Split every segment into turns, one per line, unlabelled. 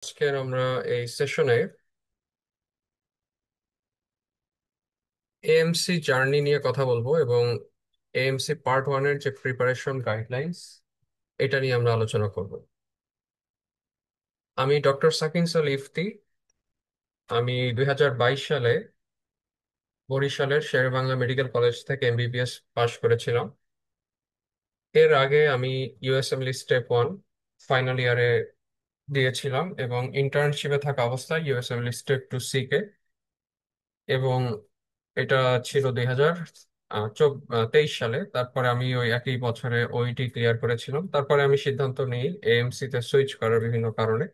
আজকের আমরা এই সেশনে এএমসি জার্নি নিয়ে কথা বলবো এবং এএমসি পার্ট ওয়ানের যে প্রিপারেশন গাইডলাইন্স এটা নিয়ে আমরা আলোচনা করব। আমি ডক্টর সাকিন সাল ইফতি। আমি 2022 সালে বরিশালের শেরেবাংলা মেডিকেল কলেজ থেকে এমবিবিএস পাশ করেছিলাম। এর আগে আমি ইউএসএমএল স্টেপ ওয়ান ফাইনাল ইয়ারে দিয়েছিলাম এবং ইন্টার্নশিপে থাকা অবস্থায় ইউএসএমএল স্টেপ টু সি কে, এবং এটা ছিল 2023 সালে। তারপরে আমি ওই একই বছরে ওইটি ক্লিয়ার করেছিলাম। তারপরে আমি সিদ্ধান্ত নিই এএমসি তে সুইচ করার বিভিন্ন কারণে।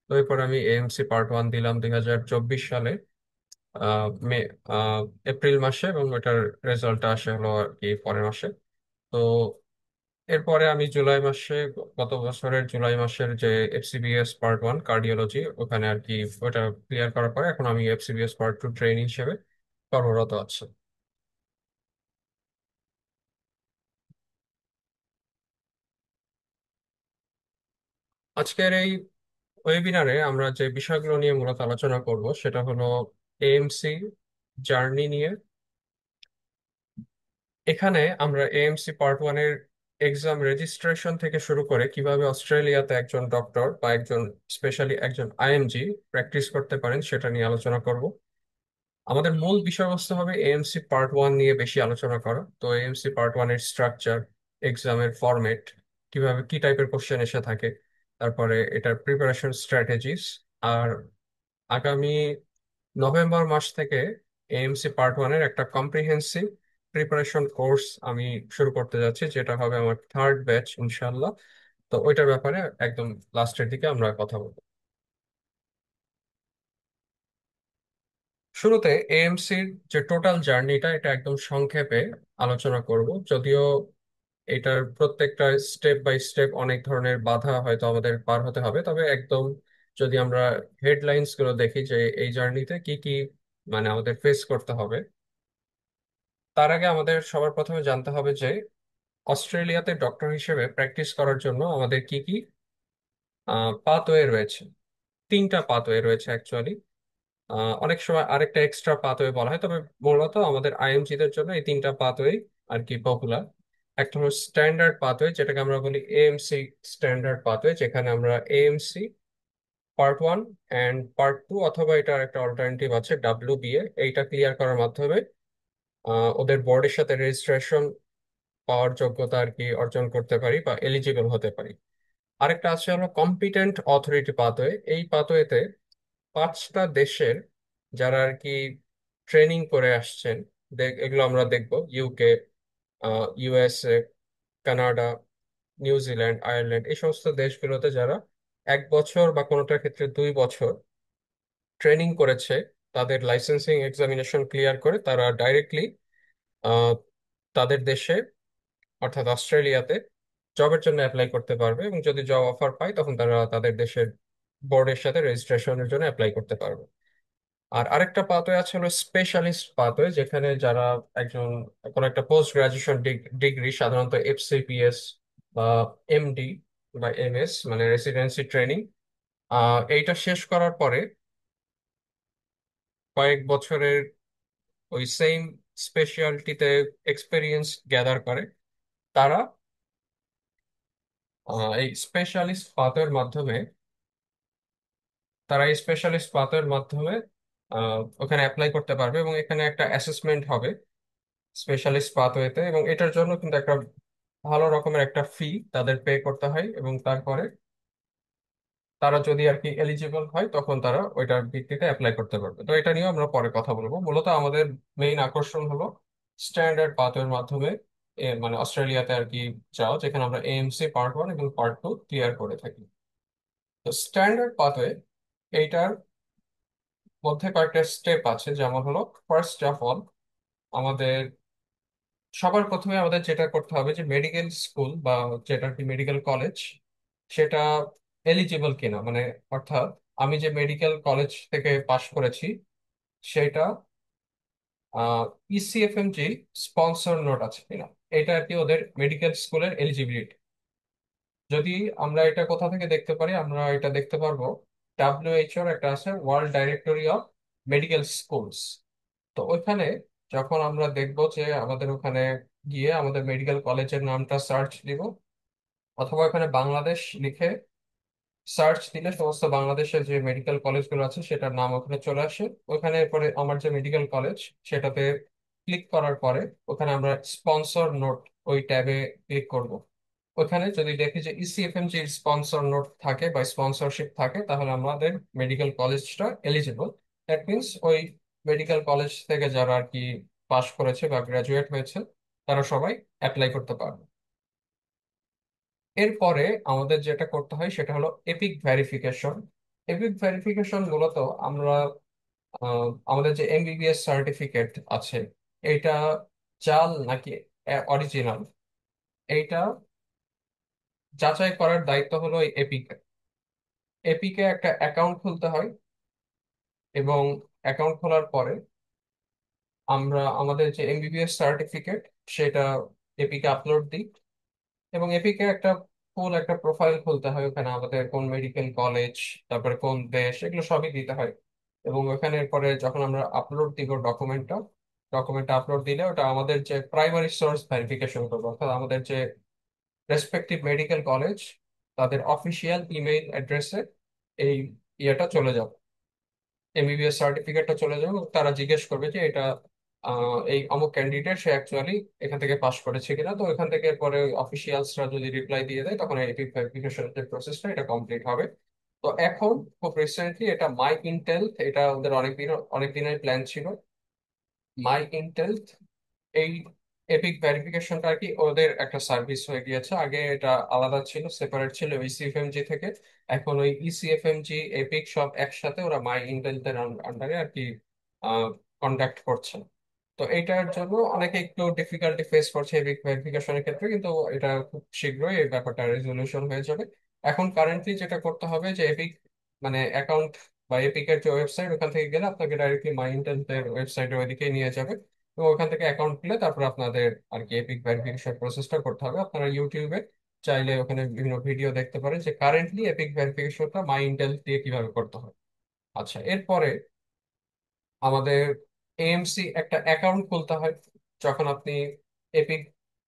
তো এরপর আমি এএমসি পার্ট ওয়ান দিলাম 2024 সালে মে এপ্রিল মাসে, এবং ওটার রেজাল্টটা আসে হলো আর কি পরের মাসে। তো এরপরে আমি জুলাই মাসে, গত বছরের জুলাই মাসের যে এফসিবিএস পার্ট ওয়ান কার্ডিওলজি, ওখানে আর কি ওটা ক্লিয়ার করার পরে এখন আমি এফসিবিএস পার্ট টু ট্রেনিং হিসেবে কর্মরত আছি। আজকের এই ওয়েবিনারে আমরা যে বিষয়গুলো নিয়ে মূলত আলোচনা করব সেটা হলো এএমসি জার্নি নিয়ে। এখানে আমরা এএমসি পার্ট ওয়ানের এক্সাম রেজিস্ট্রেশন থেকে শুরু করে কিভাবে অস্ট্রেলিয়াতে একজন ডক্টর বা একজন স্পেশালি একজন আইএমজি প্র্যাকটিস করতে পারেন সেটা নিয়ে আলোচনা করব। আমাদের মূল বিষয়বস্তু হবে এএমসি পার্ট ওয়ান নিয়ে বেশি আলোচনা করা। তো এএমসি পার্ট ওয়ানের স্ট্রাকচার, এক্সামের ফরম্যাট, কিভাবে কি টাইপের কোশ্চেন এসে থাকে, তারপরে এটার প্রিপারেশন স্ট্র্যাটেজিস। আর আগামী নভেম্বর মাস থেকে এএমসি পার্ট ওয়ানের একটা কম্প্রিহেন্সিভ প্রিপারেশন কোর্স আমি শুরু করতে যাচ্ছি, যেটা হবে আমার থার্ড ব্যাচ ইনশাল্লাহ। তো ওইটার ব্যাপারে একদম লাস্টের দিকে আমরা কথা বলবো। শুরুতে এএমসির যে টোটাল জার্নিটা এটা একদম সংক্ষেপে আলোচনা করব, যদিও এটার প্রত্যেকটা স্টেপ বাই স্টেপ অনেক ধরনের বাধা হয়তো আমাদের পার হতে হবে, তবে একদম যদি আমরা হেডলাইন্স গুলো দেখি যে এই জার্নিতে কি কি মানে আমাদের ফেস করতে হবে, তার আগে আমাদের সবার প্রথমে জানতে হবে যে অস্ট্রেলিয়াতে ডক্টর হিসেবে প্র্যাকটিস করার জন্য আমাদের কি কি পাথওয়ে রয়েছে। তিনটা পাথওয়ে রয়েছে অ্যাকচুয়ালি। অনেক সময় আরেকটা এক্সট্রা পাথওয়ে বলা হয়, তবে মূলত আমাদের আইএমজি দের জন্য এই তিনটা পাথওয়ে আর কি পপুলার। একটা হলো স্ট্যান্ডার্ড পাথওয়ে, যেটাকে আমরা বলি এএমসি স্ট্যান্ডার্ড পাথওয়ে, যেখানে আমরা AMC part one and part two, অথবা এটার একটা অল্টারনেটিভ আছে ডাব্লিউ বিএ, এইটা ক্লিয়ার করার মাধ্যমে ওদের বোর্ডের সাথে রেজিস্ট্রেশন পাওয়ার যোগ্যতা আর কি অর্জন করতে পারি বা এলিজিবল হতে পারি। আরেকটা আছে হলো কম্পিটেন্ট অথরিটি পাথওয়ে। এই পাথওয়েতে পাঁচটা দেশের যারা আর কি ট্রেনিং করে আসছেন, এগুলো আমরা দেখব: UK, USA, Canada, New Zealand, Ireland, এই সমস্ত দেশগুলোতে যারা 1 বছর বা কোনোটার ক্ষেত্রে 2 বছর ট্রেনিং করেছে, তাদের লাইসেন্সিং এক্সামিনেশন ক্লিয়ার করে তারা ডাইরেক্টলি তাদের দেশে অর্থাৎ অস্ট্রেলিয়াতে জবের জন্য অ্যাপ্লাই করতে পারবে, এবং যদি জব অফার পায় তখন তারা তাদের দেশের বোর্ডের সাথে রেজিস্ট্রেশনের জন্য অ্যাপ্লাই করতে পারবে। আর আরেকটা পাথওয়ে আছে হলো স্পেশালিস্ট পাথওয়ে, যেখানে যারা একজন কোনো একটা পোস্ট গ্রাজুয়েশন ডিগ্রি, সাধারণত এফসিপিএস বা এমডি বা এমএস মানে রেসিডেন্সি ট্রেনিং, এইটা শেষ করার পরে কয়েক বছরের ওই সেম স্পেশালিটিতে এক্সপিরিয়েন্স গ্যাদার করে তারা এই স্পেশালিস্ট পাথওয়ের মাধ্যমে ওখানে অ্যাপ্লাই করতে পারবে, এবং এখানে একটা অ্যাসেসমেন্ট হবে স্পেশালিস্ট পাথওয়েতে, এবং এটার জন্য কিন্তু একটা ভালো রকমের একটা ফি তাদের পে করতে হয়, এবং তারপরে তারা যদি আর কি এলিজিবল হয় তখন তারা ওইটার ভিত্তিতে অ্যাপ্লাই করতে পারবে। তো এটা নিয়ে আমরা পরে কথা বলবো। মূলত আমাদের মেইন আকর্ষণ হলো স্ট্যান্ডার্ড পাথওয়ের মাধ্যমে মানে অস্ট্রেলিয়াতে আর কি যাও, যেখানে আমরা এএমসি পার্ট ওয়ান এবং পার্ট টু ক্লিয়ার করে থাকি। তো স্ট্যান্ডার্ড পাথওয়ে এইটার মধ্যে কয়েকটা স্টেপ আছে, যেমন হলো ফার্স্ট অফ অল আমাদের সবার প্রথমে আমাদের যেটা করতে হবে যে মেডিকেল স্কুল বা যেটা কি মেডিকেল কলেজ, সেটা এলিজিবল কিনা, মানে অর্থাৎ আমি যে মেডিকেল কলেজ থেকে পাশ করেছি সেটা ইসিএফএমজি স্পন্সর নোট আছে কিনা, এটা আর কি ওদের মেডিকেল স্কুলের এলিজিবিলিটি। যদি আমরা এটা কোথা থেকে দেখতে পারি, আমরা এটা দেখতে পারবো ডাব্লিউএইচওর একটা আছে world directory of medical schools. তো ওইখানে যখন আমরা দেখবো যে আমাদের ওখানে গিয়ে আমাদের মেডিকেল কলেজের নামটা সার্চ দিব, অথবা ওখানে বাংলাদেশ লিখে সার্চ দিলে সমস্ত বাংলাদেশের যে মেডিকেল কলেজগুলো আছে সেটার নাম ওখানে চলে আসে। ওখানে পরে আমার যে মেডিকেল কলেজ সেটাতে ক্লিক করার পরে ওখানে আমরা স্পন্সর নোট ওই ট্যাবে ক্লিক করব। ওখানে যদি দেখি যে ইসিএফএমজি স্পন্সর নোট থাকে বা স্পন্সরশিপ থাকে, তাহলে আমাদের মেডিকেল কলেজটা এলিজিবল। দ্যাট মিনস ওই মেডিকেল কলেজ থেকে যারা আর কি পাশ করেছে বা গ্রাজুয়েট হয়েছে তারা সবাই অ্যাপ্লাই করতে পারবে। এরপরে আমাদের যেটা করতে হয় সেটা হলো এপিক ভেরিফিকেশন। এপিক ভেরিফিকেশন মূলত আমরা আমাদের যে এমবিবিএস সার্টিফিকেট আছে এটা জাল নাকি অরিজিনাল, এইটা যাচাই করার দায়িত্ব হলো এই এপিক। এপিকে একটা অ্যাকাউন্ট খুলতে হয়, এবং অ্যাকাউন্ট খোলার পরে আমরা আমাদের যে এমবিবিএস সার্টিফিকেট সেটা এপিকে আপলোড দিই। এবং এপিকে একটা ফুল একটা প্রোফাইল খুলতে হয়, ওখানে আমাদের কোন মেডিকেল কলেজ, তারপরে কোন দেশ, এগুলো সবই দিতে হয়। এবং ওখানে পরে যখন আমরা আপলোড দিব ডকুমেন্টটা আপলোড দিলে ওটা আমাদের যে প্রাইমারি সোর্স ভেরিফিকেশন করবো, অর্থাৎ আমাদের যে রেসপেক্টিভ মেডিকেল কলেজ তাদের অফিসিয়াল ইমেইল অ্যাড্রেসে এই ইয়েটা চলে যাবে, এমবিবিএস সার্টিফিকেটটা চলে যাবে, এবং তারা জিজ্ঞেস করবে যে এটা এই অমুক ক্যান্ডিডেট সে অ্যাকচুয়ালি এখান থেকে পাশ করেছে কিনা। তো এখান থেকে পরে অফিসিয়ালসরা যদি রিপ্লাই দিয়ে দেয় তখন এই ভেরিফিকেশন যে প্রসেসটা এটা কমপ্লিট হবে। তো এখন খুব রিসেন্টলি এটা মাই ইন্টেল, এটা ওদের অনেক দিনের প্ল্যান ছিল। মাই ইন্টেল এই এপিক ভেরিফিকেশনটা আর কি ওদের একটা সার্ভিস হয়ে গিয়েছে। আগে এটা আলাদা ছিল, সেপারেট ছিল ইসিএফএমজি থেকে। এখন ওই ইসিএফএমজি এপিক সব একসাথে ওরা মাই ইন্টেলের আন্ডারে আর কি কন্ডাক্ট করছে। তো এটার জন্য অনেকে একটু ডিফিকাল্টি ফেস করছে এপিক ভেরিফিকেশনের ক্ষেত্রে, কিন্তু এটা খুব শীঘ্রই এই ব্যাপারটা রেজলিউশন হয়ে যাবে। এখন কারেন্টলি যেটা করতে হবে যে এপিক মানে অ্যাকাউন্ট বা এপিক এর যে ওয়েবসাইট, ওখান থেকে গেলে আপনাকে ডাইরেক্টলি মাই ইন্টেলের ওয়েবসাইটের ওইদিকে নিয়ে যাবে, এবং ওখান থেকে অ্যাকাউন্ট খুলে তারপর আপনাদের আর কি এপিক ভেরিফিকেশন প্রসেসটা করতে হবে। আপনারা ইউটিউবে চাইলে ওখানে বিভিন্ন ভিডিও দেখতে পারেন যে কারেন্টলি এপিক ভেরিফিকেশনটা মাই ইন্টেল দিয়ে কিভাবে করতে হয়। আচ্ছা, এরপরে আমাদের এএমসি একটা অ্যাকাউন্ট খুলতে হয়। যখন আপনি এপিক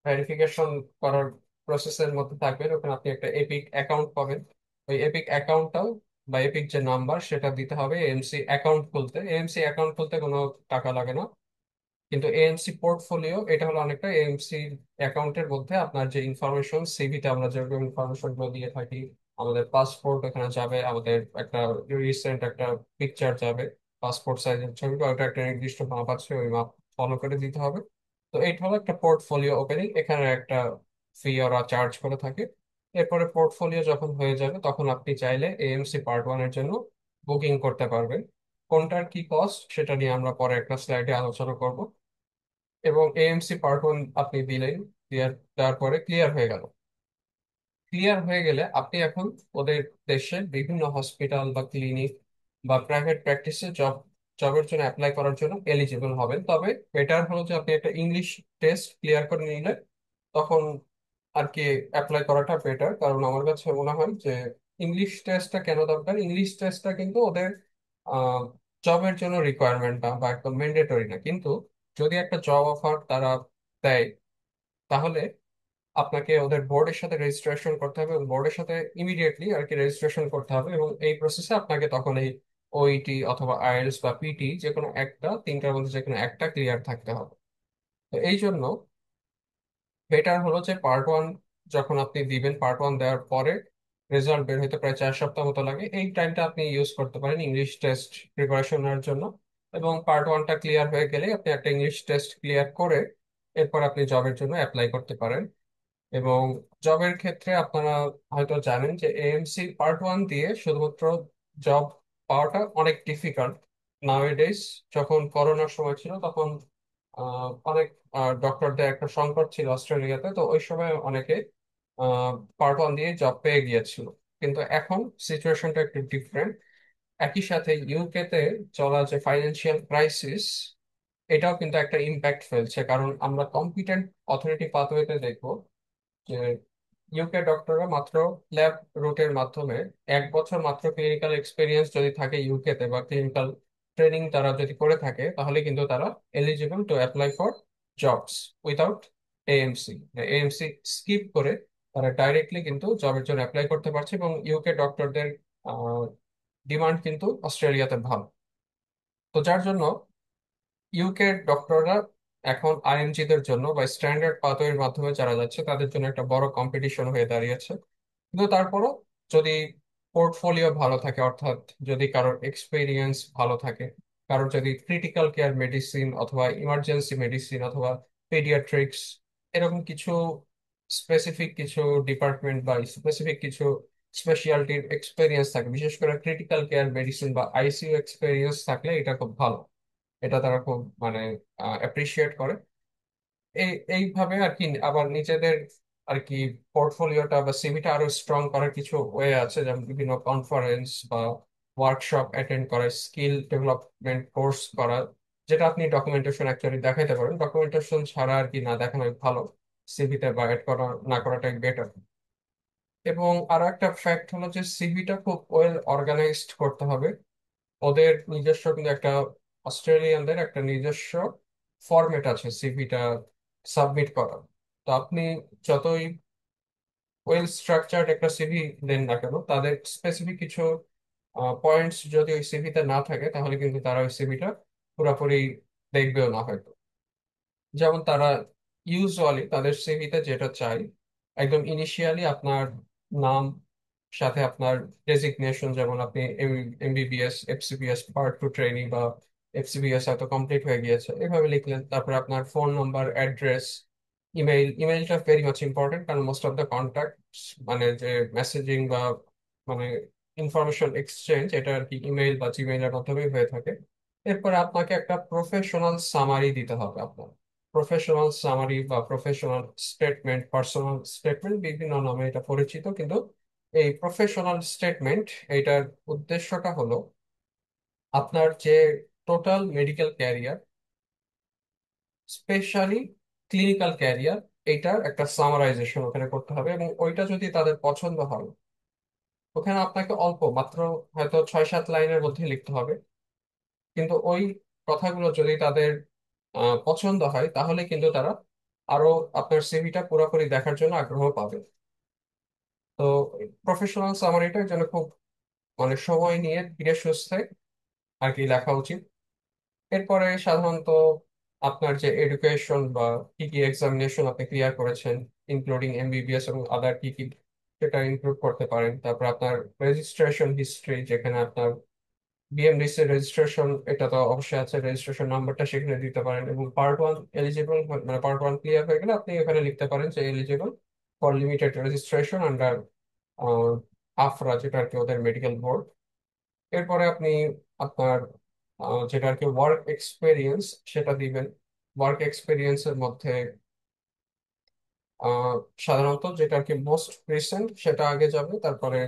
ভেরিফিকেশন করার প্রসেসের মধ্যে থাকবেন ওখানে আপনি একটা এপিক অ্যাকাউন্ট পাবেন। ওই এপিক অ্যাকাউন্টটাও বা এপিক যে নাম্বার সেটা দিতে হবে এএমসি অ্যাকাউন্ট খুলতে। এএমসি অ্যাকাউন্ট খুলতে কোনো টাকা লাগে না, কিন্তু এএমসি পোর্টফোলিও এটা হলো অনেকটা এএমসি অ্যাকাউন্টের মধ্যে আপনার যে ইনফরমেশন, সিভিতে আমরা যেরকম ইনফরমেশন গুলো দিয়ে থাকি, আমাদের পাসপোর্ট এখানে যাবে, আমাদের একটা রিসেন্ট একটা পিকচার যাবে, পাসপোর্ট সাইজের ছবি, বা ওটা একটা নির্দিষ্ট মাপ আছে ওই মাপ ফলো করে দিতে হবে। তো এইটা হলো একটা পোর্টফোলিও ওপেনিং, এখানে একটা ফি ওরা চার্জ করে থাকে। এরপরে পোর্টফোলিও যখন হয়ে যাবে তখন আপনি চাইলে এএমসি পার্ট ওয়ান এর জন্য বুকিং করতে পারবেন। কোনটার কি কস্ট সেটা নিয়ে আমরা পরে একটা স্লাইডে আলোচনা করব। এবং এএমসি পার্ট ওয়ান আপনি দিলেন, দেওয়ার পরে ক্লিয়ার হয়ে গেল। ক্লিয়ার হয়ে গেলে আপনি এখন ওদের দেশের বিভিন্ন হসপিটাল বা ক্লিনিক বা প্রাইভেট প্র্যাকটিসে জবের জন্য অ্যাপ্লাই করার জন্য এলিজিবল হবেন। তবে বেটার হলো যে আপনি একটা ইংলিশ টেস্ট ক্লিয়ার করে নিলে তখন আর কি অ্যাপ্লাই করাটা বেটার। কারণ আমার কাছে মনে হয় যে ইংলিশ টেস্টটা কেন দরকার, ইংলিশ টেস্টটা কিন্তু ওদের জবের জন্য রিকোয়ারমেন্ট না বা একদম ম্যান্ডেটরি না, কিন্তু যদি একটা জব অফার তারা দেয় তাহলে আপনাকে ওদের বোর্ডের সাথে রেজিস্ট্রেশন করতে হবে, এবং বোর্ডের সাথে ইমিডিয়েটলি আর কি রেজিস্ট্রেশন করতে হবে, এবং এই প্রসেসে আপনাকে তখন এই ওইটি অথবা আইএলটিএস বা পিটি যে কোনো একটা, তিনটার মধ্যে যে কোনো একটা ক্লিয়ার থাকতে হবে। তো এই জন্য বেটার হলো যে পার্ট ওয়ান যখন আপনি দিবেন, পার্ট ওয়ান দেওয়ার পরে রেজাল্ট বের হতে প্রায় 4 সপ্তাহ মতো লাগে, এই টাইমটা আপনি ইউজ করতে পারেন ইংলিশ টেস্ট প্রিপারেশনের জন্য। এবং পার্ট ওয়ানটা ক্লিয়ার হয়ে গেলে আপনি একটা ইংলিশ টেস্ট ক্লিয়ার করে এরপর আপনি জবের জন্য অ্যাপ্লাই করতে পারেন। এবং জবের ক্ষেত্রে আপনারা হয়তো জানেন যে এএমসি পার্ট ওয়ান দিয়ে শুধুমাত্র জব পাওয়াটা অনেক ডিফিকাল্ট নাওএডেজ। যখন করোনার সময় ছিল তখন অনেক ডক্টরদের একটা সংকট ছিল অস্ট্রেলিয়াতে, তো ওই সময় অনেকে পার্ট ওয়ান দিয়ে জব পেয়ে গিয়েছিল। কিন্তু এখন সিচুয়েশনটা একটু ডিফারেন্ট। একই সাথে ইউকে তে চলা যে ফাইন্যান্সিয়াল ক্রাইসিস এটাও কিন্তু একটা ইম্প্যাক্ট ফেলছে, কারণ আমরা কম্পিটেন্ট অথরিটি পাথওয়েতে দেখবো ইউকে ডক্টররা মাত্র ল্যাব রুটের মাধ্যমে 1 বছর মাত্র ক্লিনিক্যাল এক্সপিরিয়েন্স যদি থাকে ইউকে তে, বা ক্লিনিক্যাল ট্রেনিং তারা যদি করে থাকে, তাহলে কিন্তু তারা eligible to apply for jobs without AMC. AMC skip করে তারা ডাইরেক্টলি কিন্তু জবের জন্য অ্যাপ্লাই করতে পারছে, এবং ইউকে ডক্টরদের ডিমান্ড কিন্তু অস্ট্রেলিয়াতে ভালো। তো যার জন্য ইউকে ডক্টররা এখন আইএমজি দের জন্য বা স্ট্যান্ডার্ড পাথওয়ের মাধ্যমে যারা যাচ্ছে তাদের জন্য একটা বড় কম্পিটিশন হয়ে দাঁড়িয়েছে। কিন্তু তারপরও যদি পোর্টফোলিও ভালো থাকে, অর্থাৎ যদি কারোর এক্সপিরিয়েন্স ভালো থাকে, কারোর যদি ক্রিটিক্যাল কেয়ার মেডিসিন অথবা ইমার্জেন্সি মেডিসিন অথবা পেডিয়াট্রিক্স এরকম কিছু স্পেসিফিক কিছু ডিপার্টমেন্ট বা স্পেসিফিক কিছু স্পেশালিটির এক্সপিরিয়েন্স থাকে, বিশেষ করে ক্রিটিক্যাল কেয়ার মেডিসিন বা আইসিইউ এক্সপিরিয়েন্স থাকলে এটা খুব ভালো। এটা তারা খুব মানে অ্যাপ্রিসিয়েট করে। এইভাবে আর কি আবার নিজেদের আর কি পোর্টফোলিওটা বা সিভিটা আরো স্ট্রং করার কিছু ওয়ে আছে, যেমন বিভিন্ন কনফারেন্স বা ওয়ার্কশপ অ্যাটেন্ড করা, স্কিল ডেভেলপমেন্ট কোর্স করা, যেটা আপনি ডকুমেন্টেশন অ্যাকচুয়ালি দেখাইতে পারেন। ডকুমেন্টেশন ছাড়া আর কি না দেখানোই ভালো, সিভিতে বা অ্যাড করা না করাটাই বেটার। এবং আরো একটা ফ্যাক্ট হলো যে সিভিটা খুব ওয়েল অর্গানাইজড করতে হবে। ওদের নিজস্ব কিন্তু একটা, অস্ট্রেলিয়ানদের একটা নিজস্ব ফরম্যাট আছে সিভিটা সাবমিট করার। তো আপনি যতই ওয়েল স্ট্রাকচার্ড একটা সিভি দেন না কেন, তাদের স্পেসিফিক কিছু পয়েন্টস যদি ওই সিভিতে না থাকে, তাহলে কিন্তু তারা ওই সিভিটা পুরোপুরি দেখবেও না হয়তো। যেমন তারা ইউজুয়ালি তাদের সিভিতে যেটা চাই, একদম ইনিশিয়ালি আপনার নাম, সাথে আপনার ডেজিগনেশন, যেমন আপনি এমবিবিএস এফসিবিএস পার্ট 2 ট্রেনিং বা এফসিবিএস হয়তো কমপ্লিট হয়ে গিয়েছে, এভাবে লিখলেন। তারপরে আপনার ফোন নাম্বার, অ্যাড্রেস, ইমেইল। ইমেইলটা ভেরি মাচ ইম্পর্টেন্ট, কারণ মোস্ট অফ দ্য কন্ট্যাক্ট মানে যে মেসেজিং বা মানে ইনফরমেশন এক্সচেঞ্জ, এটা আর কি ইমেইল বা জিমেইলের মাধ্যমে হয়ে থাকে। এরপরে আপনাকে একটা প্রফেশনাল সামারি দিতে হবে। আপনার প্রফেশনাল সামারি বা প্রফেশনাল স্টেটমেন্ট, পার্সোনাল স্টেটমেন্ট, বিভিন্ন নামে এটা পরিচিত, কিন্তু এই প্রফেশনাল স্টেটমেন্ট এইটার উদ্দেশ্যটা হলো আপনার যে total medical career, specially clinical career, এইটার একটা সামারাইজেশন ওখানে করতে হবে। এবং ওইটা যদি তাদের পছন্দ হয়, ওখানে আপনাকে অল্প মাত্র হয়তো 6-7 লাইনের মধ্যে লিখতে হবে। কিন্তু ওই কথাগুলো যদি তাদের পছন্দ হয়, তাহলে কিন্তু তারা আরো আপনার সিভিটা পুরোপুরি দেখার জন্য আগ্রহ পাবে। তো প্রফেশনাল সামারিটা যেন খুব মানে সময় নিয়ে ধীরে সুস্থে আর কি লেখা উচিত। এরপরে সাধারণত আপনার যে এডুকেশন বা কি কি এক্সামিনেশন আপনি ক্লিয়ার করেছেন, ইনক্লুডিং এমবিবিএস এবং আদার কি কি, সেটা ইনক্লুড করতে পারেন। তারপর আপনার রেজিস্ট্রেশন হিস্ট্রি, যেখানে আপনার বিএমডিসি রেজিস্ট্রেশন, এটা তো অবশ্যই আছে, রেজিস্ট্রেশন নাম্বারটা সেখানে দিতে পারেন। এবং পার্ট 1 এলিজিবল, মানে পার্ট 1 ক্লিয়ার হয়ে গেলে আপনি এখানে লিখতে পারেন যে eligible for limited registration under Afra, যেটা আর কি ওদের মেডিকেল বোর্ড। এরপরে আপনি আপনার যেটা আর কি ওয়ার্ক এক্সপেরিয়েন্স, সেটা দিবেন। ওয়ার্ক এক্সপেরিয়েন্সের মধ্যে আহ, সাধারণত যেটা আর কি মোস্ট রিসেন্ট সেটা আগে যাবে, তারপরে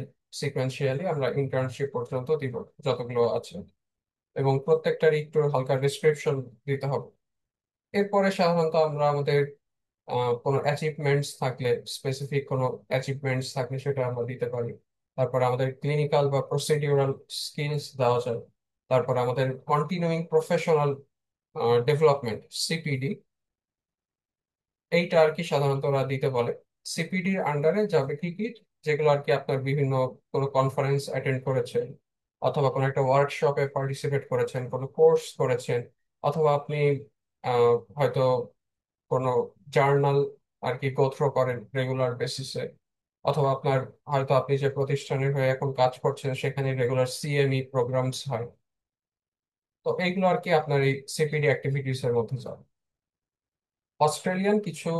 সিকোয়েন্সিয়ালি আমরা ইন্টার্নশিপ পর্যন্ত দিব যতগুলো আছে, এবং প্রত্যেকটারই একটু হালকা ডিসক্রিপশন দিতে হবে। এরপরে সাধারণত আমরা আমাদের কোনো অ্যাচিভমেন্টস থাকলে, স্পেসিফিক কোনো অ্যাচিভমেন্টস থাকলে সেটা আমরা দিতে পারি। তারপর আমাদের ক্লিনিক্যাল বা প্রসিডিউরাল স্কিলস দেওয়া যায়। তারপর আমাদের কন্টিনিউইং প্রফেশনাল ডেভেলপমেন্ট, সিপিডি, এইটা আর কি সাধারণত ওরা দিতে বলে। সিপিডির আন্ডারে যাবে কি কি, যেগুলো আর কি আপনার বিভিন্ন কোনো কনফারেন্স অ্যাটেন্ড করেছেন, অথবা কোনো একটা ওয়ার্কশপে পার্টিসিপেট করেছেন, কোনো কোর্স করেছেন, অথবা আপনি হয়তো কোনো জার্নাল আর কি গোথ্রো করেন রেগুলার বেসিসে, অথবা আপনার হয়তো আপনি যে প্রতিষ্ঠানের হয়ে এখন কাজ করছেন সেখানে রেগুলার সিএমই প্রোগ্রামস হয়। তো এইগুলো আর কি আপনার এই সিপিডি অ্যাক্টিভিটিস এর মধ্যে যায়। অস্ট্রেলিয়ান কিছু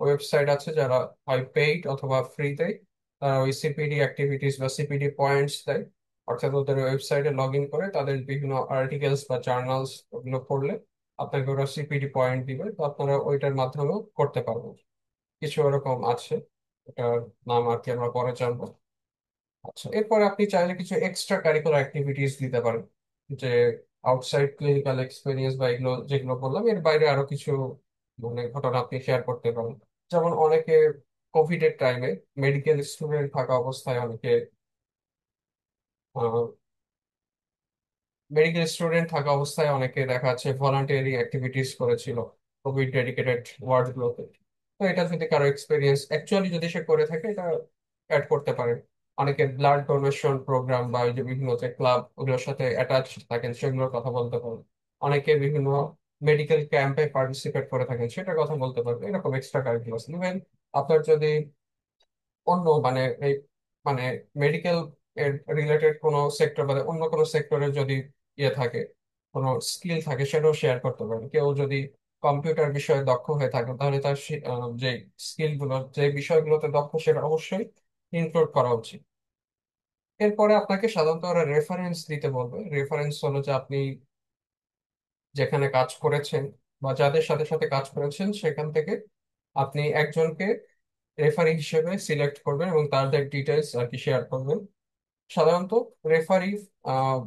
ওয়েবসাইট আছে যারা হয় পেইড অথবা ফ্রিতে তারা ওই সিপিডি অ্যাক্টিভিটিস বা সিপিডি পয়েন্টস দেয়। অর্থাৎ ওদের ওয়েবসাইটে লগ ইন করে তাদের বিভিন্ন আর্টিকেলস বা জার্নালস ওগুলো পড়লে আপনাকে ওরা সিপিডি পয়েন্ট দিবে, তো আপনারা ওইটার মাধ্যমেও করতে পারবেন। কিছু এরকম আছে, এটার নাম আর কি আমরা পরে জানবো। আচ্ছা, এরপরে আপনি চাইলে কিছু এক্সট্রা কারিকুলার অ্যাক্টিভিটিস দিতে পারেন, যে আউটসাইড ক্লিনিক্যাল এক্সপিরিয়েন্স বা এগুলো যেগুলো বললাম, এর বাইরে আরো কিছু মানে ঘটনা আপনি শেয়ার করতে পারেন। যেমন অনেকে কোভিড এর টাইমে মেডিকেল স্টুডেন্ট থাকা অবস্থায় অনেকে দেখা যাচ্ছে ভলান্টিয়ারিং অ্যাক্টিভিটিস করেছিল কোভিড ডেডিকেটেড ওয়ার্ড গুলোতে। তো এটা যদি কারো এক্সপিরিয়েন্স অ্যাকচুয়ালি যদি সে করে থাকে, এটা অ্যাড করতে পারে। অনেকে ব্লাড ডোনেশন প্রোগ্রাম বা ওই যে বিভিন্ন যে ক্লাব ওগুলোর সাথে অ্যাটাচ থাকেন, সেগুলোর কথা বলতে পারেন। অনেকে বিভিন্ন মেডিকেল ক্যাম্পে পার্টিসিপেট করে থাকেন, সেটার কথা বলতে পারবে। এরকম এক্সট্রা কারিকুলাম ইভেন আপনার যদি অন্য মানে এই মানে মেডিকেল এর রিলেটেড কোনো সেক্টর বা অন্য কোনো সেক্টরের যদি ইয়ে থাকে, কোনো স্কিল থাকে, সেটাও শেয়ার করতে পারে। কেউ যদি কম্পিউটার বিষয়ে দক্ষ হয়ে থাকে, তাহলে তার যে স্কিল গুলো, যে বিষয়গুলোতে দক্ষ, সেটা অবশ্যই ইনক্লুড করা উচিত। এরপরে আপনাকে সাধারণত ওরা রেফারেন্স দিতে বলবে। রেফারেন্স হলো যে আপনি যেখানে কাজ করেছেন বা যাদের সাথে সাথে কাজ করেছেন, সেখান থেকে আপনি একজনকে রেফারি হিসেবে সিলেক্ট করবেন এবং তাদের ডিটেলস আর কি শেয়ার করবেন। সাধারণত রেফারি আহ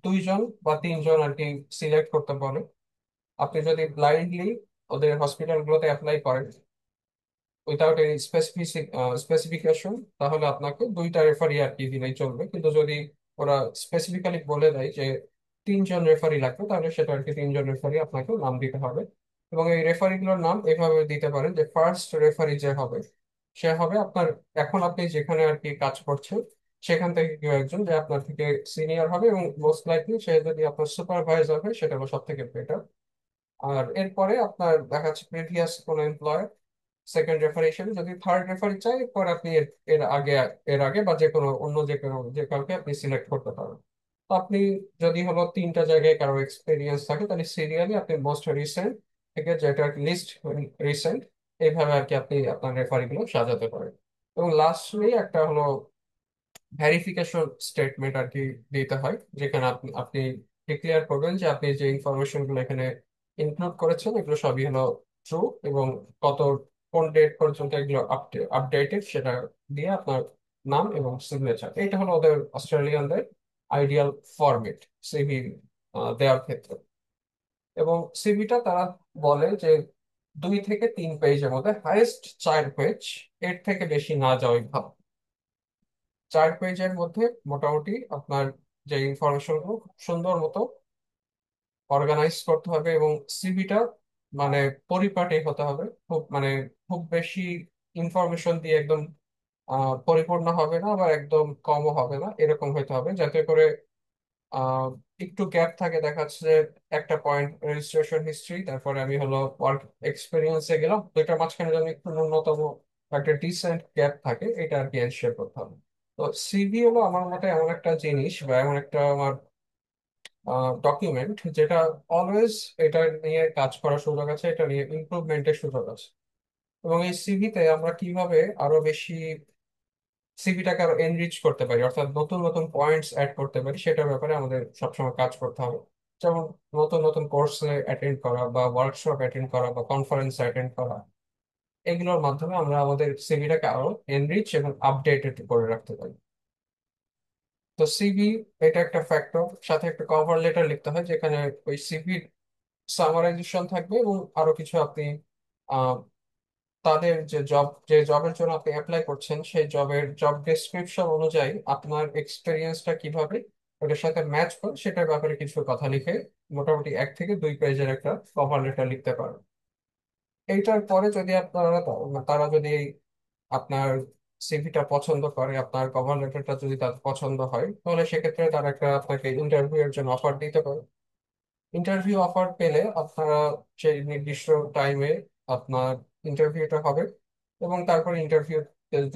2 জন বা 3 জন আর কি সিলেক্ট করতে পারে। আপনি যদি ব্লাইন্ডলি ওদের হসপিটালগুলোতে অ্যাপ্লাই করেন উইথাউট এনি স্পেসিফিকেশন, তাহলে আপনাকে 2টা রেফারি আর কি দিলেই চলবে। কিন্তু যদি ওরা স্পেসিফিক্যালি বলে দেয় যে 3 জন রেফারি লাগবে, তাহলে সেটা আর কি 3 জন রেফারি আপনাকে নাম দিতে হবে। এবং এই রেফারিগুলোর নাম এভাবে দিতে পারেন যে ফার্স্ট রেফারি যে হবে, সে হবে আপনার এখন আপনি যেখানে আর কি কাজ করছেন সেখান থেকে কেউ একজন যে আপনার থেকে সিনিয়র হবে, এবং মোস্ট লাইকলি সে যদি আপনার সুপারভাইজার হয়, সেটা হলো সব থেকে বেটার। আর এরপরে আপনার দেখা যাচ্ছে প্রিভিয়াস কোনো এমপ্লয়ার সেকেন্ড রেফারি হিসেবে। যদি থার্ড রেফারি চাই, এরপর আপনি এর আগে বা যে কোনো অন্য যে কাউকে আপনি সিলেক্ট করতে পারেন। তো আপনি যদি হলো 3টা জায়গায় কারো এক্সপিরিয়েন্স থাকে, তাহলে সিরিয়ালি আপনি মোস্ট রিসেন্ট থেকে যেটা লিস্ট রিসেন্ট, এইভাবে আর কি আপনি আপনার রেফারি গুলো সাজাতে পারেন। এবং লাস্টলি একটা হলো ভেরিফিকেশন স্টেটমেন্ট আর কি দিতে হয়, যেখানে আপনি আপনি ডিক্লেয়ার করবেন যে আপনি যে ইনফরমেশন গুলো এখানে ইনক্লুড করেছেন এগুলো সবই হলো ট্রু, এবং কত কোন ডেট পর্যন্ত এগুলো আপডেটেড সেটা দিয়ে আপনার নাম এবং সিগনেচার। এটা হলো ওদের অস্ট্রেলিয়ানদের আইডিয়াল ফরম্যাট সিভি দেওয়ার ক্ষেত্রে। এবং সিভিটা তারা বলে যে 2 থেকে 3 পেজের মধ্যে, হাইয়েস্ট 4 পেজ, এর থেকে বেশি না যাওয়াই ভালো। 4 পেজের মধ্যে মোটামুটি আপনার যে ইনফরমেশন গুলো খুব সুন্দর মতো অর্গানাইজ করতে হবে, এবং সিভিটা মানে পরিপাটি হতে হবে। খুব বেশি ইনফরমেশন দিয়ে একদম পরিপূর্ণ হবে না, আবার একদম কমও হবে না, এরকম হইতে হবে যাতে করে আহ একটু গ্যাপ থাকে। দেখা যাচ্ছে যে একটা পয়েন্ট রেজিস্ট্রেশন হিস্ট্রি, তারপরে আমি হলো ওয়ার্ক এক্সপিরিয়েন্সে গেলাম, দুইটার মাঝখানে যেন একটু ন্যূনতম একটা ডিসেন্ট গ্যাপ থাকে, এটা আর কি এনশিওর করতে হবে। তো সিভি হলো আমার মতে এমন একটা জিনিস বা এমন একটা আমার ডকুমেন্ট, যেটা অলওয়েজ এটা নিয়ে কাজ করার সুযোগ আছে, এটা নিয়ে ইমপ্রুভমেন্টের সুযোগ আছে। এবং এই সিভিতে আমরা কিভাবে আরো বেশি সিভিটাকে আরো এনরিচ করতে পারি, অর্থাৎ নতুন নতুন পয়েন্টস অ্যাড করতে পারি, সেটার ব্যাপারে আমাদের সবসময় কাজ করতে হবে। যেমন নতুন নতুন কোর্সে অ্যাটেন্ড করা বা ওয়ার্কশপ অ্যাটেন্ড করা বা কনফারেন্স অ্যাটেন্ড করা, এগুলোর মাধ্যমে আমরা আমাদের সিভিটাকে আরো এনরিচ এবং আপডেটেড করে রাখতে পারি। তো সিভি এটা একটা ফ্যাক্টর, সাথে একটা কভার লেটার লিখতে হয়, যেখানে ওই সিভির সামারাইজেশন থাকবে এবং আরো কিছু আপনি তাদের যে জবের জন্য আপনি অ্যাপ্লাই করছেন সেই জব ডেসক্রিপশন অনুযায়ী আপনার এক্সপিরিয়েন্সটা কিভাবে ওটার সাথে ম্যাচ করে, সেটার ব্যাপারে কিছু কথা লিখে মোটামুটি 1 থেকে 2 পেজের একটা কভার লেটার লিখতে পারেন। এইটার পরে যদি তারা যদি আপনার সিভিটা পছন্দ করে, আপনার কভার লেটারটা যদি তাদের পছন্দ হয়, তাহলে সেক্ষেত্রে তারা আপনাকে ইন্টারভিউ এর জন্য অফার দিতে পারে। ইন্টারভিউ অফার পেলে আপনারা সেই নির্দিষ্ট টাইমে আপনার ইন্টারভিউটা হবে, এবং তারপর ইন্টারভিউ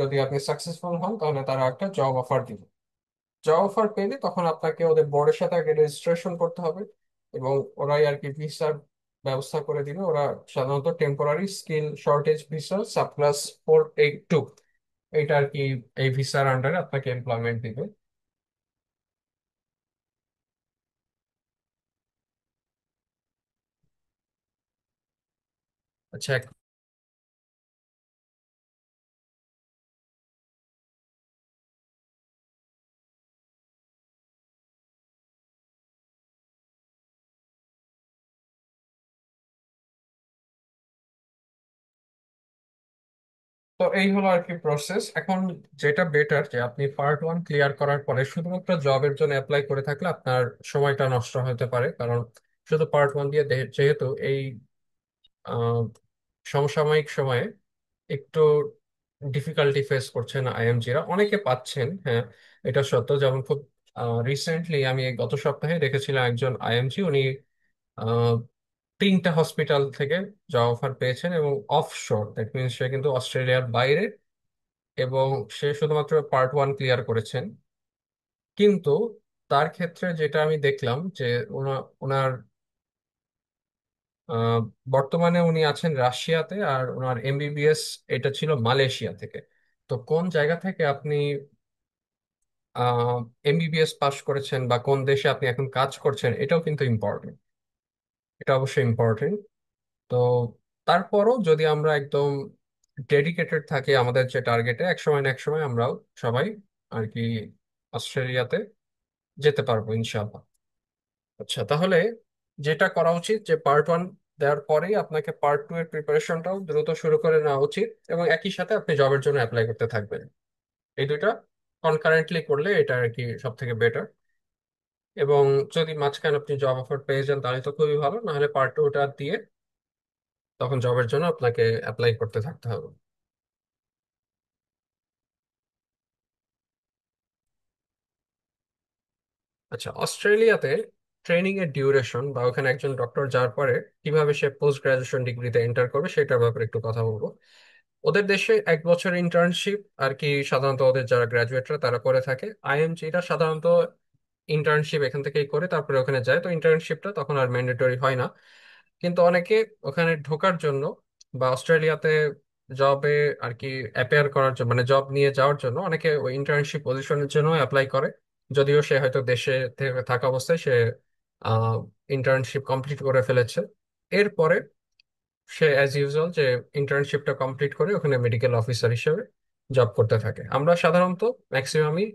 যদি আপনি সাকসেসফুল হন, তাহলে তারা একটা জব অফার দিবে। জব অফার পেলে তখন আপনাকে ওদের বোর্ডের সাথে আগে রেজিস্ট্রেশন করতে হবে, এবং ওরাই আর কি ভিসার ব্যবস্থা করে দিবে। ওরা সাধারণত টেম্পোরারি স্কিল শর্টেজ ভিসা +482, এটা আর কি এই ভিসার আন্ডারে আপনাকে এমপ্লয়মেন্ট দিবে। আচ্ছা, তো তো এই হলো আর কি প্রসেস। এখন যেটা বেটার যে আপনি পার্ট ওয়ান ক্লিয়ার করার পরে শুধুমাত্র জবের জন্য অ্যাপ্লাই করে থাকলে আপনার সময়টা নষ্ট হতে পারে, কারণ শুধু পার্ট ওয়ান দিয়ে যেহেতু এই আহ, সমসাময়িক সময়ে একটু ডিফিকাল্টি ফেস করছেন আইএমজিরা, অনেকে পাচ্ছেন, হ্যাঁ এটা সত্য। যেমন খুব রিসেন্টলি আমি এই গত সপ্তাহে দেখেছিলাম একজন আইএমজি, উনি আহ, 3টা হসপিটাল থেকে জব অফার পেয়েছেন এবং অফশোর, দ্যাট মিনস সে কিন্তু অস্ট্রেলিয়ার বাইরে, এবং সে শুধুমাত্র পার্ট ওয়ান ক্লিয়ার করেছেন। কিন্তু তার ক্ষেত্রে যেটা আমি দেখলাম যে ওনার আহ, বর্তমানে উনি আছেন রাশিয়াতে, আর ওনার এমবিবিএস এটা ছিল মালয়েশিয়া থেকে। তো কোন জায়গা থেকে আপনি এমবিবিএস পাশ করেছেন বা কোন দেশে আপনি এখন কাজ করছেন, এটাও কিন্তু ইম্পর্টেন্ট। এটা অবশ্যই ইম্পর্টেন্ট। তো তারপরও যদি আমরা একদম ডেডিকেটেড থাকি আমাদের যে টার্গেটে, এক সময় না এক সময় আমরাও সবাই আর কি অস্ট্রেলিয়াতে যেতে পারবো ইনশাআল্লাহ। আচ্ছা, তাহলে যেটা করা উচিত যে পার্ট ওয়ান দেওয়ার পরেই আপনাকে পার্ট টু এর প্রিপারেশনটাও দ্রুত শুরু করে নেওয়া উচিত, এবং একই সাথে আপনি জবের জন্য অ্যাপ্লাই করতে থাকবেন। এই দুইটা কনকারেন্টলি করলে এটা আর কি সব থেকে বেটার। এবং যদি মাঝখানে আপনি জব অফার পেয়ে যান তাহলে তো খুবই ভালো, নাহলে পার্ট টু ওটা দিয়ে তখন জবের জন্য আপনাকে অ্যাপ্লাই করতে থাকতে হবে। আচ্ছা, অস্ট্রেলিয়াতে ট্রেনিং এর ডিউরেশন বা ওখানে একজন ডক্টর যাওয়ার পরে কিভাবে সে পোস্ট গ্রাজুয়েশন ডিগ্রিতে এন্টার করবে সেটার ব্যাপারে একটু কথা বলবো। ওদের দেশে 1 বছর ইন্টার্নশিপ আর কি সাধারণত ওদের যারা গ্রাজুয়েটরা তারা করে থাকে। আইএমজিরা সাধারণত ইন্টার্নশিপ এখান থেকেই করে তারপরে ওখানে যায়, তো ইন্টার্নশিপটা তখন আর ম্যান্ডেটরি হয় না। কিন্তু অনেকে ওখানে ঢোকার জন্য বা অস্ট্রেলিয়াতে জবে আর কি অ্যাপিয়ার করার জন্য, মানে জব নিয়ে যাওয়ার জন্য অনেকে ওই ইন্টার্নশিপ পজিশনের জন্য অ্যাপ্লাই করে, যদিও সে হয়তো দেশে থাকা অবস্থায় সে ইন্টার্নশিপ কমপ্লিট করে ফেলেছে। এরপরে সে অ্যাজ ইউজুয়াল যে ইন্টার্নশিপটা কমপ্লিট করে ওখানে মেডিকেল অফিসার হিসেবে জব করতে থাকে। আমরা সাধারণত ম্যাক্সিমামই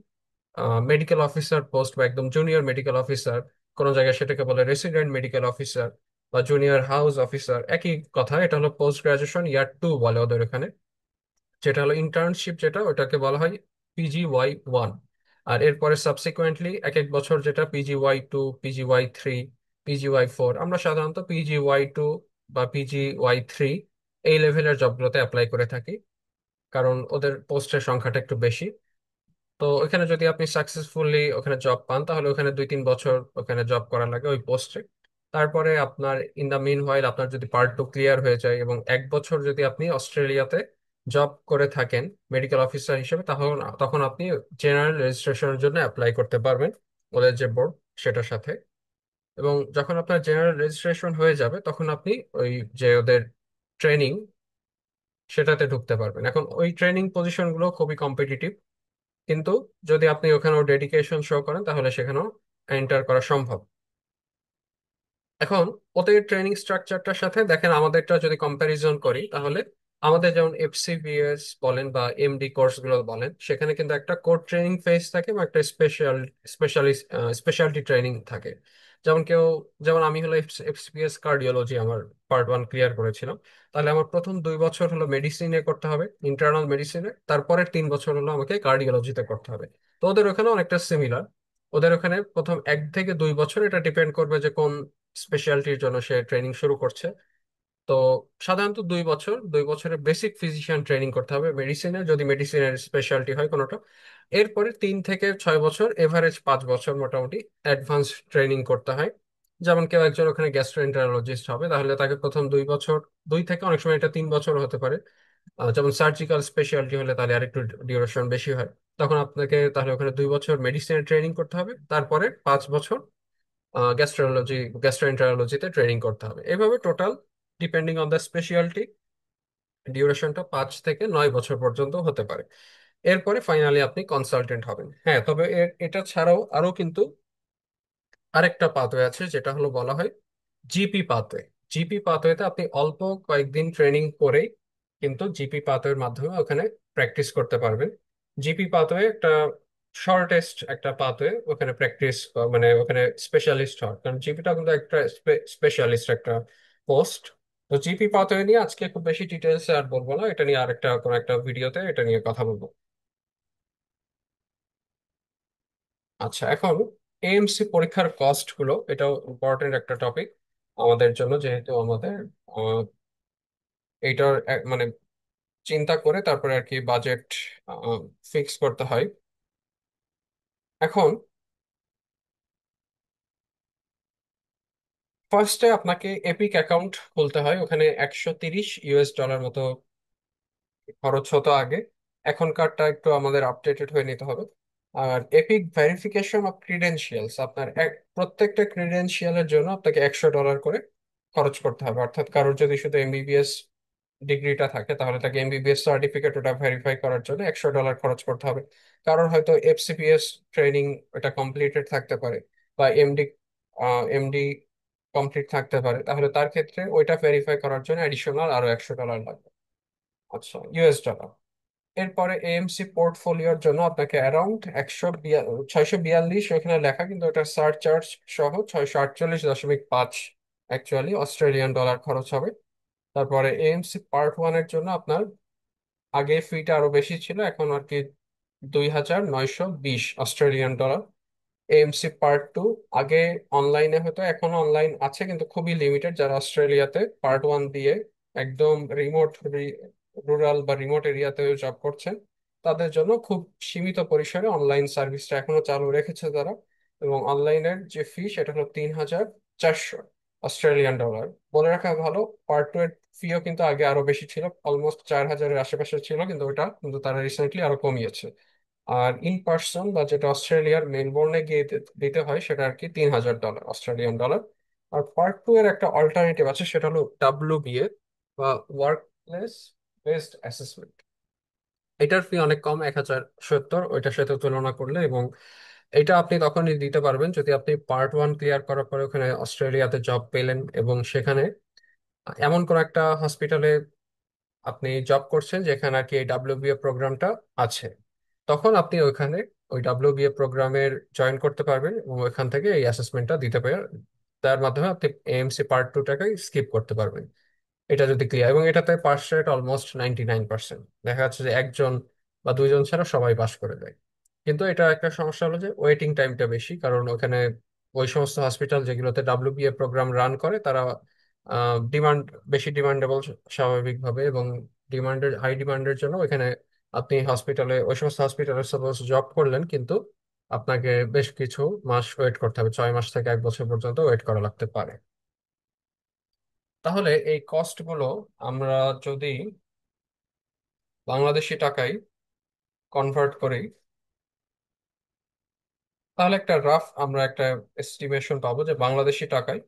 মেডিকেল অফিসার পোস্ট বা একদম জুনিয়র মেডিকেল অফিসার, কোনো জায়গায় সেটাকে বলে রেসিডেন্ট মেডিকেল অফিসার বা জুনিয়র হাউস অফিসার, একই কথা। এটা হলো পোস্ট গ্রাজুয়েশন ইয়ার টু বলে ওদের এখানে। যেটা হলো ইন্টার্নশিপ, যেটা ওটাকে বলা হয় PGY1। আর এরপরে সাবসিকুয়েন্টলি এক এক বছর যেটা PGY2, PGY3, PGY4, আমরা সাধারণত PGY2 বা PGY3 এই লেভেলের জবগুলোতে অ্যাপ্লাই করে থাকি, কারণ ওদের পোস্টের সংখ্যাটা একটু বেশি। তো ওখানে যদি আপনি সাকসেসফুলি ওখানে জব পান তাহলে ওখানে 2-3 বছর ওখানে জব করা লাগে ওই পোস্টে। তারপরে আপনার ইন দা মিন হোয়াইল আপনার যদি পার্ট টু ক্লিয়ার হয়ে যায় এবং 1 বছর যদি আপনি অস্ট্রেলিয়াতে জব করে থাকেন মেডিকেল অফিসার হিসেবে, তখন তখন আপনি জেনারেল রেজিস্ট্রেশনের জন্য অ্যাপ্লাই করতে পারবেন ওদের যে বোর্ড সেটার সাথে। এবং যখন আপনার জেনারেল রেজিস্ট্রেশন হয়ে যাবে তখন আপনি ওই যে ওদের ট্রেনিং সেটাতে ঢুকতে পারবেন। এখন ওই ট্রেনিং পজিশনগুলো খুবই কম্পিটিটিভ, কিন্তু যদি আপনি ওখানেও ডেডিকেশন শো করেন তাহলে সেখানেও এন্টার করা সম্ভব। এখন ওদের ট্রেনিং স্ট্রাকচারটার সাথে দেখেন আমাদেরটা যদি কম্প্যারিজন করি তাহলে আমাদের যেমন FCBS বলেন বা এমডি কোর্স গুলো বলেন, সেখানে কিন্তু একটা কোর ট্রেনিং ফেজ থাকে বা একটা স্পেশালিস্ট স্পেশালিটি ট্রেনিং থাকে। যেমন যেমন আমি হলো FCBS কার্ডিওলজি আমার পার্ট ওয়ান ক্লিয়ার করেছিলাম, তাহলে আমার প্রথম 2 বছর হলো মেডিসিনে করতে হবে, ইন্টারনাল মেডিসিনে। তারপরে 3 বছর হলো আমাকে কার্ডিওলজিতে করতে হবে। তো ওদের ওখানে অনেকটা সিমিলার। ওদের ওখানে প্রথম 1 থেকে 2 বছর এটা ডিপেন্ড করবে যে কোন স্পেশালিটির জন্য সে ট্রেনিং শুরু করছে। তো সাধারণত 2 বছর, 2 বছরের বেসিক ফিজিশিয়ান ট্রেনিং করতে হবে মেডিসিনে, যদি মেডিসিনের স্পেশালিটি হয় কোনোটা। এরপরে 3 থেকে 6 বছর, এভারেজ 5 বছর মোটামুটি অ্যাডভান্স ট্রেনিং করতে হয়। যেমন কেউ একজন ওখানে গ্যাস্ট্রোএন্টারোলজিস্ট হবে তাহলে তাকে প্রথম 2 বছর, 2 থেকে অনেক সময় এটা 3 বছর হতে পারে। যেমন সার্জিক্যাল স্পেশালিটি হলে তাহলে আরেকটু ডিউরেশন বেশি হয়। তখন আপনাকে তাহলে ওখানে 2 বছর মেডিসিনের ট্রেনিং করতে হবে, তারপরে 5 বছর গ্যাস্ট্রোলজি গ্যাস্ট্রোএন্টারোলজিতে ট্রেনিং করতে হবে। এভাবে total depending on the speciality ডিউরেশনটা 5 থেকে 9 বছর পর্যন্ত হতে পারে। এরপরে ফাইনালি আপনি কনসালটেন্ট হবেন। হ্যাঁ, তবে এটা ছাড়াও আরো কিন্তু আরেকটা পাথওয়ে আছে যেটা হলো বলা হয় জিপি পাথওয়ে। জিপি পাথওয়েতে আপনি অল্প কয়েকদিন ট্রেনিং করেই কিন্তু জিপি পাথওয়ের মাধ্যমে ওখানে প্র্যাকটিস করতে পারবেন। জিপি পাথওয়ে একটা শর্টেস্ট একটা পাথওয়ে ওখানে প্র্যাকটিস, মানে ওখানে স্পেশালিস্ট হওয়ার, কারণ জিপিটা কিন্তু একটা স্পেশালিস্ট একটা পোস্ট। তো জিপি পাথওয়ে নিয়ে আজকে খুব বেশি ডিটেলস আর বলবো না, এটা নিয়ে আরেকটা কোনো একটা ভিডিওতে এটা নিয়ে কথা বলবো। আচ্ছা, এখন এএমসি পরীক্ষার কস্ট গুলো, এটাও ইম্পর্টেন্ট একটা টপিক আমাদের জন্য, যেহেতু আমাদের এইটার মানে চিন্তা করে তারপরে আর কি বাজেট ফিক্স করতে হয়। এখন ফার্স্টে আপনাকে এপিক অ্যাকাউন্ট খুলতে হয়, ওখানে $130 মতো খরচ হতো আগে, এখনকারটা একটু আমাদের আপডেটেড হয়ে নিতে হবে। আর এপিক ভেরিফিকেশন অফ ক্রিডেন্সিয়ালস, আপনার প্রত্যেকটা ক্রিডেন্সিয়ালের জন্য আপনাকে $100 করে খরচ করতে হবে। অর্থাৎ কারোর যদি শুধু এমবিবিএস ডিগ্রিটা থাকে তাহলে তাকে এমবিবিএস সার্টিফিকেট ওটা ভেরিফাই করার জন্য $100 খরচ করতে হবে। কারোর হয়তো এফসিপিএস ট্রেনিং ওটা কমপ্লিটেড থাকতে পারে, বা এমডি কমপ্লিট থাকতে পারে, তাহলে তার ক্ষেত্রে ওইটা ভেরিফাই করার জন্য অ্যাডিশনাল আরো $100 লাগবে। আচ্ছা, US ডলার। এরপরে এএমসি পোর্টফোলিওর জন্য আপনাকে অ্যারাউন্ড 642, এখানে লেখা কিন্তু ওটা সারচার্জ সহ 648.5 অ্যাকচুয়ালি অস্ট্রেলিয়ান ডলার খরচ হবে। তারপরে এএমসি পার্ট ওয়ান এর জন্য আপনার আগে ফিটা আরো বেশি ছিল, এখন আর কি 2,920 Australian dollar. AMC part two আগে অনলাইনে হতো, এখনো অনলাইন আছে কিন্তু খুবই লিমিটেড। যারা অস্ট্রেলিয়াতে পার্ট ওয়ান দিয়ে একদম রিমোট, রুরাল বা রিমোট এরিয়াতে জব করছেন, তাদের জন্য খুব সীমিত পরিসরে অনলাইন সার্ভিসটা এখনো চালু রেখেছে তারা। এবং অনলাইনের যে ফি সেটা হলো 3,400 অস্ট্রেলিয়ান ডলার। বলে রাখা ভালো, পার্ট টু এর ফিও কিন্তু আগে আরো বেশি ছিল, অলমোস্ট 4,000-এর আশেপাশে ছিল, কিন্তু ওটা কিন্তু তারা রিসেন্টলি আরো কমিয়েছে। আর ইন পার্সন বা যেটা অস্ট্রেলিয়ার মেলবোর্নে গিয়ে দিতে হয় সেটা আর কি $3,000 অস্ট্রেলিয়ান ডলার। আর পার্ট টু এর একটা অল্টারনেটিভ আছে, সেটা হলো WBA বা ওয়ার্ক প্লেস বেসড অ্যাসেসমেন্ট। এটার ফি অনেক কম, 1,070 ওইটার সাথে তুলনা করলে। এবং এটা আপনি তখনই দিতে পারবেন যদি আপনি পার্ট ওয়ান ক্লিয়ার করার পরে ওখানে অস্ট্রেলিয়াতে জব পেলেন এবং সেখানে এমন কোন একটা হসপিটালে আপনি জব করছেন যেখানে আর কি এই ডাব্লিউবিএ প্রোগ্রামটা আছে, তখন আপনি ওইখানে ওই ডাব্লিউবিএ প্রোগ্রামের জয়েন করতে পারবেন এবং ওইখান থেকে এই অ্যাসেসমেন্টটা দিতে পারেন। তার মাধ্যমে আপনি এএমসি পার্ট টুটাকে স্কিপ করতে পারবেন, এটা যদি ক্লিয়ার। এবং এটাতে পাস রেট অলমোস্ট 99%, দেখা যাচ্ছে যে একজন বা দুইজন ছাড়া সবাই পাস করে দেয়। কিন্তু এটা একটা সমস্যা হলো যে ওয়েটিং টাইমটা বেশি, কারণ ওখানে ওই সমস্ত হসপিটাল যেগুলোতে ডাব্লিউবিএ প্রোগ্রাম রান করে তারা ডিমান্ড বেশি, ডিমান্ডেবল স্বাভাবিকভাবে, এবং হাই ডিমান্ডের জন্য ওইখানে আপনি হসপিটালে, ওই সমস্ত হসপিটালে সাপোজ জব করলেন, কিন্তু আপনাকে বেশ কিছু মাস ওয়েট করতে হবে, 6 মাস থেকে 1 বছর পর্যন্ত ওয়েট করা লাগতে পারে। তাহলে এই কস্ট গুলো আমরা যদি বাংলাদেশি টাকায় কনভার্ট করি, তাহলে একটা রাফ আমরা একটা এস্টিমেশন পাবো যে বাংলাদেশি টাকায়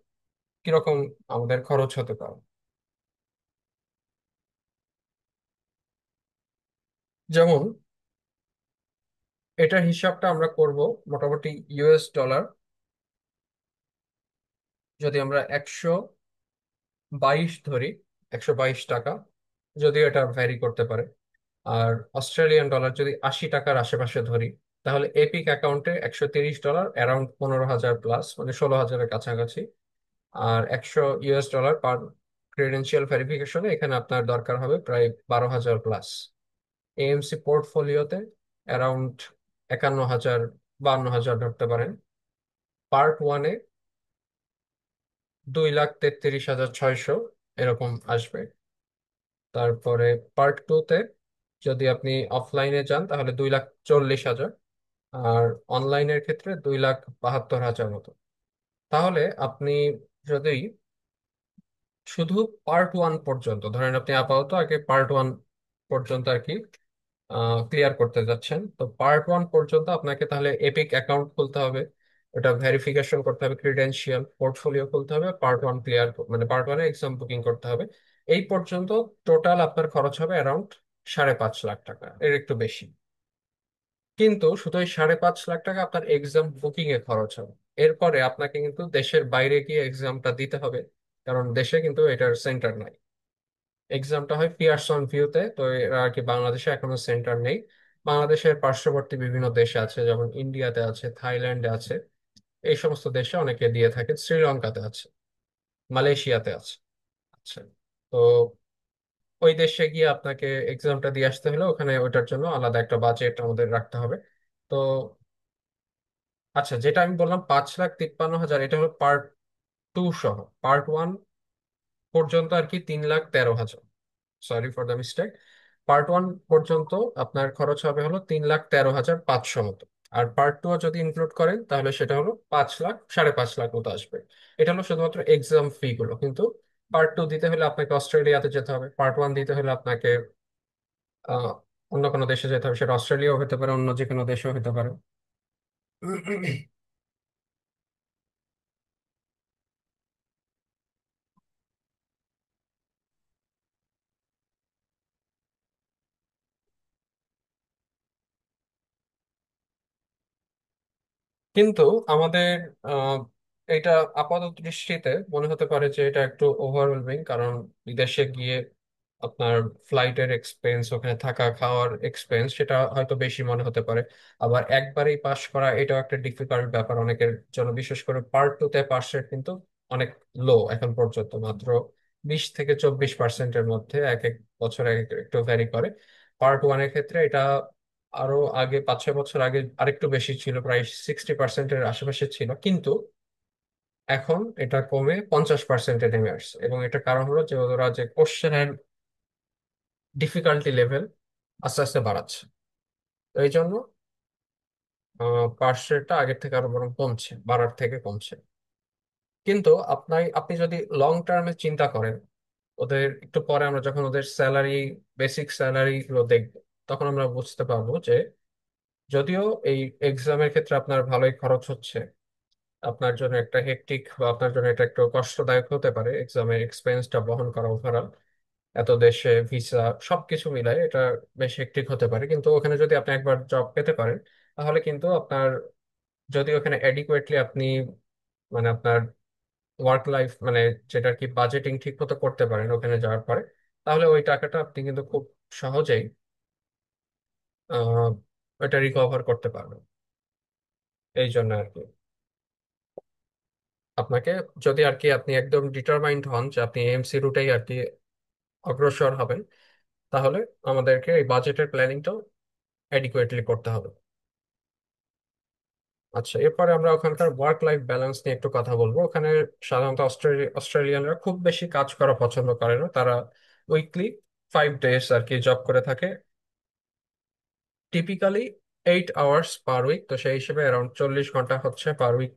কিরকম আমাদের খরচ হতে পারে। যেমন এটার হিসাবটা আমরা করব মোটামুটি US ডলার, যদি আমরা 122 ধরি, 122 টাকা, যদিও এটা ভ্যারি করতে পারে। আর অস্ট্রেলিয়ান ডলার যদি 80 টাকার আশেপাশে ধরি, তাহলে এপিক অ্যাকাউন্টে $130, অ্যারাউন্ড 15,000 প্লাস, মানে 16,000-এর কাছাকাছি। আর $100 পার ক্রেডেন্সিয়াল ভেরিফিকেশনে এখানে আপনার দরকার হবে প্রায় 12,000 প্লাস। এএমসি পোর্টফোলিওতে অ্যারাউন্ড 51,000, 52,000 ধরতে পারেন। পার্ট ওয়ানে 2,33,600 এরকম আসবে। তারপরে পার্ট টুতে যদি আপনি অফলাইনে যান তাহলে 2,40,000, আর অনলাইনের ক্ষেত্রে 2,72,000 মতো। তাহলে আপনি যদি শুধু পার্ট ওয়ান পর্যন্ত ধরেন, আপনি আপাতত আগে পার্ট ওয়ান পর্যন্ত আর কি ক্লিয়ার করতে যাচ্ছেন, তো পার্ট ওয়ান পর্যন্ত আপনাকে তাহলে এপিক অ্যাকাউন্ট খুলতে হবে, ওটা ভেরিফিকেশন করতে হবে, ক্রিডেন্সিয়াল পোর্টফোলিও খুলতে হবে, পার্ট ওয়ান ক্লিয়ার মানে পার্ট ওয়ানে এক্সাম বুকিং করতে হবে। এই পর্যন্ত টোটাল আপনার খরচ হবে অ্যারাউন্ড 5.5 লাখ টাকা, এর একটু বেশি। কিন্তু শুধু ওই 5.5 লাখ টাকা আপনার এক্সাম বুকিং এ খরচ হবে। এরপরে আপনাকে কিন্তু দেশের বাইরে গিয়ে এক্সামটা দিতে হবে, কারণ দেশে কিন্তু এটার সেন্টার নাই। এক্সামটা হয় পিয়ারসন ভিউতে, তো এরা আর কি বাংলাদেশে এখনো সেন্টার নেই। বাংলাদেশের পার্শ্ববর্তী বিভিন্ন দেশে আছে, যেমন ইন্ডিয়াতে আছে, থাইল্যান্ডে আছে, এই সমস্ত দেশে অনেকে দিয়ে থাকে, শ্রীলঙ্কাতে আছে, মালয়েশিয়াতে আছে। আচ্ছা, তো ওই দেশে গিয়ে আপনাকে এক্সামটা দিয়ে আসতে হলে ওখানে ওইটার জন্য আলাদা একটা বাজেট আমাদের রাখতে হবে। তো আচ্ছা, যেটা আমি বললাম 5,53,000, এটা হলো পার্ট টু সহ। পার্ট ওয়ান পর্যন্ত আর কি 3,13,000। Sorry for the mistake. Part one পর্যন্ত আপনার খরচ হবে হলো 3,13,500 মতো। আর পার্ট টু যদি ইনক্লুড করেন তাহলে সেটা হলো 5 লাখ, 5.5 লাখ মতো আসবে। এটা হলো শুধুমাত্র এক্সাম ফি গুলো। কিন্তু পার্ট টু দিতে হলে আপনাকে অস্ট্রেলিয়াতে যেতে হবে, পার্ট ওয়ান দিতে হলে আপনাকে আহ অন্য কোনো দেশে যেতে হবে, সেটা অস্ট্রেলিয়াও হতে পারে, অন্য যে কোনো দেশও হতে পারে। কিন্তু আমাদের আহ, এটা আপাত দৃষ্টিতে মনে হতে পারে যে এটা একটু ওভারওয়েলমিং, কারণ বিদেশে গিয়ে আপনার ফ্লাইটের এক্সপেন্স, ওখানে থাকা খাওয়ার এক্সপেন্স, সেটা হয়তো বেশি মনে হতে পারে। আবার একবারেই পাশ করা এটাও একটা ডিফিকাল্ট ব্যাপার অনেকের জন্য, বিশেষ করে পার্ট টু তে পাস রেট কিন্তু অনেক লো এখন পর্যন্ত, মাত্র 20 থেকে 24%-এর মধ্যে। এক এক বছর একটু ভ্যারি করে। পার্ট ওয়ানের ক্ষেত্রে এটা আরো আগে 5-6 বছর আগে আরেকটু বেশি ছিল, প্রায় 60%-এর আশেপাশে ছিল। কিন্তু এখন এটা কমে 50%-এ নেমে আসছে, এবং এটা কারণ হলো যে ওরা যে কোশ্চেনের ডিফিকাল্টি লেভেল আস্তে আস্তে বাড়াচ্ছে। তো এই জন্য পাস রেটটা আগের থেকে আরো বরং কমছে, বাড়ার থেকে কমছে। কিন্তু আপনি যদি লং টার্মে চিন্তা করেন, ওদের একটু পরে আমরা যখন ওদের স্যালারি, বেসিক স্যালারি গুলো দেখবো, তখন আমরা বুঝতে পারবো যে যদিও এই এক্সামের ক্ষেত্রে আপনার ভালোই খরচ হচ্ছে, আপনার জন্য একটা হেক্টিক বা আপনার জন্য এটা একটু কষ্টদায়ক হতে পারে এক্সামের এক্সপেন্সটা বহন করা ওভারঅল, এত দেশে ভিসা সবকিছু মিলাই এটা বেশ হেক্টিক হতে পারে। কিন্তু ওখানে যদি আপনি একবার জব পেতে পারেন, তাহলে কিন্তু আপনার, যদি ওখানে অ্যাডিকুয়েটলি আপনি মানে আপনার ওয়ার্ক লাইফ মানে যেটা কি বাজেটিং ঠিক মতো করতে পারেন ওখানে যাওয়ার পরে, তাহলে ওই টাকাটা আপনি কিন্তু খুব সহজেই আহ ওটা রিকভার করতে পারবেন। এই জন্য আর কি আপনাকে, যদি আর কি আপনি একদম ডিটারমাইন্ড হন যে আপনি এমসি রুটেই আর কি অগ্রসর হবেন, তাহলে আমাদেরকে এই বাজেটের প্ল্যানিংটাও অ্যাডিকুয়েটলি করতে হবে। আচ্ছা, এরপরে আমরা ওখানকার ওয়ার্ক লাইফ ব্যালেন্স নিয়ে একটু কথা বলবো। ওখানে সাধারণত অস্ট্রেলিয়ানরা খুব বেশি কাজ করা পছন্দ করে না। তারা উইকলি 5 ডেজ আর কি জব করে থাকে, টিপিক্যালি 8 আওয়ার্স পার উইক। তো সেই হিসেবে অ্যারাউন্ড 40 ঘন্টা হচ্ছে পার উইক।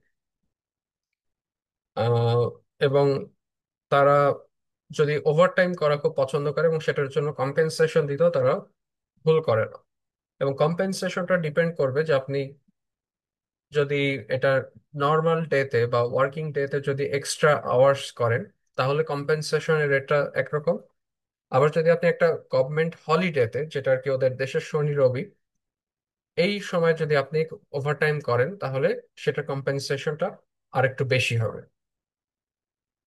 এবং তারা যদি ওভারটাইম করা খুব পছন্দ করে এবং সেটার জন্য কম্পেনসেশন দিতেও তারা ভুল করে না। এবং কম্পেনসেশনটা ডিপেন্ড করবে যে আপনি যদি এটা নর্মাল ডেতে বা ওয়ার্কিং ডেতে যদি এক্সট্রা আওয়ার্স করেন, তাহলে কম্পেনসেশনের রেটটা একরকম। আবার যদি আপনি একটা গভর্নমেন্ট হলিডেতে, যেটা আর কি ওদের দেশের শনি রবি, এই সময় যদি আপনি ওভারটাইম করেন, তাহলে সেটা কম্পেনসেশনটা আরেকটু বেশি হবে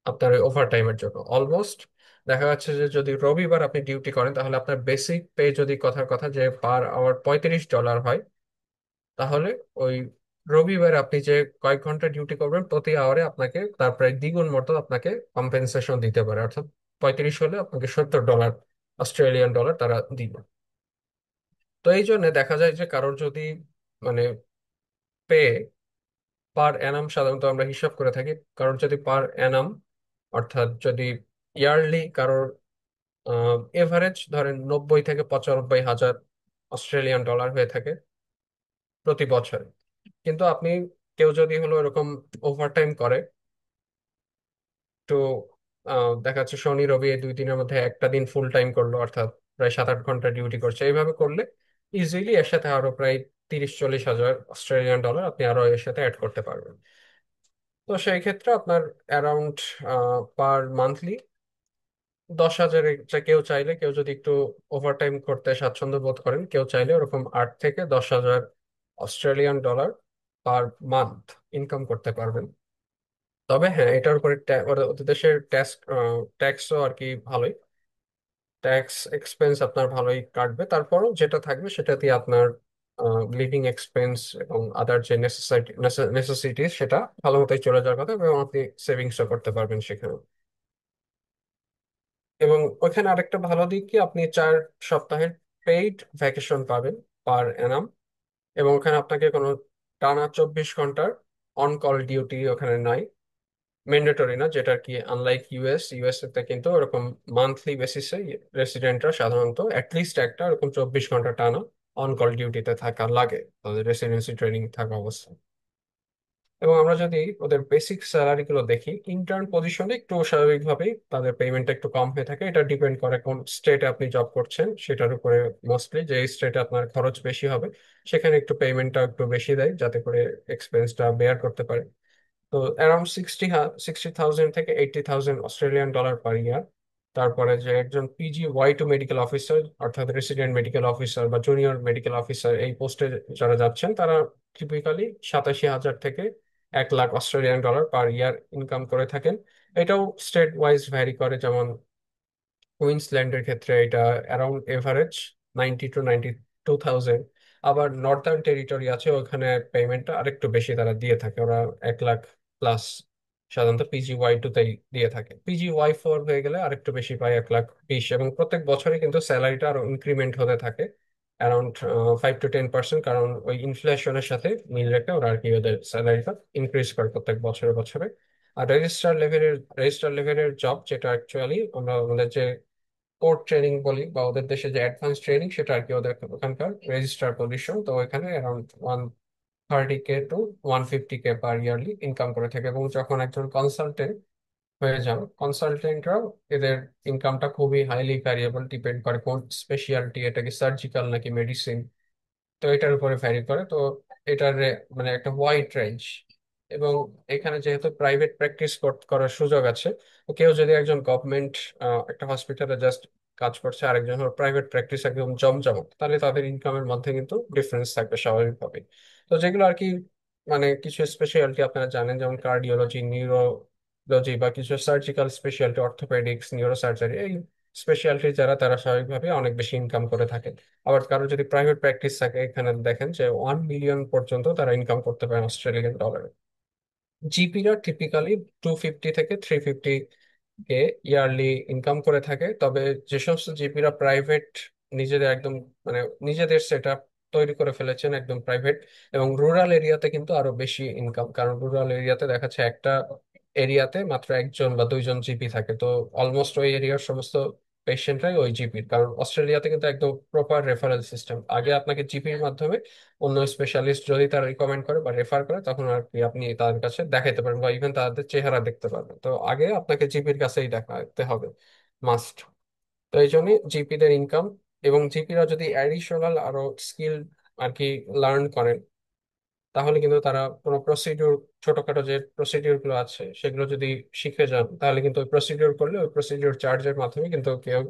আপনার ওই ওভারটাইমের জন্য। অলমোস্ট দেখা যাচ্ছে যে যদি রবিবার আপনি ডিউটি করেন, তাহলে আপনার বেসিক পে যদি কথার কথা যে পার আওয়ার $35 হয়, তাহলে ওই রবিবারে আপনি যে কয়েক ঘন্টা ডিউটি করবেন প্রতি আওয়ারে আপনাকে তার প্রায় দ্বিগুণ মতো আপনাকে কম্পেনসেশন দিতে পারে। অর্থাৎ 35 হলে আপনাকে $70, অস্ট্রেলিয়ান ডলার তারা দিবে। তো এই জন্য দেখা যায় যে কারোর যদি মানে পে পার অ্যানাম, সাধারণত আমরা হিসাব করে থাকি, কারোর যদি পার অ্যানাম অর্থাৎ যদি ইয়ারলি কারোর এভারেজ ধরেন 90 থেকে 95 হাজার অস্ট্রেলিয়ান ডলার হয়ে থাকে প্রতি বছরে। কিন্তু আপনি, কেউ যদি হলো এরকম ওভারটাইম করে, তো দেখা যাচ্ছে শনি রবি এই 2 দিনের মধ্যে একটা দিন ফুল টাইম করলো, অর্থাৎ প্রায় 7-8 ঘন্টা ডিউটি করছে, এইভাবে করলে ইজিলি এর সাথে আরো প্রায় 30-40 হাজার অস্ট্রেলিয়ান ডলার আপনি আরো এর সাথে অ্যাড করতে পারবেন। তো সেই ক্ষেত্রে আপনার অ্যারাউন্ড পার মান্থলি 10,000, কেউ চাইলে, কেউ যদি একটু ওভারটাইম করতে স্বাচ্ছন্দ্য বোধ করেন, কেউ চাইলে ওরকম 8 থেকে 10,000 Australian dollar per month income করতে পারবেন। তবে হ্যাঁ, এটার উপরে ওদের দেশের ট্যাক্স, ট্যাক্সও আর কি ভালোই, ট্যাক্স এক্সপেন্স আপনার ভালোই কাটবে। তারপরও যেটা থাকবে সেটা দিয়ে আপনার লিভিং এক্সপেন্স এবং আদার যে নেসেসিটিস সেটা ভালো মতোই চলে যাওয়ার কথা, এবং আপনি সেভিংসও করতে পারবেন সেখানে। এবং ওখানে আরেকটা ভালো দিক কি, আপনি 4 সপ্তাহের পেইড ভ্যাকেশন পাবেন পার অ্যানাম। এবং ওখানে আপনাকে কোনো টানা 24 ঘন্টার অন কল ডিউটি ওখানে নাই, ম্যান্ডেটরি না, যেটা আর কি আনলাইক ইউএস তে কিন্তু ওরকম মান্থলি বেসিসে রেসিডেন্টরা সাধারণত অ্যাটলিস্ট একটা ওরকম 24 ঘন্টা টানা অন কল ডিউটিতে থাকা লাগে তাদের রেসিডেন্সি ট্রেনিং থাকা অবস্থায়। এবং আমরা যদি ওদের বেসিক স্যালারি গুলো দেখি, ইন্টার্ন পজিশনে একটু স্বাভাবিকভাবেই তাদের পেমেন্টটা একটু কম হয়ে থাকে। এটা ডিপেন্ড করে কোন স্টেটে আপনি জব করছেন সেটার উপরে মোস্টলি, যে স্টেটে আপনার খরচ বেশি হবে সেখানে একটু পেমেন্টটা একটু বেশি দেয় যাতে করে এক্সপেন্সটা বেয়ার করতে পারে। তো অ্যারাউন্ড 60,000 থেকে 80,000 অস্ট্রেলিয়ান ডলার পার ইয়ার। তারপরে যে একজন PGY2 মেডিকেল অফিসার অর্থাৎ রেসিডেন্ট মেডিকেল অফিসার বা জুনিয়র মেডিকেল অফিসার এই পোস্টে যারা যাচ্ছেন তারা টিপিক্যালি 87,000 থেকে 1 লাখ অস্ট্রেলিয়ান ডলার পার ইয়ার ইনকাম করে থাকেন। এটাও স্টেট ওয়াইজ ভ্যারি করে, যেমন কুইন্সল্যান্ডের ক্ষেত্রে এটা অ্যারাউন্ড এভারেজ 90 to 92,000। আবার নর্দার্ন টেরিটরি আছে, ওখানে পেমেন্টটা আরেকটু বেশি তারা দিয়ে থাকে, ওরা 1 লাখ প্লাস সাধারণত PGY2 তেই দিয়ে থাকে। PGY4 হয়ে গেলে আরেকটু বেশি পায়, 1,20,000। এবং প্রত্যেক বছরে কিন্তু স্যালারিটা আরো ইনক্রিমেন্ট হতে থাকে অ্যারাউন্ড 5 to 10%, কারণ ওই ইনফ্লেশনের সাথে মিল রেখে ওরা আর কি ওদের স্যালারিটা ইনক্রিজ করে প্রত্যেক বছরে বছরে। আর রেজিস্ট্রার লেভেলের জব, যেটা অ্যাকচুয়ালি আমরা আমাদের যে কোর ট্রেনিং বলি বা ওদের দেশে যে অ্যাডভান্স ট্রেনিং, সেটা আর কি ওদের ওখানকার রেজিস্ট্রার পজিশন। তো এখানে around 130K to 150K per yearly income করে থাকে। এবং যখন একজন কনসালটেন্ট হয়ে যান, কনসালটেন্টরাও এদের ইনকামটা খুবই হাইলি ভ্যারিয়েবল, ডিপেন্ড করে কোন স্পেশালিটি, এটা কি সার্জিক্যাল নাকি মেডিসিন, তো এটার উপরে ভ্যারি করে। তো এটার মানে একটা ওয়াইড রেঞ্জ। এবং এখানে যেহেতু প্রাইভেট প্র্যাকটিস করার সুযোগ আছে, তো কেউ যদি একজন গভর্নমেন্ট একটা হসপিটালে জাস্ট কাজ করছে, আরেকজন প্রাইভেট প্র্যাকটিস একদম জমজমাট, তাহলে তাদের ইনকামের মধ্যে কিন্তু ডিফারেন্স থাকবে স্বাভাবিকভাবে। তো যেগুলো আর কি মানে কিছু স্পেশালিটি আপনারা জানেন, যেমন কার্ডিওলজি, নিউরোলজি বা কিছু সার্জিক্যাল স্পেশালিটি, অর্থোপেডিক্স, নিউরোসার্জারি, এই স্পেশালিটি যারা, তারা স্বাভাবিকভাবে অনেক বেশি ইনকাম করে থাকে। আবার কারো যদি প্রাইভেট প্র্যাকটিস থাকে, এখানে দেখেন যে 1 মিলিয়ন পর্যন্ত তারা ইনকাম করতে পারেন অস্ট্রেলিয়ান ডলারে। জিপিরা টিপিক্যালি 250 থেকে 350 কে ইয়ারলি ইনকাম করে থাকে। তবে যে সমস্ত জিপিরা প্রাইভেট, নিজেদের একদম মানে নিজেদের সেট আপ তৈরি করে ফেলেছেন একদম প্রাইভেট, এবং রুরাল এরিয়াতে কিন্তু আরো বেশি ইনকাম, কারণ রুরাল এরিয়াতে দেখা যাচ্ছে একটা এরিয়াতে মাত্র একজন বা দুইজন জিপি থাকে। তো অলমোস্ট ওই এরিয়ার সমস্ত পেশেন্টরাই ওই জিপির, কারণ অস্ট্রেলিয়াতে কিন্তু একদম প্রপার রেফারেল সিস্টেম। আগে আপনাকে জিপির মাধ্যমে অন্য স্পেশালিস্ট যদি তারা রিকমেন্ড করে বা রেফার করে, তখন আর কি আপনি তাদের কাছে দেখাতে পারেন বা ইভেন তাদের চেহারা দেখতে পারবেন। তো আগে আপনাকে জিপির কাছেই দেখাতে হবে, মাস্ট। তো এই জন্য জিপিদের ইনকাম, এবং জিপিরা যদি অ্যাডিশনাল আরো স্কিল আর কি লার্ন করেন, তাহলে কিন্তু তারা কোনো প্রসিডিউর, ছোটখাটো যে প্রসিডিউর গুলো আছে সেগুলো যদি শিখে যান, তাহলে কিন্তু ওই প্রসিডিউর করলে ওই প্রসিডিউর চার্জের মাধ্যমে কিন্তু কেউ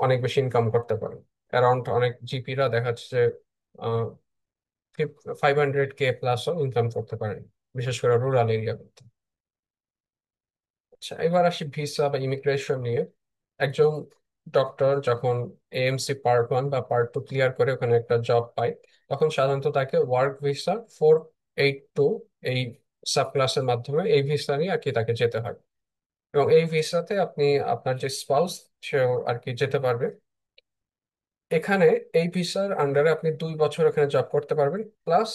অনেক বেশি ইনকাম করতে পারে। অ্যারাউন্ড অনেক জিপিরা দেখা যাচ্ছে যে 500K প্লাসও ইনকাম করতে পারেন, বিশেষ করে রুরাল এরিয়াগুলোতে। আচ্ছা, এবার আসি ভিসা বা ইমিগ্রেশন নিয়ে। একজন ডক্টর যখন AMC Part 1 বা Part 2 ক্লিয়ার করে ওখানে একটা জব পায়, তখন সাধারণত তাকে ওয়ার্ক ভিসা 482 এই সাব ক্লাসের মাধ্যমে এই ভিসা নিয়ে আর কি তাকে যেতে হয়। এবং এই ভিসাতে আপনি আপনার যে স্পাউস, সেও আর কি যেতে পারবে। এখানে এই ভিসার আন্ডারে আপনি 2 বছর এখানে জব করতে পারবেন, প্লাস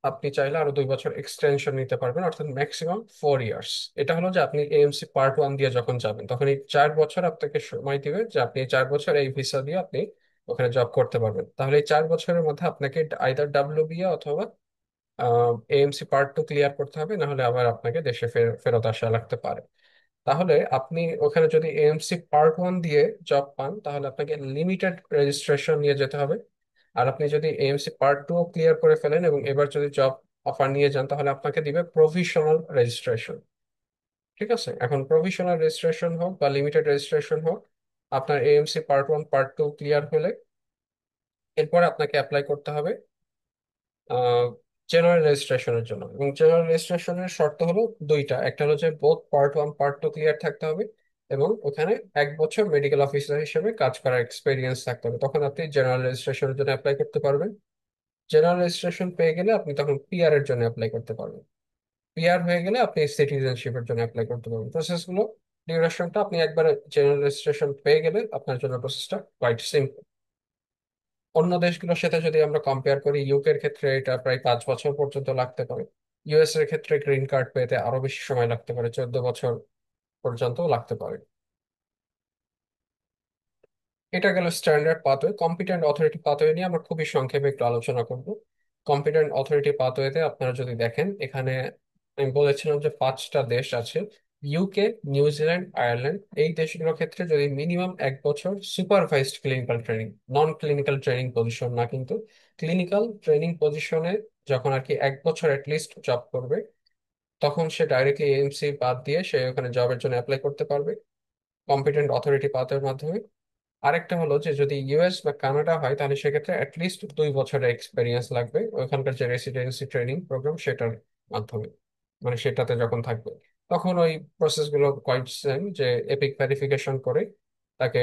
আপনি চাইলে আরো 2 বছর এক্সটেনশন নিতে পারবেন, অর্থাৎ ম্যাক্সিমাম 4 ইয়ার্স। এটা হলো যে আপনি AMC Part 1 দিয়ে যখন যাবেন, তখন এই 4 বছর আপনাকে সময় দিবে যে আপনি এই 4 বছর এই ভিসা দিয়ে আপনি ওখানে জব করতে পারবেন। তাহলে এই 4 বছরের মধ্যে আপনাকে আইদার WBA অথবা AMC Part 2 ক্লিয়ার করতে হবে, না হলে আবার আপনাকে দেশে ফেরত আসা লাগতে পারে। তাহলে আপনি ওখানে যদি AMC Part 1 দিয়ে জব পান, তাহলে আপনাকে লিমিটেড রেজিস্ট্রেশন নিয়ে যেতে হবে। আর আপনি যদি AMC Part 2 ক্লিয়ার করে ফেলেন এবং এবার যদি জব অফার নিয়ে যান, তাহলে আপনাকে দিবে প্রভিশনাল রেজিস্ট্রেশন। ঠিক আছে, এখন প্রভিশনাল রেজিস্ট্রেশন হোক বা লিমিটেড রেজিস্ট্রেশন হোক, আপনার AMC Part 1 Part 2 ক্লিয়ার হলে এরপরে আপনাকে অ্যাপ্লাই করতে হবে জেনারেল রেজিস্ট্রেশনের জন্য। এবং জেনারেল রেজিস্ট্রেশনের শর্ত হলো দুইটা, একটা হলো যে বোথ Part 1 Part 2 ক্লিয়ার থাকতে হবে, এবং ওখানে 1 বছর মেডিকেল অফিসার হিসেবে কাজ করার এক্সপিরিয়েন্স থাকতে হবে, তখন আপনি জেনারেল রেজিস্ট্রেশনের জন্য অ্যাপ্লাই করতে পারবেন। জেনারেল রেজিস্ট্রেশন পেয়ে গেলে আপনি তখন PR এর জন্য অ্যাপ্লাই করতে পারবেন। PR হয়ে গেলে আপনি সিটিজেনশিপের জন্য অ্যাপ্লাই করতে পারবেন। প্রসেসগুলো ডিউরেশনটা আপনি একবার জেনারেল রেজিস্ট্রেশন পেয়ে গেলে আপনার জন্য প্রসেসটা কোয়াইট সিম্পল। অন্য দেশগুলোর সাথে যদি আমরা কম্পেয়ার করি, ইউকে এর ক্ষেত্রে এটা প্রায় 5 বছর পর্যন্ত লাগতে পারে। ইউএস এর ক্ষেত্রে গ্রিন কার্ড পেতে আরো বেশি সময় লাগতে পারে, 14 বছর পর্যন্ত লাগতে পারে। এটা গেল standard pathway. Competent authority pathway নিয়ে আমরা খুবই সংক্ষেপে একটু আলোচনা করব। কম্পিটেন্ট অথরিটি পাথওয়েতে আপনারা যদি দেখেন, এখানে আমি বলেছিলাম যে 5টা দেশ আছে, ইউকে, নিউজিল্যান্ড, আয়ারল্যান্ড। এই দেশগুলোর ক্ষেত্রে যদি মিনিমাম 1 বছর supervised clinical training, non clinical training position না কিন্তু, ক্লিনিক্যাল ট্রেনিং পজিশনে যখন আর কি 1 বছর অ্যাটলিস্ট জব করবে, তখন সে ডাইরেক্টলি এএমসি বাদ দিয়ে সে ওখানে জবের জন্য অ্যাপ্লাই করতে পারবে কম্পিটেন্ট অথরিটি পাথওয়ের মাধ্যমে। আরেকটা হলো যে যদি ইউএস বা কানাডা হয়, তাহলে সেক্ষেত্রে অ্যাটলিস্ট 2 বছরের এক্সপিরিয়েন্স লাগবে ওখানকার যে রেসিডেন্সি ট্রেনিং প্রোগ্রাম সেটার মাধ্যমে, মানে সেটাতে যখন থাকবে। তখন ওই প্রসেস গুলো কোয়াইট সেম, যে এপিক ভেরিফিকেশন করে তাকে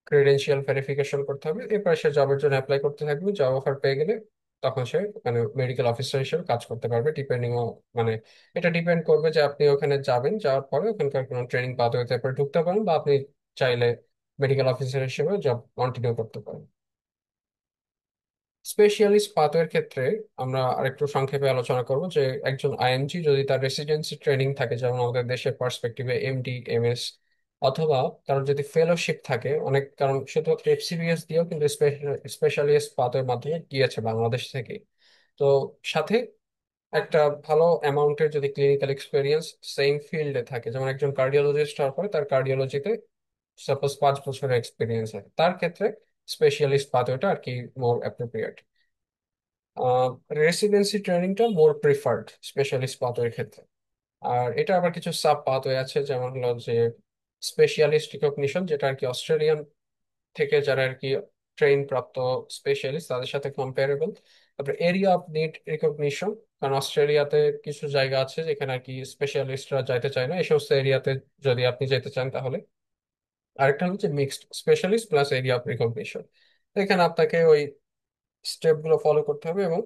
ক্রেডেনশিয়াল ভেরিফিকেশন করতে হবে, এরপর সে জবের জন্য অ্যাপ্লাই করতে থাকবে। জব অফার পেয়ে গেলে তখন সে মানে মেডিকেল অফিসার হিসেবে কাজ করতে পারবে, ডিপেন্ডিং মানে এটা ডিপেন্ড করবে যে আপনি ওখানে যাবেন, যাওয়ার পরে ওখানকার কোনো ট্রেনিং পাথওয়েতে ঢুকতে পারেন, বা আপনি চাইলে মেডিকেল অফিসার হিসেবে জব কন্টিনিউ করতে পারেন। স্পেশালিস্ট পাথওয়ের ক্ষেত্রে আমরা আরেকটু সংক্ষেপে আলোচনা করব যে একজন আইএমজি যদি তার রেসিডেন্সি ট্রেনিং থাকে, যেমন আমাদের দেশের পার্সপেক্টিভে এমডি, এমএস, অথবা তার যদি ফেলোশিপ থাকে, অনেক কারণ শুধুমাত্র এফসিবিএস দিয়েও কিন্তু স্পেশালিস্ট পাথওয়ের মাধ্যমে গিয়েছে বাংলাদেশ থেকে। তো সাথে একটা ভালো অ্যামাউন্টের যদি ক্লিনিক্যাল এক্সপিরিয়েন্স সেম ফিল্ডে থাকে, যেমন একজন কার্ডিওলজিস্ট হওয়ার পরে তার কার্ডিওলজিতে সাপোজ 5 বছরের এক্সপিরিয়েন্স হয়, তার ক্ষেত্রে স্পেশালিস্ট পাথওয়েটা আর কি মোর অ্যাপ্রোপ্রিয়েট। রেসিডেন্সি ট্রেনিংটা মোর প্রিফার্ড স্পেশালিস্ট পাথওয়ের ক্ষেত্রে। আর এটা আবার কিছু সাব পাথওয়ে আছে, যেমন হলো যে স্পেশালিস্ট রিকগনিশন, যেটা আর কি অস্ট্রেলিয়ান থেকে যারা আর কি ট্রেন প্রাপ্ত স্পেশালিস্ট তাদের সাথে কম্পারেবল। তারপরে এরিয়া অফ নিড রিকগনিশন, কারণ অস্ট্রেলিয়াতে কিছু জায়গা আছে যেখানে আর কি স্পেশালিস্টরা যাইতে চায় না, এই সমস্ত এরিয়াতে যদি আপনি যেতে চান তাহলে। আরেকটা হচ্ছে mixed specialist plus area of recognition. এখানে আপনাকে ওই স্টেপ গুলো ফলো করতে হবে, এবং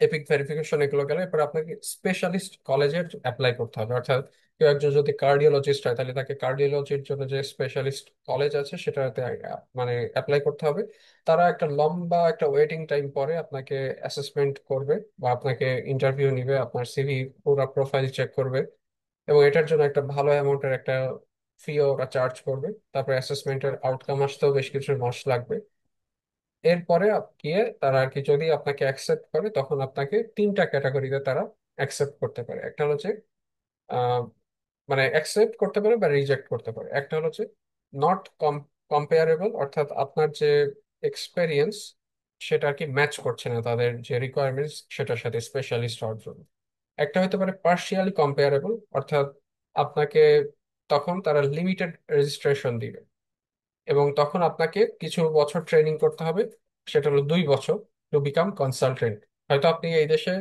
এপিক ভেরিফিকেশন এগুলো গেলে এরপর আপনাকে স্পেশালিস্ট কলেজে অ্যাপ্লাই করতে হবে। অর্থাৎ কেউ একজন যদি কার্ডিওলজিস্ট হয়, তাহলে তাকে কার্ডিওলজির জন্য যে স্পেশালিস্ট কলেজ আছে সেটাতে মানে অ্যাপ্লাই করতে হবে। তারা একটা লম্বা একটা ওয়েটিং টাইম পরে আপনাকে অ্যাসেসমেন্ট করবে, বা আপনাকে ইন্টারভিউ নিবে, আপনার সিভি পুরো প্রোফাইল চেক করবে, এবং এটার জন্য একটা ভালো অ্যামাউন্টের একটা ফিও ওরা চার্জ করবে। তারপরে অ্যাসেসমেন্টের আউটকাম আসতেও বেশ কিছু মাস লাগবে। এরপরে গিয়ে তারা আর কি যদি আপনাকে অ্যাকসেপ্ট করে, তখন আপনাকে 3টা ক্যাটাগরিতে তারা অ্যাকসেপ্ট করতে পারে। একটা হচ্ছে আহ, মানে অ্যাকসেপ্ট করতে পারে বা রিজেক্ট করতে পারে। একটা হলো যে নট কম্পেয়ারেবল, অর্থাৎ আপনার যে এক্সপেরিয়েন্স সেটা আর কি ম্যাচ করছে না তাদের যে রিকোয়ারমেন্টস সেটার সাথে স্পেশালিস্ট হওয়ার জন্য। একটা হতে পারে পার্শিয়ালি কম্পেয়ারেবল, অর্থাৎ আপনাকে তখন তারা লিমিটেড রেজিস্ট্রেশন দিবে, এবং তখন আপনাকে কিছু বছর ট্রেনিং করতে হবে, সেটা হলো 2 বছর, টু বিকাম কনসালটেন্ট। হয়তো আপনি এই দেশে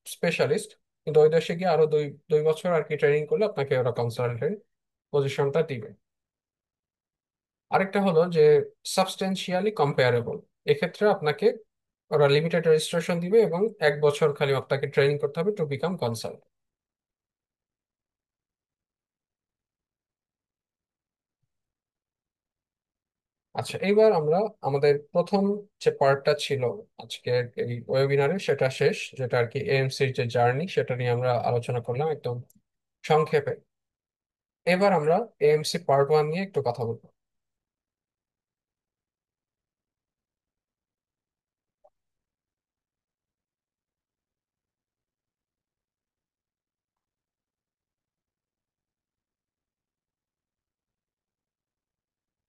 স্পেশালিস্ট, কিন্তু ওই দেশে গিয়ে আরো দুই দুই বছর আর কি ট্রেনিং করলে আপনাকে ওরা কনসালটেন্ট পজিশনটা দিবে। আরেকটা হলো যে সাবস্টেন্সিয়ালি কম্পেয়ারেবল। এক্ষেত্রে আপনাকে ওরা লিমিটেড রেজিস্ট্রেশন দিবে, এবং 1 বছর খালি আপনাকে ট্রেনিং করতে হবে টু বিকাম কনসালটেন্ট। আচ্ছা, এইবার আমরা আমাদের প্রথম যে পার্টটা ছিল আজকের এই ওয়েবিনারে সেটা শেষ, যেটা আর কি এএমসির যে জার্নি সেটা নিয়ে আমরা আলোচনা করলাম একদম সংক্ষেপে। এবার আমরা এএমসি পার্ট 1 নিয়ে একটু কথা বলবো।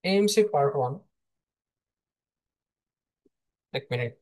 AMC part 1, 1 minute.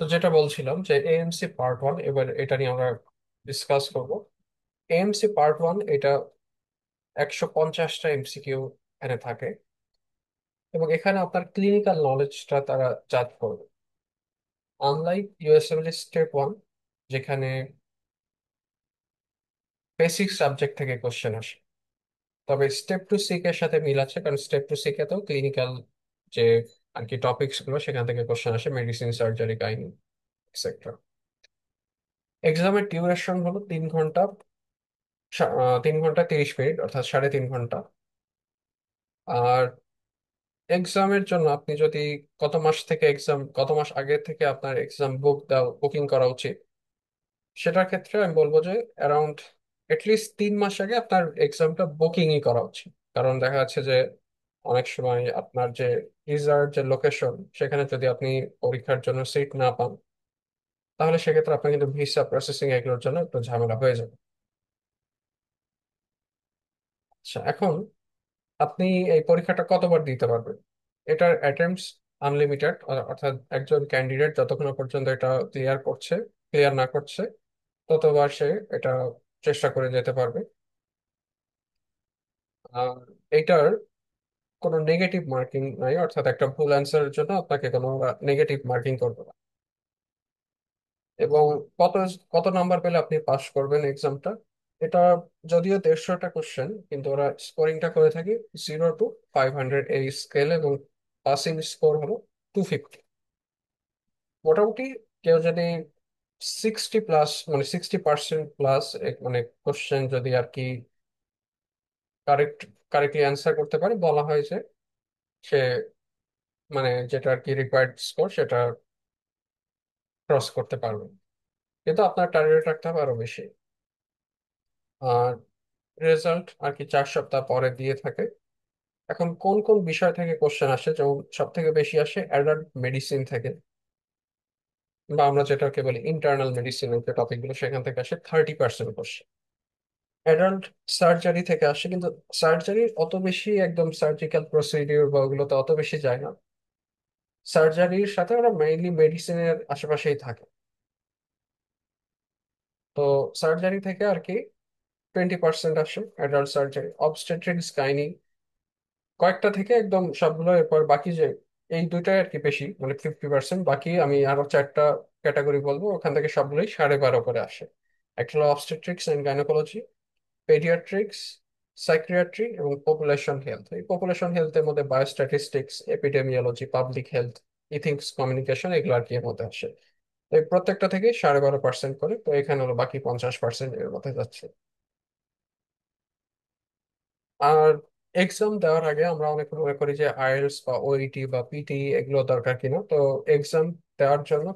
তো যেটা বলছিলাম যে এএমসি পার্ট ওয়ান, এবার এটা নিয়ে আমরা ডিসকাস করব। এএমসি পার্ট ওয়ান এটা 150টা এমসিকিউ এখানে থাকে, এবং এখানে আপনার ক্লিনিক্যাল নলেজটা তারা জাজ করবে। আনলাইক ইউএসএমএল স্টেপ ওয়ান, যেখানে বেসিক সাবজেক্ট থেকে কোশ্চেন আসে, তবে স্টেপ টু সিক এর সাথে মিল আছে, কারণ স্টেপ টু সিক এতেও ক্লিনিক্যাল যে আর কি টপিকস গুলো সেখান থেকে কোশ্চেন আসে, মেডিসিন, সার্জারি, গাইনি, এক্সেট্রা। এক্সামের ডিউরেশন হলো 3 ঘন্টা, 3 ঘন্টা 30 মিনিট, অর্থাৎ 3.5 ঘন্টা। আর এক্সামের জন্য আপনি যদি কত মাস আগে থেকে আপনার এক্সাম বুকিং করা উচিত, সেটার ক্ষেত্রে আমি বলবো যে অ্যারাউন্ড এটলিস্ট 3 মাস আগে আপনার এক্সামটা বুকিংই করা উচিত। কারণ দেখা যাচ্ছে যে অনেক সময় আপনার যে রিজার্ভ যে লোকেশন, সেখানে যদি আপনি পরীক্ষার জন্য সিট না পান, তাহলে সেক্ষেত্রে আপনার কিন্তু ভিসা প্রসেসিং এগুলোর জন্য একটু ঝামেলা হয়ে যাবে। আচ্ছা, এখন আপনি এই পরীক্ষাটা কতবার দিতে পারবেন? এটার অ্যাটেম্পটস আনলিমিটেড, অর্থাৎ একজন ক্যান্ডিডেট যতক্ষণ না পর্যন্ত এটা ক্লিয়ার না করছে, ততবার সে এটা চেষ্টা করে যেতে পারবে। আর এইটার কোনো নেগেটিভ মার্কিং নাই, অর্থাৎ একটা ভুল অ্যান্সারের জন্য আপনাকে কোনো নেগেটিভ মার্কিং করবে না। এবং কত কত নাম্বার পেলে আপনি পাস করবেন এক্সামটা, এটা যদিও 150টা কোশ্চেন, কিন্তু ওরা স্কোরিংটা করে থাকে 0 to 500 এই স্কেল, এবং পাসিং স্কোর হলো 250। মোটামুটি কেউ যদি 60+, মানে 60% প্লাস, মানে কোশ্চেন যদি আর কি কারেক্ট কারেক্টলি অ্যান্সার করতে পারে, বলা হয় যে সে মানে যেটা আর কি রিকোয়ার্ড স্কোর, সেটা ক্রস করতে পারবে। কিন্তু আপনার টার্গেট রাখতে হবে আরো বেশি। আর রেজাল্ট আর কি 4 সপ্তাহ পরে দিয়ে থাকে। এখন কোন কোন বিষয় থেকে কোশ্চেন আসে, যেমন সব থেকে বেশি আসে অ্যাডাল্ট মেডিসিন থেকে, বা আমরা যেটাকে বলি ইন্টারনাল মেডিসিনের যে টপিকগুলো, সেখান থেকে আসে 30% কোশ্চেন। অ্যাডাল্ট সার্জারি থেকে আসে, কিন্তু সার্জারির অত বেশি একদম সার্জিক্যাল প্রসিডিওর বা ওগুলোতে অত বেশি যায় না। সার্জারির সাথে ওরা মেইনলি মেডিসিনের আশেপাশেই থাকে। তো সার্জারি থেকে আর কি 20% আসে অ্যাডাল্ট সার্জারি। অবস্টেট্রিক্স, গাইনি কয়েকটা থেকে একদম সবগুলো, এরপর বাকি যে এই দুইটাই আর কি বেশি, মানে 50%। বাকি আমি আরো 4টা ক্যাটাগরি বলবো, ওখান থেকে সবগুলোই 12.5 করে আসে। একটা হলো obstetrics and gynaecology, paediatrics, psychiatry এবং পপুলেশন হেলথ। এই পপুলেশন হেলথের মধ্যে biostatistics, epidemiology, public health, ethics, communication, এগুলো আর কি এর মধ্যে আসে। তো এই প্রত্যেকটা থেকে 12.5% করে, তো এখানে হলো বাকি 50% এর মধ্যে যাচ্ছে। আর এক্সাম দেওয়ার আগে আমরা অনেক মনে করি যে আইএলটিএস বা ওইটি বা পিটি এগুলো দরকার কিনা। তো এক্সাম দেওয়ার জন্য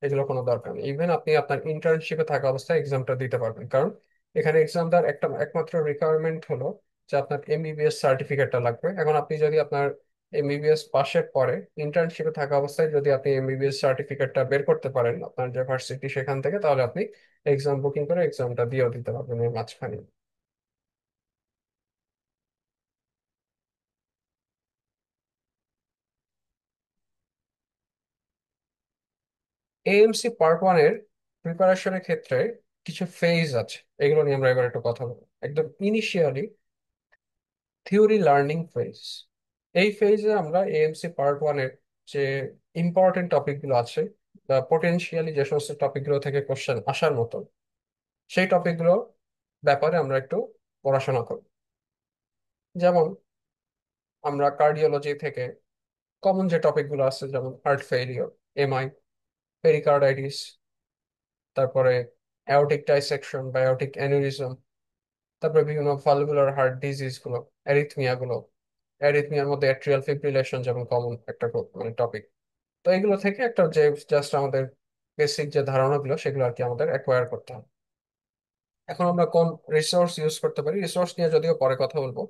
এগুলো কোনো দরকার নেই। ইভেন আপনি আপনার ইন্টার্নশিপে থাকা অবস্থায় এক্সামটা দিতে পারবেন, কারণ এখানে এক্সাম দেওয়ার একমাত্র রিকোয়ারমেন্ট হলো যে আপনার এমবিবিএস সার্টিফিকেটটা লাগবে। এখন আপনি যদি আপনার এমবিবিএস পাশের পরে ইন্টার্নশিপে থাকা অবস্থায় যদি আপনি এমবিবিএস সার্টিফিকেটটা বের করতে পারেন আপনার যে ভার্সিটি সেখান থেকে, তাহলে আপনি এক্সাম বুকিং করে এক্সামটা দিয়েও দিতে পারবেন এর মাঝখানে। এএমসি পার্ট ওয়ানের প্রিপারেশনের ক্ষেত্রে কিছু ফেজ আছে, এগুলো নিয়ে আমরা এবার একটু কথা বলবো। একদম ইনিশিয়ালি থিওরি লার্নিং ফেজ। এই ফেজে আমরা এএমসি পার্ট ওয়ানের যে ইম্পর্টেন্ট টপিকগুলো আছে, বা পোটেনশিয়ালি যে সমস্ত টপিকগুলো থেকে কোশ্চেন আসার মতো, সেই টপিকগুলো ব্যাপারে আমরা একটু পড়াশোনা করি। যেমন আমরা কার্ডিওলজি থেকে কমন যে টপিকগুলো আছে, যেমন হার্ট ফেলিওর, এমআই, পেরিকার্ডাইটিস, তারপরে অ্যাওর্টিক ডাইসেকশন বা অ্যাওর্টিক অ্যানিউরিজম, তারপরে বিভিন্ন ভালভুলার হার্ট ডিজিজ গুলো, অ্যারিথমিয়ার মধ্যে অ্যাট্রিয়াল ফিব্রিলেশন যেমন কমন একটা মানে টপিক। তো এগুলো থেকে একটা যে জাস্ট আমাদের বেসিক যে ধারণাগুলো সেগুলো আর কি আমাদের অ্যাকোয়ার করতে হবে। এখন আমরা কোন রিসোর্স ইউজ করতে পারি, রিসোর্স নিয়ে যদিও পরে কথা বলবো।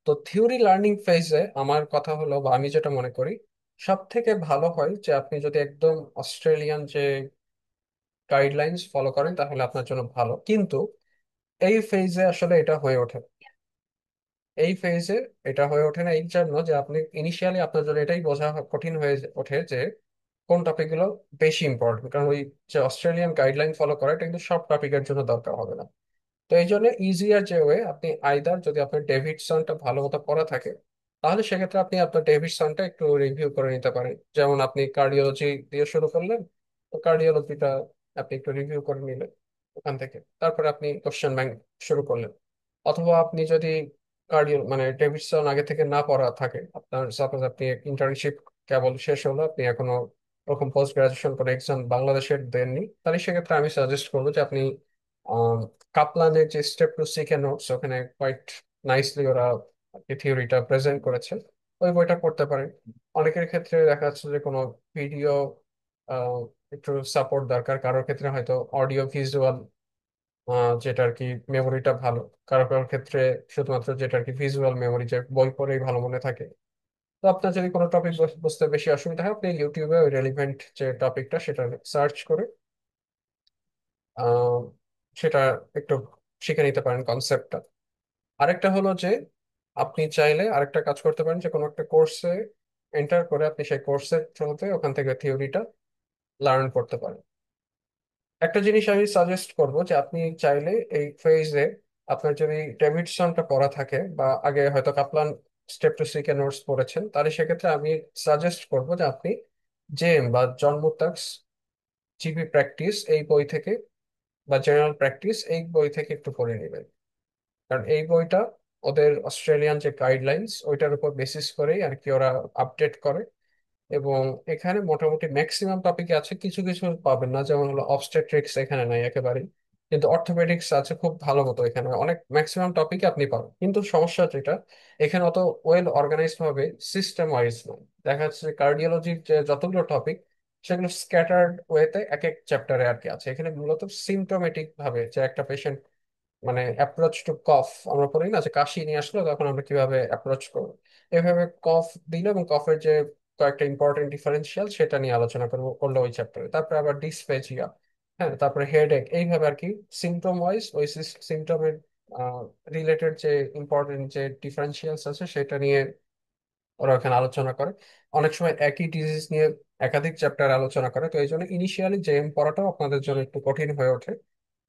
তো থিওরি লার্নিং ফেজে আমার কথা হলো, বা আমি যেটা মনে করি, সব থেকে ভালো হয় যে আপনি যদি একদম অস্ট্রেলিয়ান যে গাইডলাইন্স ফলো করেন, তাহলে আপনার জন্য ভালো। কিন্তু এই ফেজে আসলে এটা হয়ে ওঠে না। এই ফেজে এটা হয়ে ওঠে না এই জন্য যে আপনি ইনিশিয়ালি আপনার জন্য এটাই বোঝা কঠিন হয়ে ওঠে যে কোন টপিকগুলো বেশি ইম্পর্টেন্ট, কারণ ওই যে অস্ট্রেলিয়ান গাইডলাইন ফলো করা এটা কিন্তু সব টপিকের জন্য দরকার হবে না। তো এই জন্য ইজিয়ার যে ওয়ে, আপনি আইদার যদি আপনার ডেভিডসনটা ভালো মতো পড়া থাকে, তাহলে সেক্ষেত্রে আপনি আপনার ডেভিডসনটা একটু রিভিউ করে নিতে পারেন। যেমন আপনি কার্ডিওলজি দিয়ে শুরু করলেন, তো কার্ডিওলজিটা আপনি একটু রিভিউ করে নিলেন ওখান থেকে, তারপরে আপনি কোশ্চেন ব্যাংক শুরু করলেন। অথবা আপনি যদি কার্ডিও মানে ডেভিডসন আগে থেকে না পড়া থাকে, আপনার সাপোজ আপনি ইন্টার্নশিপ কেবল শেষ হলো, আপনি এখনো ওরকম পোস্ট গ্রাজুয়েশন কোনো এক্সাম বাংলাদেশের দেননি, তাহলে সেক্ষেত্রে আমি সাজেস্ট করবো যে আপনি কাপলানের যে স্টেপ টু সিকে নোটস, ওখানে কোয়াইট নাইসলি ওরা থিওরিটা প্রেজেন্ট করেছে, ওই বইটা পড়তে পারেন। অনেকের ক্ষেত্রে দেখা যাচ্ছে যে কোনো ভিডিও একটু সাপোর্ট দরকার, কারোর ক্ষেত্রে হয়তো অডিও ভিজুয়াল যেটা আর কি মেমোরিটা ভালো, কারো কারোর ক্ষেত্রে শুধুমাত্র যেটা আর কি ভিজুয়াল মেমোরি, যে বই পড়েই ভালো মনে থাকে। তো আপনার যদি কোনো টপিক বুঝতে বেশি অসুবিধা হয়, আপনি ইউটিউবে ওই রেলিভেন্ট যে টপিকটা সেটা সার্চ করে আহ, সেটা একটু শিখে নিতে পারেন কনসেপ্টটা। আরেকটা হলো যে আপনি চাইলে আরেকটা কাজ করতে পারেন, যে কোনো একটা কোর্সে এন্টার করে আপনি সেই কোর্সের থ্রুতে ওখান থেকে থিওরিটা লার্ন করতে পারেন। একটা জিনিস আমি সাজেস্ট করব, যে আপনি চাইলে এই ফেজে আপনার যদি ডেভিডসনটা পড়া থাকে, বা আগে হয়তো কাপলান স্টেপ টু সিকে নোটস পড়েছেন, তাহলে সেক্ষেত্রে আমি সাজেস্ট করব যে আপনি জেএম বা জন মুত্তাকস জিবি প্র্যাকটিস এই বই থেকে, বা জেনারেল প্র্যাকটিস এই বই থেকে একটু পড়ে নেবেন। কারণ এই বইটা ওদের অস্ট্রেলিয়ান যে গাইডলাইন্স ওইটার উপর বেসিস করেই আর কি ওরা আপডেট করে। এবং এখানে মোটামুটি ম্যাক্সিমাম টপিক আছে, কিছু কিছু পাবেন না, যেমন হলো অবস্টেট্রিক্স এখানে নাই একেবারেই, কিন্তু অর্থোপেডিক্স আছে খুব ভালো মতো, এখানে অনেক ম্যাক্সিমাম টপিক আপনি পাবেন। কিন্তু সমস্যা যেটা, এখানে অত ওয়েল অর্গানাইজড ভাবে সিস্টেম ওয়াইজ নয়। দেখা যাচ্ছে যে কার্ডিওলজির যে যতগুলো টপিক, সেগুলো স্ক্যাটার্ড ওয়েতে এক এক চ্যাপ্টারে আর কি আছে। এখানে মূলত সিমটোমেটিক ভাবে যে একটা পেশেন্ট মানে অ্যাপ্রোচ টু কফ, আমরা পড়ি না যে কাশি নিয়ে আসলো তখন আমরা কিভাবে অ্যাপ্রোচ করবো, এভাবে কফ দিলে এবং কফের যে কয়েকটা ইম্পর্টেন্ট ডিফারেন্সিয়াল সেটা নিয়ে আলোচনা করবো করলো ওই চ্যাপ্টারে। তারপরে আবার ডিসপেজিয়া, হ্যাঁ, তারপরে হেডেক, এইভাবে আর কি সিমটম ওয়াইজ ওই সিমটমের রিলেটেড যে ইম্পর্টেন্ট যে ডিফারেন্সিয়ালস আছে সেটা নিয়ে ওরা ওখানে আলোচনা করে। অনেক সময় একই ডিজিজ নিয়ে একাধিক চ্যাপ্টার আলোচনা করে, তো এই জন্য ইনিশিয়ালি জেএম পড়াটাও আপনাদের জন্য একটু কঠিন হয়ে ওঠে।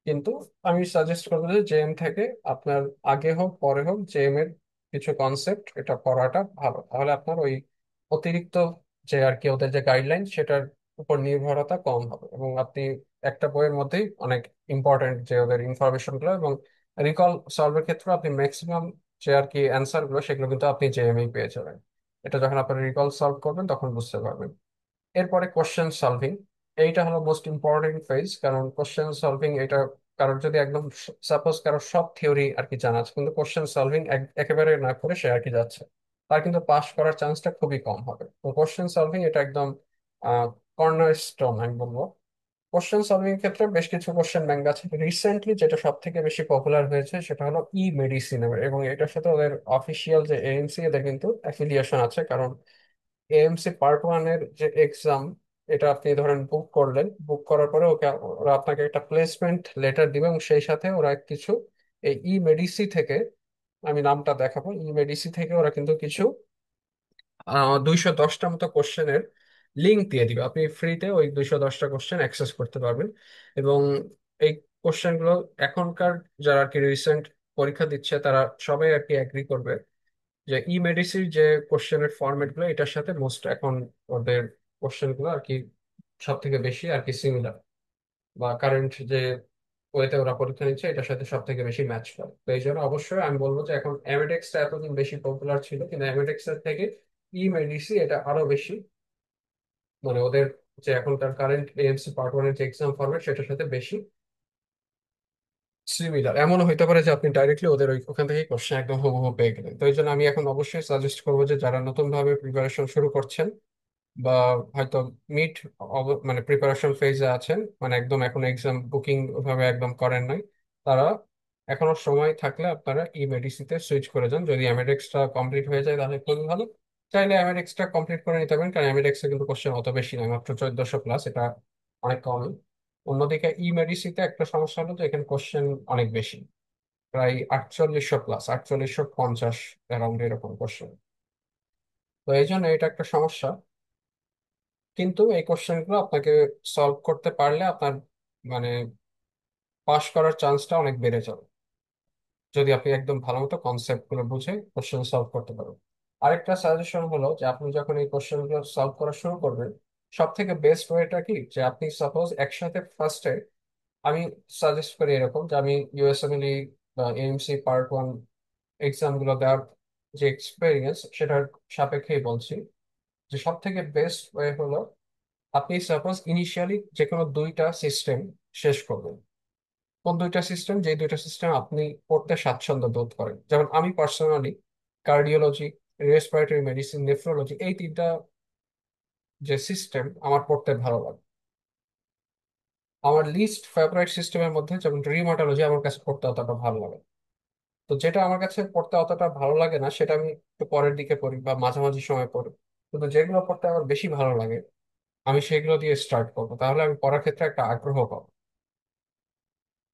কিন্তু আমি সাজেস্ট করবো যে জেএম থেকে আপনার আগে হোক পরে হোক জেএম এর কিছু কনসেপ্ট এটা পড়াটা ভালো, তাহলে আপনার ওই অতিরিক্ত যে আর কি ওদের যে গাইডলাইন সেটার উপর নির্ভরতা কম হবে, এবং আপনি একটা বইয়ের মধ্যেই অনেক ইম্পর্টেন্ট যে ওদের ইনফরমেশন গুলো এবং রিকল সলভের ক্ষেত্রে আপনি ম্যাক্সিমাম যে আর কি অ্যান্সার গুলো সেগুলো কিন্তু আপনি জেএমএই পেয়ে যাবেন। এটা যখন আপনি রিকল সলভ করবেন তখন বুঝতে পারবেন। এরপরে কোশ্চেন সলভিং, এইটা হলো মোস্ট ইম্পর্টেন্ট ফেজ, কারণ কোশ্চেন সলভিং এটা কারোর যদি একদম সাপোজ কারোর সব থিওরি আর কি জানা আছে, কিন্তু কোশ্চেন সলভিং একেবারে না করে সে আর কি যাচ্ছে, তার কিন্তু পাস করার চান্সটা খুবই কম হবে। তো কোশ্চেন সলভিং এটা একদম কর্নার স্টোন আমি বলবো। কোশ্চেন সলভিং এর ক্ষেত্রে বেশ কিছু কোশ্চেন ব্যাংক আছে, রিসেন্টলি যেটা সব থেকে বেশি পপুলার হয়েছে সেটা হলো ই মেডিসিন, এবং এটার সাথে ওদের অফিসিয়াল যে এএমসি এদের কিন্তু অ্যাফিলিয়েশন আছে। কারণ এএমসি পার্ট ওয়ান এর যে এক্সাম, এটা আপনি ধরেন বুক করলেন, বুক করার পরে ওকে ওরা আপনাকে একটা প্লেসমেন্ট লেটার দিবে, এবং সেই সাথে ওরা কিছু এই ই মেডিসি থেকে, আমি নামটা দেখাবো, ই মেডিসি থেকে ওরা কিন্তু কিছু 210টা মতো কোশ্চেনের লিঙ্ক দিয়ে দিবে, আপনি ফ্রিতে ওই 210টা কোশ্চেন অ্যাক্সেস করতে পারবেন। এবং এই কোশ্চেনগুলো এখনকার যারা আর কি রিসেন্ট পরীক্ষা দিচ্ছে তারা সবাই আর কি অ্যাগ্রি করবে যে ই মেডিসির যে কোশ্চেনের ফরম্যাট গুলো এটার সাথে মোস্ট এখন ওদের কোশ্চেন গুলো আর কি সব থেকে বেশি আর কি সিমিলার, বা কারেন্ট যে ওয়েতে ওরা পরীক্ষা নিচ্ছে এটার সাথে সব থেকে বেশি ম্যাচ করে। তো এই জন্য অবশ্যই আমি বলবো যে এখন এমএডেক্সটা এতদিন বেশি পপুলার ছিল, কিন্তু এমএডেক্স এর থেকে ই মেডিসি এটা আরো বেশি, মানে ওদের যে এখনকার কারেন্ট এএমসি পার্ট ওয়ানের যে এক্সাম ফরম্যাট সেটার সাথে বেশি সিমিলার। এমনও হইতে পারে যে আপনি ডাইরেক্টলি ওদের ওখান থেকে কোশ্চেন একদম হুবহু পেয়ে গেলেন। তো এই জন্য আমি এখন অবশ্যই সাজেস্ট করবো যে যারা নতুন ভাবে প্রিপারেশন শুরু করছেন, বা হয়তো মিড মানে প্রিপারেশন ফেজে আছেন, মানে একদম এখন এক্সাম বুকিং ওভাবে একদম করেন নাই, তারা এখনো সময় থাকলে আপনারা ই মেডিসিতে সুইচ করে যান। যদি এমএডেক্সটা কমপ্লিট হয়ে যায় তাহলে খুবই ভালো, চাইলে এমএডেক্সটা কমপ্লিট করে নিতে পারেন, কারণ এমএডেক্সে কিন্তু কোশ্চেন অত বেশি নয়, মাত্র 1400 প্লাস, এটা অনেক কম। অন্যদিকে ই মেডিসিতে একটা সমস্যা হলো যে এখানে কোশ্চেন অনেক বেশি, প্রায় 4800 প্লাস, 4850 অ্যারাউন্ড এরকম কোশ্চেন। তো এই জন্য এটা একটা সমস্যা। কিন্তু এই কোশ্চেনগুলো আপনাকে সলভ করতে পারলে আপনার মানে পাশ করার চান্সটা অনেক বেড়ে যাবে, যদি আপনি একদম ভালো মতো কনসেপ্ট গুলো বুঝে কোশ্চেন সলভ করতে পারেন। আরেকটা সাজেশন হলো যে আপনি যখন এই কোশ্চেন গুলো সলভ করা শুরু করবেন, সব থেকে বেস্ট ওয়েটা কি, যে আপনি সাপোজ একসাথে ফার্স্টে, আমি সাজেস্ট করি এরকম যে আমি ইউএসএমএলই বা এএমসি পার্ট 1 এক্সাম গুলো দেওয়ার যে এক্সপিরিয়েন্স সেটার সাপেক্ষেই বলছি, যে সব থেকে বেস্ট ওয়ে হলো আপনি সাপোজ ইনিশিয়ালি যে কোনো দুইটা সিস্টেম শেষ করবেন। কোন দুইটা সিস্টেম? যে দুইটা সিস্টেম আপনি পড়তে স্বাচ্ছন্দ্য বোধ করেন। যেমন আমি personally cardiology, respiratory medicine, nephrology, এই তিনটা যে সিস্টেম আমার পড়তে ভালো লাগে। আমার লিস্ট ফেভারিট সিস্টেমের মধ্যে যেমন রিউমাটোলজি আমার কাছে পড়তে অতটা ভালো লাগে। তো যেটা আমার কাছে পড়তে অতটা ভালো লাগে না সেটা আমি একটু পরের দিকে পড়ি বা মাঝামাঝি সময় পড়ি। কিন্তু যেগুলো পড়তে আমার বেশি ভালো লাগে আমি সেগুলো দিয়ে স্টার্ট করবো, তাহলে আমি পড়ার ক্ষেত্রে একটা আগ্রহ পাবো।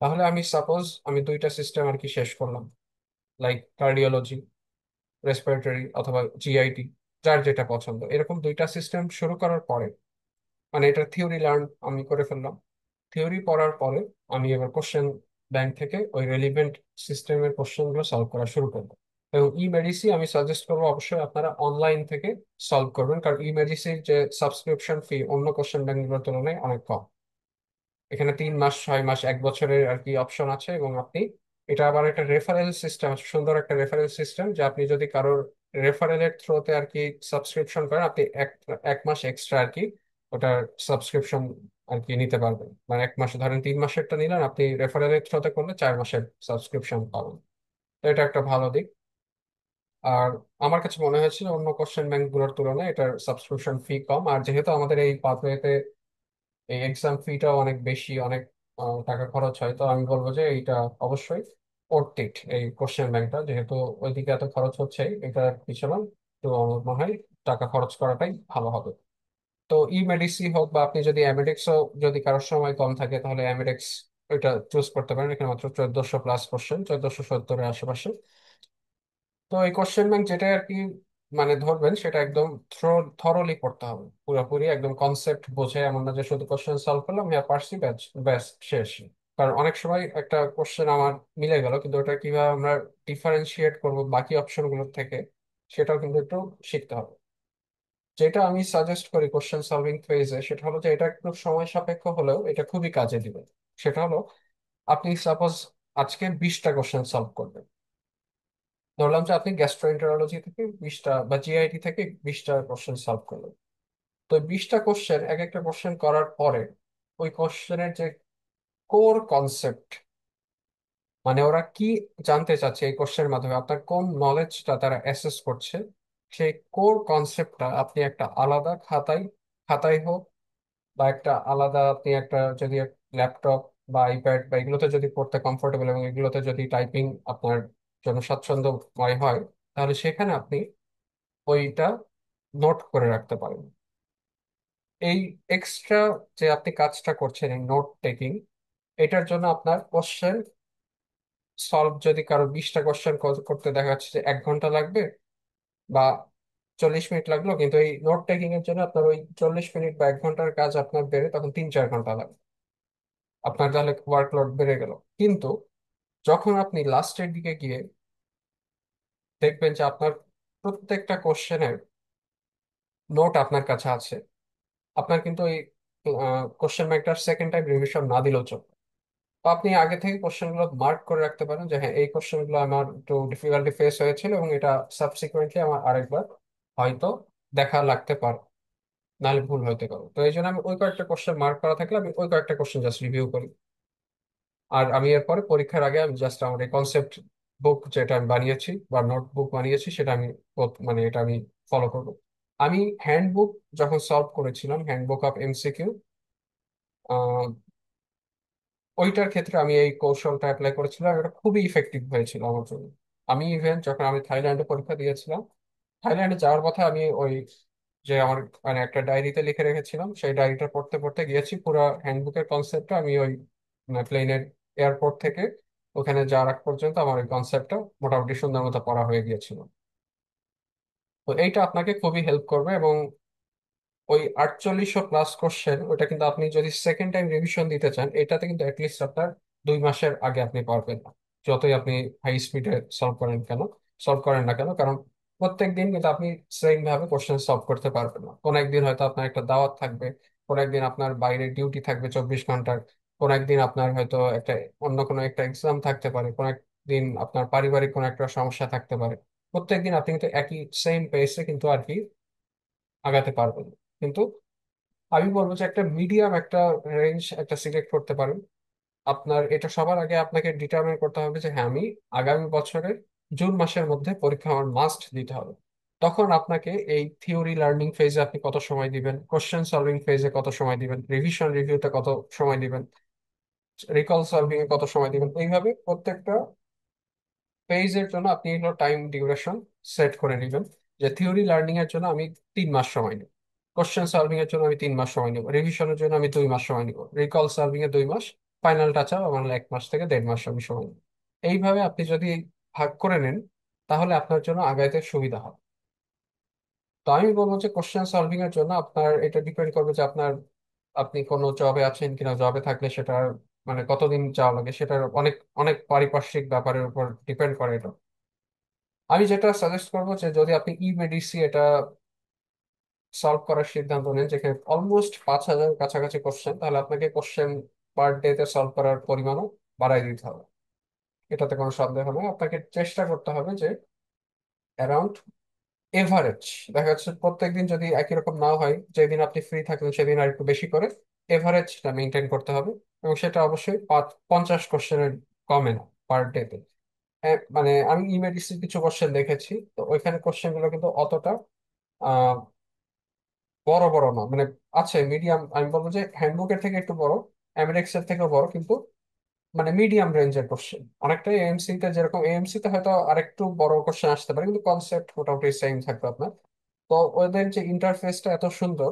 তাহলে আমি সাপোজ আমি দুইটা সিস্টেম আর কি শেষ করলাম, লাইক কার্ডিওলজি, রেসপিরেটরি অথবা জিআইটি, যার যেটা পছন্দ, এরকম দুইটা সিস্টেম শুরু করার পরে, মানে এটা থিওরি লার্ন আমি করে ফেললাম। থিওরি পড়ার পরে আমি এবার কোশ্চেন ব্যাংক থেকে ওই রেলিভেন্ট সিস্টেমের কোশ্চেনগুলো সলভ করা শুরু করবো। এবং ই মেডিসি আমি সাজেস্ট করবো অবশ্যই আপনারা অনলাইন থেকে সলভ করবেন, কারণ ই মেডিসির যে সাবস্ক্রিপশন ফি অন্য কোশ্চেন ব্যাংকগুলোর তুলনায় অনেক কম। এখানে 3 মাস, 6 মাস, 1 বছরের আর কি অপশন আছে, এবং আপনি এটা আবার একটা রেফারেল সিস্টেম আছে, সুন্দর একটা রেফারেল সিস্টেম, যে আপনি যদি কারোর রেফারেলের থ্রোতে আর কি সাবস্ক্রিপশন করেন, আপনি এক এক মাস এক্সট্রা আর কি ওটার সাবস্ক্রিপশন আর কি নিতে পারবেন। মানে 1 মাসে ধরেন 3 মাসেরটা নিলেন, আপনি রেফারেলের থ্রোতে করলে 4 মাসের সাবস্ক্রিপশন পাবেন। তো এটা একটা ভালো দিক। আর আমার কাছে মনে হয়েছিল অন্য কোশ্চেন ব্যাংক গুলোর তুলনায় এটার সাবস্ক্রিপশন ফি কম, আর যেহেতু আমাদের এই পাথওয়েতে এই এক্সাম ফিটাও অনেক বেশি, অনেক টাকা খরচ হয়, তো আমি বলবো যে এইটা অবশ্যই worth it, এই কোশ্চেন ব্যাংকটা, যেহেতু ওইদিকে এত খরচ হচ্ছে এটার পিছনে, তো আমার মনে হয় টাকা খরচ করাটাই ভালো হবে। তো ই মেডিসি হোক বা আপনি যদি অ্যামেডেক্সও, যদি কারোর সময় কম থাকে তাহলে অ্যামেডেক্স ওইটা চুজ করতে পারেন। এখানে মাত্র 1400 প্লাস কোশ্চেন, 1470-এর আশেপাশে। তো এই কোশ্চেন ব্যাংক যেটা আর কি মানে ধরবেন সেটা একদম থরলি পড়তে হবে, পুরোপুরি একদম কনসেপ্ট বোঝে, এমন না যে শুধু কোশ্চেন সলভ করলাম হ্যাঁ পারছি ব্যাস ব্যাস শেষ। কারণ অনেক সময় একটা কোশ্চেন আমার মিলে গেল, কিন্তু ওটা কিভাবে আমরা ডিফারেন্সিয়েট করব বাকি অপশনগুলোর থেকে, সেটাও কিন্তু একটু শিখতে হবে। যেটা আমি সাজেস্ট করি কোশ্চেন সলভিং ফেজে সেটা হলো যে এটা একটু সময় সাপেক্ষ হলেও এটা খুবই কাজে দিবে। সেটা হলো আপনি সাপোজ আজকে 20টা কোশ্চেন সলভ করবেন। ধরলাম যে আপনি গ্যাস্ট্রোএন্টারোলজি থেকে 20টা বা জিআইটি থেকে 20টা কোশ্চেন সলভ করলেন। তো 20টা কোশ্চেন, এক একটা কোশ্চেন করার পরে ওই কোশ্চেনের যে কোর কনসেপ্ট, মানে ওরা কি জানতে চাচ্ছে এই কোশ্চেনের মাধ্যমে, আপনার কোন নলেজটা তারা অ্যাসেস করছে, সেই কোর কনসেপ্টটা আপনি একটা আলাদা খাতায়, খাতায় হোক বা একটা আলাদা আপনি একটা যদি ল্যাপটপ বা আইপ্যাড বা এগুলোতে যদি পড়তে কমফোর্টেবল এবং এগুলোতে যদি টাইপিং আপনার জন্য স্বাচ্ছন্দ্যময় হয়, তাহলে সেখানে আপনি ওইটা নোট করে রাখতে পারেন। এই এক্সট্রা যে আপনি কাজটা করছেন এই নোট টেকিং, এটার জন্য আপনার কোশ্চেন সলভ, যদি কারো 20টা কোশ্চেন করতে দেখা যাচ্ছে যে 1 ঘন্টা লাগবে বা 40 মিনিট লাগলো, কিন্তু এই নোট টেকিং এর জন্য আপনার ওই 40 মিনিট বা 1 ঘন্টার কাজ আপনার বেড়ে তখন 3-4 ঘন্টা লাগবে। আপনার তাহলে ওয়ার্কলোড বেড়ে গেল। কিন্তু যখন আপনি লাস্টের দিকে গিয়ে দেখবেন যে আপনার প্রত্যেকটা কোশ্চেনের নোট আপনার কাছে আছে, আপনার কিন্তু ওই কোশ্চেন ব্যাংকটার সেকেন্ড টাইম রিভিশন না দিলেও চলবে। তো আপনি আগে থেকে কোশ্চেন গুলো মার্ক করে রাখতে পারেন যে হ্যাঁ এই কোশ্চেন গুলো আমার একটু ডিফিকাল্টি ফেস হয়েছিল এবং এটা সাবসিকুয়েন্টলি আমার আরেকবার হয়তো দেখা লাগতে পারে, নাহলে ভুল হইতে পারে। তো এই জন্য আমি ওই কয়েকটা কোশ্চেন মার্ক করা থাকলে আমি ওই কয়েকটা কোশ্চেন জাস্ট রিভিউ করি। আর আমি এরপরে পরীক্ষার আগে আমি জাস্ট আমার এই কনসেপ্ট বুক যেটা আমি বানিয়েছি বা নোটবুক বানিয়েছি সেটা আমি মানে এটা আমি ফলো করবো। আমি হ্যান্ডবুক যখন সলভ করেছিলাম, হ্যান্ডবুক অফ এমসিকিউ, ওইটার ক্ষেত্রে আমি এই কৌশলটা অ্যাপ্লাই করেছিলাম, এটা খুবই ইফেক্টিভ হয়েছিল আমার জন্য। আমি ইভেন যখন আমি থাইল্যান্ডে পরীক্ষা দিয়েছিলাম, থাইল্যান্ডে যাওয়ার পথে আমি ওই যে আমার মানে একটা ডায়েরিতে লিখে রেখেছিলাম, সেই ডায়েরিটা পড়তে পড়তে গিয়েছি, পুরো হ্যান্ডবুকের কনসেপ্টটা আমি ওই প্লেনের এয়ারপোর্ট থেকে ওখানে যাওয়ার আগ পর্যন্ত আমার ওই কনসেপ্টটা মোটামুটি সুন্দর মতো পড়া হয়ে গিয়েছিল। তো এইটা আপনাকে খুবই হেল্প করবে। এবং ওই 48+ কোশ্চেন, ওটা কিন্তু আপনি যদি সেকেন্ড টাইম রিভিশন দিতে চান, এটাতে কিন্তু অ্যাটলিস্ট আপনার 2 মাসের আগে আপনি পারবেন না, যতই আপনি হাই স্পিডে সলভ করেন না কেন। কারণ প্রত্যেক দিন কিন্তু আপনি সেম ভাবে কোশ্চেন সলভ করতে পারবেন না। কোন একদিন হয়তো আপনার একটা দাওয়াত থাকবে, কোন একদিন আপনার বাইরে ডিউটি থাকবে 24 ঘন্টার, কোন একদিন আপনার হয়তো একটা অন্য কোনো একটা এক্সাম থাকতে পারে, কোন একদিন আপনার পারিবারিক কোনো একটা সমস্যা থাকতে পারে। প্রত্যেকদিন আপনি কিন্তু একই সেম পেসে কিন্তু আর কি আগাতে পারবেন না। কিন্তু আমি বলবো যে একটা মিডিয়াম একটা রেঞ্জ একটা সিলেক্ট করতে পারেন। আপনার এটা সবার আগে আপনাকে ডিটারমাইন করতে হবে যে হ্যাঁ, আমি আগামী বছরের জুন মাসের মধ্যে পরীক্ষা আমার মাস্ট দিতে হবে। তখন আপনাকে এই থিওরি লার্নিং ফেজে আপনি কত সময় দিবেন, কোশ্চেন সলভিং ফেজে কত সময় দিবেন, রিভিশন রিভিউতে কত সময় দিবেন, রিকল সলভিং এ কত সময় দিবেন, এইভাবে প্রত্যেকটা পেজের জন্য আপনি হলো টাইম ডিউরেশন সেট করে নেবেন। যে থিওরি লার্নিং এর জন্য আমি 3 মাস সময় নেব, কোশ্চেন সলভিং এর জন্য আমি 3 মাস সময় নেব, রিভিশনের জন্য আমি 2 মাস সময় নিব, রিকল সলভিং এ 2 মাস, ফাইনাল টাচ আপ আমার 1 মাস থেকে 1.5 মাস আমি সময় নেব। এইভাবে আপনি যদি ভাগ করে নেন, তাহলে আপনার জন্য আগাইতে সুবিধা হবে। তো আমি বলবো যে কোশ্চেন সলভিং এর জন্য আপনার এটা ডিপেন্ড করবে যে আপনি কোনো জবে আছেন কিনা, জবে থাকলে সেটার মানে কতদিন যাওয়া লাগে, সেটার অনেক অনেক পারিপার্শ্বিক ব্যাপারের উপর ডিপেন্ড করে এটা। আমি যেটা সাজেস্ট করবো যে যদি আপনি ই মেডিসি এটা সলভ করার সিদ্ধান্ত নেন, যেখানে অলমোস্ট 5,000 কাছাকাছি কোশ্চেন, তাহলে আপনাকে কোশ্চেন পার ডে তে সলভ করার পরিমাণও বাড়াই দিতে হবে। এটাতে কোনো সন্দেহ নেই। আপনাকে চেষ্টা করতে হবে যে অ্যারাউন্ড এভারেজ, দেখা যাচ্ছে প্রত্যেকদিন যদি একই রকম নাও হয়, যেদিন আপনি ফ্রি থাকবেন সেদিন আর একটু বেশি করে এভারেজটা মেনটেন করতে হবে। এবং সেটা অবশ্যই 50 কোশ্চেনের কমে না পার ডে তে। মানে আমি ইমেডিসির কিছু কোশ্চেন দেখেছি, তো ওইখানে কোশ্চেন গুলো কিন্তু অতটা বড় বড় না, মানে আছে মিডিয়াম, আমি বলবো যে হ্যান্ডবুকের থেকে একটু বড়, অ্যামেডেক্স এর থেকেও বড়, কিন্তু মানে মিডিয়াম রেঞ্জের কোশ্চেন। অনেকটাই এএমসি তে যেরকম, এএমসি তে হয়তো আরেকটু বড় কোশ্চেন আসতে পারে, কিন্তু কনসেপ্ট মোটামুটি সেম থাকবে আপনার। তো ওদের যে ইন্টারফেসটা এত সুন্দর,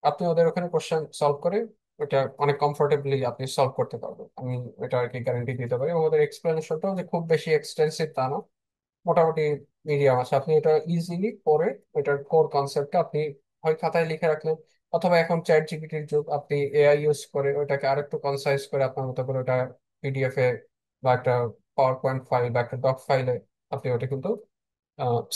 আপনি ওদের ওখানে কোশ্চেন সলভ করে ওটা অনেক কমফোর্টেবলি আপনি সলভ করতে পারবেন, আমি এটা আর কি গ্যারান্টি দিতে পারি। এবং ওদের এক্সপ্লেনেশনটাও যে খুব বেশি এক্সটেন্সিভ তা না, মোটামুটি মিডিয়াম আছে। আপনি এটা ইজিলি পড়ে এটার কোর কনসেপ্টটা আপনি হয় খাতায় লিখে রাখলেন, অথবা এখন চ্যাট জিপিটির যুগ, আপনি এআই ইউজ করে ওটাকে আরেকটু কনসাইজ করে আপনার মতো করে ওটা পিডিএফ এ বা একটা পাওয়ার পয়েন্ট ফাইল বা একটা ডক ফাইলে আপনি ওটা কিন্তু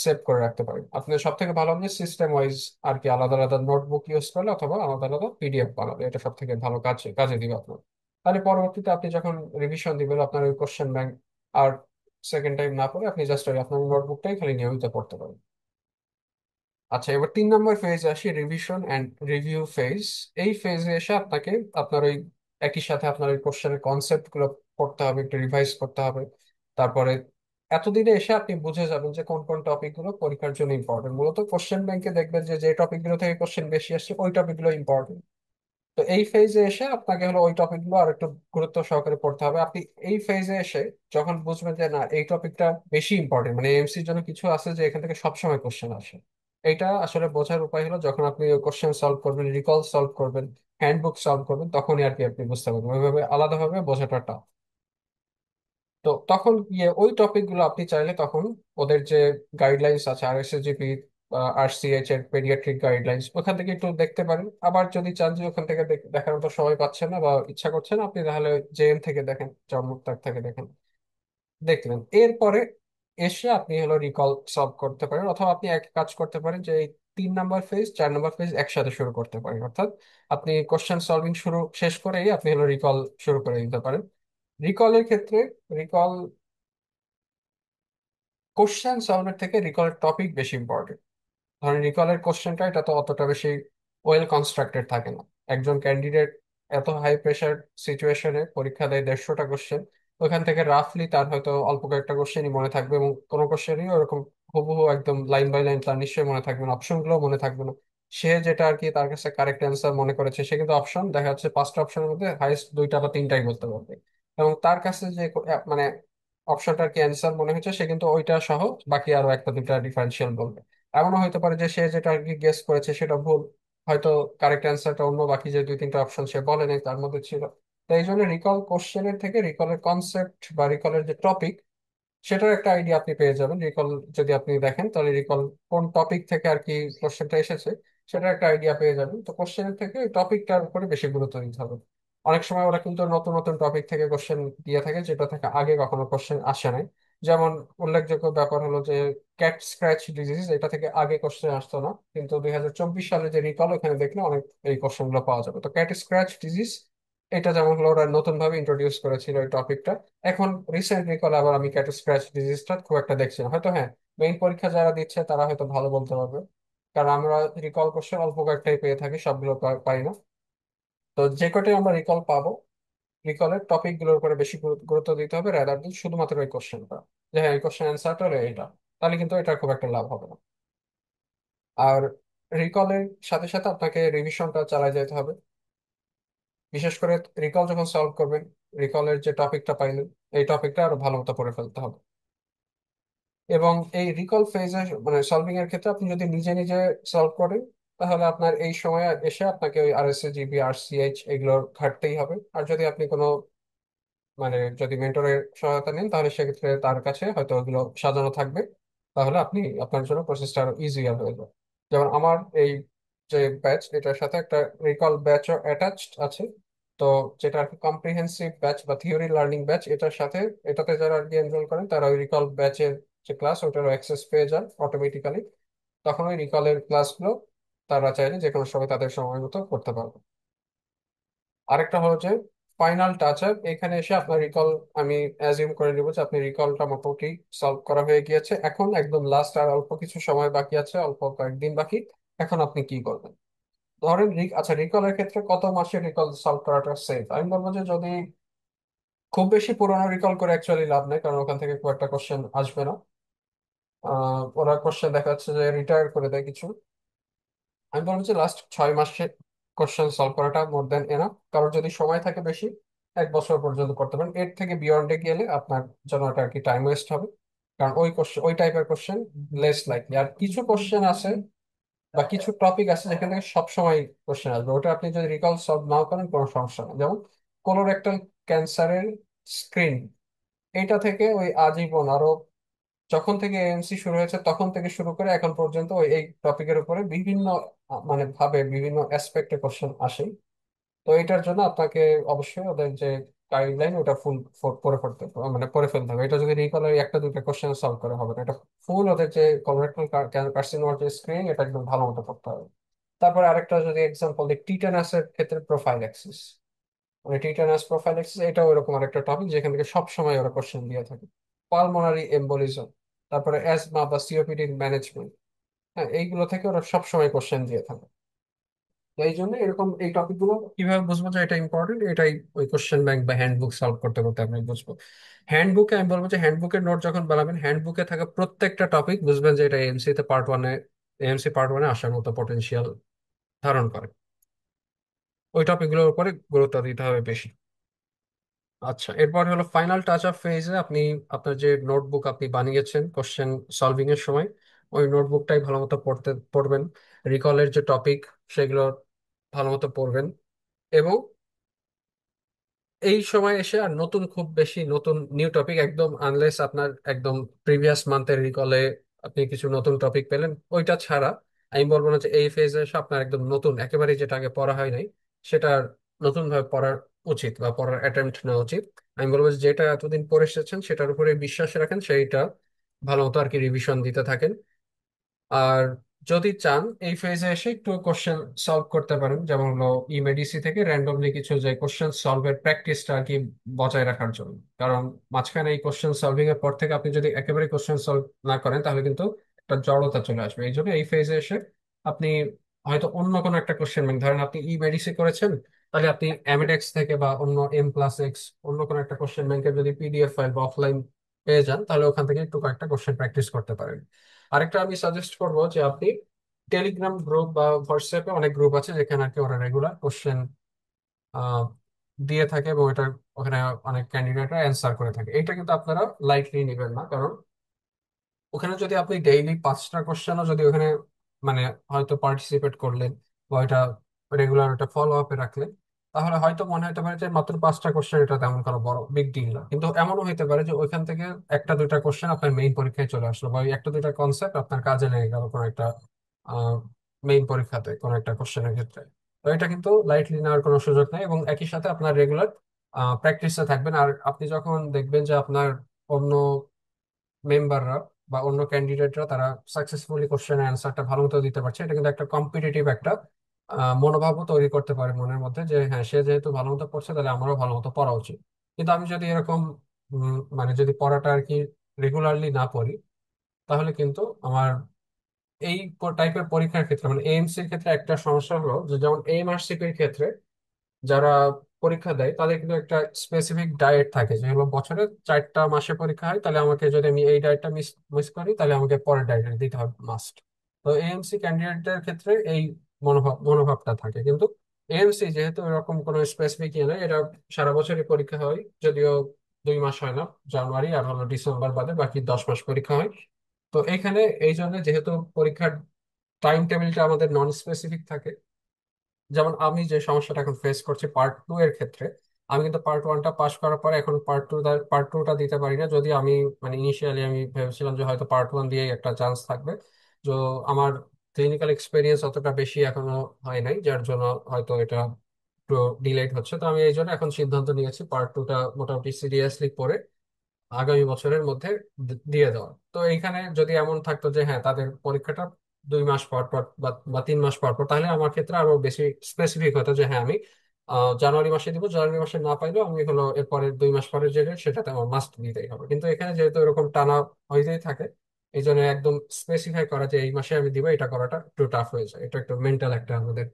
সেভ করে রাখতে পারেন। আপনি সব থেকে ভালো হবে সিস্টেম ওয়াইজ আর কি, আলাদা আলাদা নোটবুক ইউজ করলে অথবা আলাদা আলাদা পিডিএফ বানাবে, এটা সব থেকে ভালো কাজে কাজে দিবে আপনার। তাহলে পরবর্তীতে আপনি যখন রিভিশন দিবেন, আপনার ওই কোশ্চেন ব্যাংক আর সেকেন্ড টাইম না পড়ে আপনি জাস্ট আপনার নোটবুকটাই খালি নিয়মিত পড়তে পারেন। আচ্ছা, এবার 3 নম্বর ফেজে আসি, রিভিশন অ্যান্ড রিভিউ ফেজ। এই ফেজে এসে আপনাকে আপনার ওই একই সাথে আপনার ওই কোশ্চেনের কনসেপ্ট গুলো পড়তে হবে, একটু রিভাইজ করতে হবে। তারপরে এতদিনে এসে আপনি বুঝে যাবেন যে কোন কোন টপিক গুলো পরীক্ষার জন্য ইম্পর্টেন্ট। মূলত কোশ্চেন ব্যাংকে দেখবেন যে যে টপিক গুলো থেকে কোশ্চেন বেশি আসছে ওই টপিক গুলো ইম্পর্টেন্ট। তো এই ফেজে এসে আপনাকে হলো ওই টপিক গুলো আর একটু গুরুত্ব সহকারে পড়তে হবে। আপনি এই ফেজে এসে যখন বুঝবেন যে না, এই টপিকটা বেশি ইম্পর্টেন্ট, মানে এমসির জন্য কিছু আছে যে এখান থেকে সবসময় কোশ্চেন আসে, এটা আসলে বোঝার উপায় হলো যখন আপনি কোশ্চেন সলভ করবেন, রিকল সলভ করবেন, হ্যান্ডবুক সলভ করবেন, তখনই আর কি আপনি বুঝতে পারবেন। ওইভাবে আলাদাভাবে বোঝাটা tough। তো তখন গিয়ে ওই টপিক গুলো আপনি চাইলে তখন ওদের যে গাইডলাইন্স আছে, আরএসএসজিপি, আরসিএইচ এর পেডিয়াট্রিক গাইডলাইন্স, ওখান থেকে একটু দেখতে পারেন। আবার যদি চান যে ওখান থেকে দেখার মতো সময় পাচ্ছেন না বা ইচ্ছা করছেন না, আপনি তাহলে জেএম থেকে দেখেন, চমৎকার থেকে দেখেন, দেখলেন। এরপরে এসে আপনি হলো রিকল সলভ করতে পারেন, অথবা আপনি এক কাজ করতে পারেন যে এই 3 নম্বর ফেজ 4 নম্বর ফেজ একসাথে শুরু করতে পারেন। অর্থাৎ আপনি কোশ্চেন সলভিং শুরু শেষ করেই আপনি হলো রিকল শুরু করে দিতে পারেন। রিকলের ক্ষেত্রে রিকল কোশ্চেন সলভের থেকে রিকলের টপিক বেশি ইম্পর্টেন্ট। ধরেন রিকলের কোশ্চেনটা এটা তো অতটা বেশি ওয়েল কনস্ট্রাক্টেড থাকে না। একজন ক্যান্ডিডেট এত হাই প্রেশার সিচুয়েশনে পরীক্ষা দেয় 150টা কোশ্চেন, ওখান থেকে রাফলি তার হয়তো অল্প কয়েকটা কোশ্চেনই মনে থাকবে, এবং কোনো কোশ্চেনই ওরকম হুবহু একদম লাইন বাই লাইন তার নিশ্চয়ই মনে থাকবে না, অপশন গুলো মনে থাকবে না। সে যেটা আর কি তার কাছে কারেক্ট অ্যান্সার মনে করেছে, সে কিন্তু অপশন দেখা যাচ্ছে 5টা অপশনের মধ্যে হাইস্ট 2টা বা 3টাই বলতে পারবে। এবং তার কাছে যে মানে অপশনটার কি অ্যান্সার মনে হচ্ছে, সে কিন্তু ওইটা সহ বাকি আরো একটা দুইটা ডিফারেন্সিয়াল বলবে। এমনও হতে পারে যে সে যেটা আর কি গেস করেছে সেটা ভুল, হয়তো কারেক্ট অ্যান্সারটা অন্য বাকি যে 2-3টা অপশন সে বলে নাই তার মধ্যে ছিল। তো এই জন্য রিকল কোশ্চেনের থেকে রিকলের কনসেপ্ট বা রিকলের যে টপিক, সেটার একটা আইডিয়া আপনি পেয়ে যাবেন। রিকল যদি আপনি দেখেন, তাহলে রিকল কোন টপিক থেকে আর কি কোশ্চেনটা এসেছে, সেটা একটা আইডিয়া পেয়ে যাবেন। তো কোশ্চেনের থেকে টপিকটার উপরে বেশি গুরুত্ব দিতে হবে। অনেক সময় ওরা কিন্তু নতুন নতুন টপিক থেকে কোশ্চেন দিয়ে থাকে, যেটা থেকে আগে কখনো কোশ্চেন আসে নাই। যেমন উল্লেখযোগ্য ব্যাপার হলো যে ক্যাট স্ক্র্যাচ ডিজিজ, এটা থেকে আগে কোশ্চেন আসতো না, কিন্তু 2024 সালে যে রিকল, এখানে দেখলে অনেক এই কোশ্চেন গুলো পাওয়া যাবে। তো ক্যাট স্ক্র্যাচ ডিজিজ এটা যেমন হলো ওরা নতুন ভাবে ইন্ট্রোডিউস করেছিল এই টপিকটা। এখন রিসেন্ট রিকল আবার আমি ক্যাট স্ক্র্যাচ ডিজিজটা খুব একটা দেখছি না। হয়তো হ্যাঁ, মেইন পরীক্ষা যারা দিচ্ছে তারা হয়তো ভালো বলতে পারবে, কারণ আমরা রিকল কোশ্চেন অল্প কয়েকটাই পেয়ে থাকি, সবগুলো পাই না। তো যে কটাই আমরা রিকল পাবো, রিকলের টপিক গুলোর উপরে বেশি গুরুত্ব দিতে হবে, রাদার দেন শুধুমাত্র এই কোশ্চেনটা, যে হ্যাঁ এই কোশ্চেন অ্যান্সারটা হলো এটা, তাহলে কিন্তু এটা খুব একটা লাভ হবে না। আর রিকলের সাথে সাথে আপনাকে রিভিশনটা চালিয়ে যেতে হবে। বিশেষ করে রিকল যখন সলভ করবেন, রিকলের যে টপিকটা পাইলেন, এই টপিকটা আরো ভালো মতো পড়ে ফেলতে হবে। এবং এই রিকল ফেজে মানে সলভিং এর ক্ষেত্রে আপনি যদি নিজে নিজে সলভ করেন, তাহলে আপনার এই সময়ে এসে আপনাকে ওই আরএসএ জিবি আরসিএইচ এগুলোর ঘাটতেই হবে। আর যদি আপনি কোনো মানে যদি মেন্টরের সহায়তা নেন, তাহলে সেক্ষেত্রে তার কাছে হয়তো ওগুলো সাজানো থাকবে, তাহলে আপনি আপনার জন্য প্রসেসটা আরো ইজিয়ার হয়ে যাবে। যেমন আমার এই যে ব্যাচ, এটার সাথে একটা রিকল ব্যাচও অ্যাটাচড আছে। তো যেটা আর কি কম্প্রিহেন্সিভ ব্যাচ বা থিওরি লার্নিং ব্যাচ, এটার সাথে এটাতে যারা আর কি এনরোল করেন, তারা ওই রিকল ব্যাচের যে ক্লাস, ওটারও অ্যাক্সেস পেয়ে যান অটোমেটিক্যালি। তখন ওই রিকলের ক্লাসগুলো তারা চাইলে যে কোনো সময় তাদের সময় মতো করতে পারবে। আরেকটা হলো যে ফাইনাল টাচ আপ, এখানে এসে আপনার রিকল, আমি অ্যাজিউম করে নিব যে আপনি রিকলটা মোটামুটি সলভ করা হয়ে গিয়েছে, এখন একদম লাস্ট আর অল্প কিছু সময় বাকি আছে, অল্প কয়েকদিন বাকি। এখন আপনি কি করবেন? ধরেন আচ্ছা, রিকলের ক্ষেত্রে কত মাসে রিকল সলভ করাটা সেফ? আমি বলবো যে যদি খুব বেশি পুরোনো রিকল করে অ্যাকচুয়ালি লাভ নেই, কারণ ওখান থেকে খুব একটা কোশ্চেন আসবে না। ওরা কোশ্চেন দেখা যাচ্ছে যে রিটায়ার করে দেয় কিছু। আমি বলবো যে লাস্ট 6 মাসে কোশ্চেন সলভ করাটা মোর দেন এনাফ। কারণ যদি সময় থাকে বেশি, 1 বছর পর্যন্ত করতে পারেন। এর থেকে বিয়ন্ডে গেলে আপনার জন্য এটা আর কি টাইম ওয়েস্ট হবে, কারণ ওই কোশ্চেন, ওই টাইপের কোশ্চেন লেস লাইকলি। আর কিছু কোশ্চেন আছে বা কিছু টপিক আছে যেখান থেকে সবসময় কোশ্চেন আসবে, ওটা আপনি যদি রিকল সলভ নাও করেন কোনো সমস্যা নেই। যেমন কোলোরেক্টাল ক্যান্সারের স্ক্রিন, এটা থেকে ওই আজীবন আরো যখন থেকে এএমসি শুরু হয়েছে তখন থেকে শুরু করে এখন পর্যন্ত এই টপিকের উপরে বিভিন্ন মানে ভাবে বিভিন্ন অ্যাসপেক্টে কোশ্চেন আসে। তো এটার জন্য আপনাকে অবশ্যই ওদের যে গাইডলাইন, ওটা ফুল পড়ে ফেলতে মানে পড়ে ফেলতে হবে। এটা যদি রিকলার একটা দুইটা কোশ্চেন সলভ করে হবে না, এটা ফুল ওদের যে কলোরেক্টাল কার্সিনোমার যে স্ক্রিন, এটা একদম ভালো মতো পড়তে হবে। তারপরে আরেকটা যদি এক্সাম্পল দিই, টিটানাসের ক্ষেত্রে প্রোফাইল্যাক্সিস, মানে টিটানাস প্রোফাইল্যাক্সিস, এটাও এরকম আরেকটা টপিক যেখান থেকে সব সময় ওরা কোশ্চেন দিয়ে থাকে। পালমোনারি এম্বোলিজম, তারপরে অ্যাজমা বা সিওপিডি ম্যানেজমেন্ট, হ্যাঁ এইগুলো থেকে ওরা সব সময় কোশ্চেন দিয়ে থাকে। তো এই জন্য এরকম এই টপিক গুলো কিভাবে বুঝবো যে এটা ইম্পর্টেন্ট, এটাই ওই কোশ্চেন ব্যাংক বা হ্যান্ডবুক সলভ করতে করতে আপনি বুঝবো। হ্যান্ডবুকে আমি বলবো যে হ্যান্ডবুকের নোট যখন বানাবেন, হ্যান্ডবুকে থাকা প্রত্যেকটা টপিক বুঝবেন যে এটা এমসি তে পার্ট ওয়ানে আসার মতো পটেনশিয়াল ধারণ করে। ওই টপিকগুলোর উপরে গুরুত্ব দিতে হবে বেশি। আচ্ছা, এরপর হলো ফাইনাল টাচ আপ ফেজে আপনি আপনার যে নোটবুক আপনি বানিয়েছেন কোশ্চেন সলভিং এর সময়, ওই নোটবুকটাই ভালো মতো পড়বেন। রিকলের যে টপিক, সেগুলো ভালো মতো পড়বেন। এবং এই সময় এসে আর নতুন খুব বেশি নতুন নিউ টপিক একদম, আনলেস আপনার একদম প্রিভিয়াস মান্থের রিকলে আপনি কিছু নতুন টপিক পেলেন, ওইটা ছাড়া আমি বলবো না যে এই ফেজে এসে আপনার একদম নতুন একেবারে যেটা আগে পড়া হয় নাই সেটা নতুন ভাবে পড়ার উচিত বা পড়ার অ্যাটেম্প্ট নেওয়া উচিত। আমি বলবো যে যেটা এতদিন পড়ে এসেছেন সেটার উপরে বিশ্বাস রাখেন, সেইটা ভালো মতো আর কি রিভিশন দিতে থাকেন। আর যদি চান এই ফেজে এসে একটু কোশ্চেন সলভ করতে পারেন, যেমন হলো ইমেডিসি থেকে র্যান্ডমলি কিছু যে কোশ্চেন সলভের প্র্যাকটিসটা আর কি বজায় রাখার জন্য। কারণ মাঝখানে এই কোশ্চেন সলভিং এর পর থেকে আপনি যদি একেবারে কোশ্চেন সলভ না করেন, তাহলে কিন্তু একটা জড়তা চলে আসবে। এই জন্য এই ফেজে এসে আপনি হয়তো অন্য কোনো একটা কোশ্চেন ব্যাংক, ধরেন আপনি ইমেডিসি করেছেন, তাহলে আপনি অ্যামিডেক্স থেকে বা অন্য M+X অন্য কোনো একটা কোশ্চেন ব্যাংকের যদি পিডিএফ ফাইল বা অফলাইন পেয়ে যান, তাহলে ওখান থেকে একটু কয়েকটা কোশ্চেন প্র্যাকটিস করতে পারেন। আরেকটা আমি সাজেস্ট করবো যে আপনি টেলিগ্রাম গ্রুপ বা হোয়াটসঅ্যাপে অনেক গ্রুপ আছে যেখানে আর কি ওরা রেগুলার কোশ্চেন দিয়ে থাকে, এবং এটা ওখানে অনেক ক্যান্ডিডেটরা অ্যান্সার করে থাকে। এটা কিন্তু আপনারা লাইটলি নেবেন না, কারণ ওখানে যদি আপনি ডেইলি 5টা কোশ্চেনও যদি ওখানে মানে হয়তো পার্টিসিপেট করলেন বা এটা রেগুলার ওটা ফলো আপে রাখলেন, তাহলে হয়তো মনে হতে পারে যে মাত্র 5টা কোশ্চেন, এটা তেমন কোনো বড় বিগ ডিল না। কিন্তু এমনও হতে পারে যে ওইখান থেকে একটা দুইটা কোশ্চেন আপনার মেইন পরীক্ষায় চলে আসলো, বা ওই একটা দুইটা কনসেপ্ট আপনার কাজে লেগে গেল কোনো একটা মেইন পরীক্ষাতে কোনো একটা কোশ্চেনের ক্ষেত্রে। তো এটা কিন্তু লাইটলি নেওয়ার কোনো সুযোগ নেই, এবং একই সাথে আপনার রেগুলার প্র্যাকটিসে থাকবেন। আর আপনি যখন দেখবেন যে আপনার অন্য মেম্বাররা বা অন্য ক্যান্ডিডেটরা তারা সাকসেসফুলি কোশ্চেনের অ্যান্সারটা ভালো মতো দিতে পারছে, এটা কিন্তু একটা কম্পিটিটিভ একটা মনোভাবও তৈরি করতে পারে মনের মধ্যে, যে হ্যাঁ সে যেহেতু ভালো মতো পড়ছে তাহলে আমারও ভালো মতো পড়া উচিত। কিন্তু আমি যদি এরকম মানে যদি পড়াটা আর কি রেগুলারলি না পড়ি, তাহলে কিন্তু আমার এই টাইপের পরীক্ষার ক্ষেত্রে মানে এএমসির ক্ষেত্রে একটা সমস্যা হলো যে, যেমন এমআরসিপির ক্ষেত্রে যারা পরীক্ষা দেয় তাদের কিন্তু একটা স্পেসিফিক ডায়েট থাকে, যে হলো বছরে 4টা মাসে পরীক্ষা হয়, তাহলে আমাকে যদি আমি এই ডায়েটটা মিস মিস করি তাহলে আমাকে পরের ডায়েটটা দিতে হবে মাস্ট। তো এএমসি ক্যান্ডিডেটদের ক্ষেত্রে এই মনোভাবটা থাকে, কিন্তু এএমসি যেহেতু এরকম কোনো স্পেসিফিক ইয়ে নয়, এটা সারা বছরই পরীক্ষা হয়, যদিও 2 মাস হয় না, জানুয়ারি আর হলো ডিসেম্বর বাদে বাকি 10 মাস পরীক্ষা হয়। তো এখানে এই জন্য যেহেতু পরীক্ষার টাইম টেবিলটা আমাদের নন স্পেসিফিক থাকে, যেমন আমি যে সমস্যাটা এখন ফেস করছি পার্ট 2 এর ক্ষেত্রে, আমি কিন্তু পার্ট 1টা পাশ করার পরে এখন পার্ট 2টা দিতে পারি না। যদি আমি মানে ইনিশিয়ালি আমি ভেবেছিলাম যে হয়তো পার্ট 1 দিয়ে একটা চান্স থাকবে, তো আমার ক্লিনিক্যাল এক্সপিরিয়েন্স অতটা বেশি এখনো হয় নাই, যার জন্য হয়তো এটা একটু ডিলেড হচ্ছে। তো আমি এই জন্য এখন সিদ্ধান্ত নিয়েছি পার্ট 2টা মোটামুটি সিরিয়াসলি পড়ে আগামী বছরের মধ্যে দিয়ে দেওয়া। তো এইখানে যদি এমন থাকতো যে হ্যাঁ তাদের পরীক্ষাটা 2 মাস পর পর বা 3 মাস পর পর, তাহলে আমার ক্ষেত্রে আরো বেশি স্পেসিফিক হতো যে হ্যাঁ আমি জানুয়ারি মাসে দিব, জানুয়ারি মাসে না পাইলেও আমি হলো এরপরে 2 মাস পরে যে date, সেটাতে আমার মাস্ট দিতেই হবে। কিন্তু এখানে যেহেতু এরকম টানা হইতেই থাকে, এই জন্য একদম স্পেসিফাই করা যে এই মাসে আমি দিব, এটা করাটা একটু টাফ হয়ে যায়। এটা একটু মেন্টাল একটা আমাদের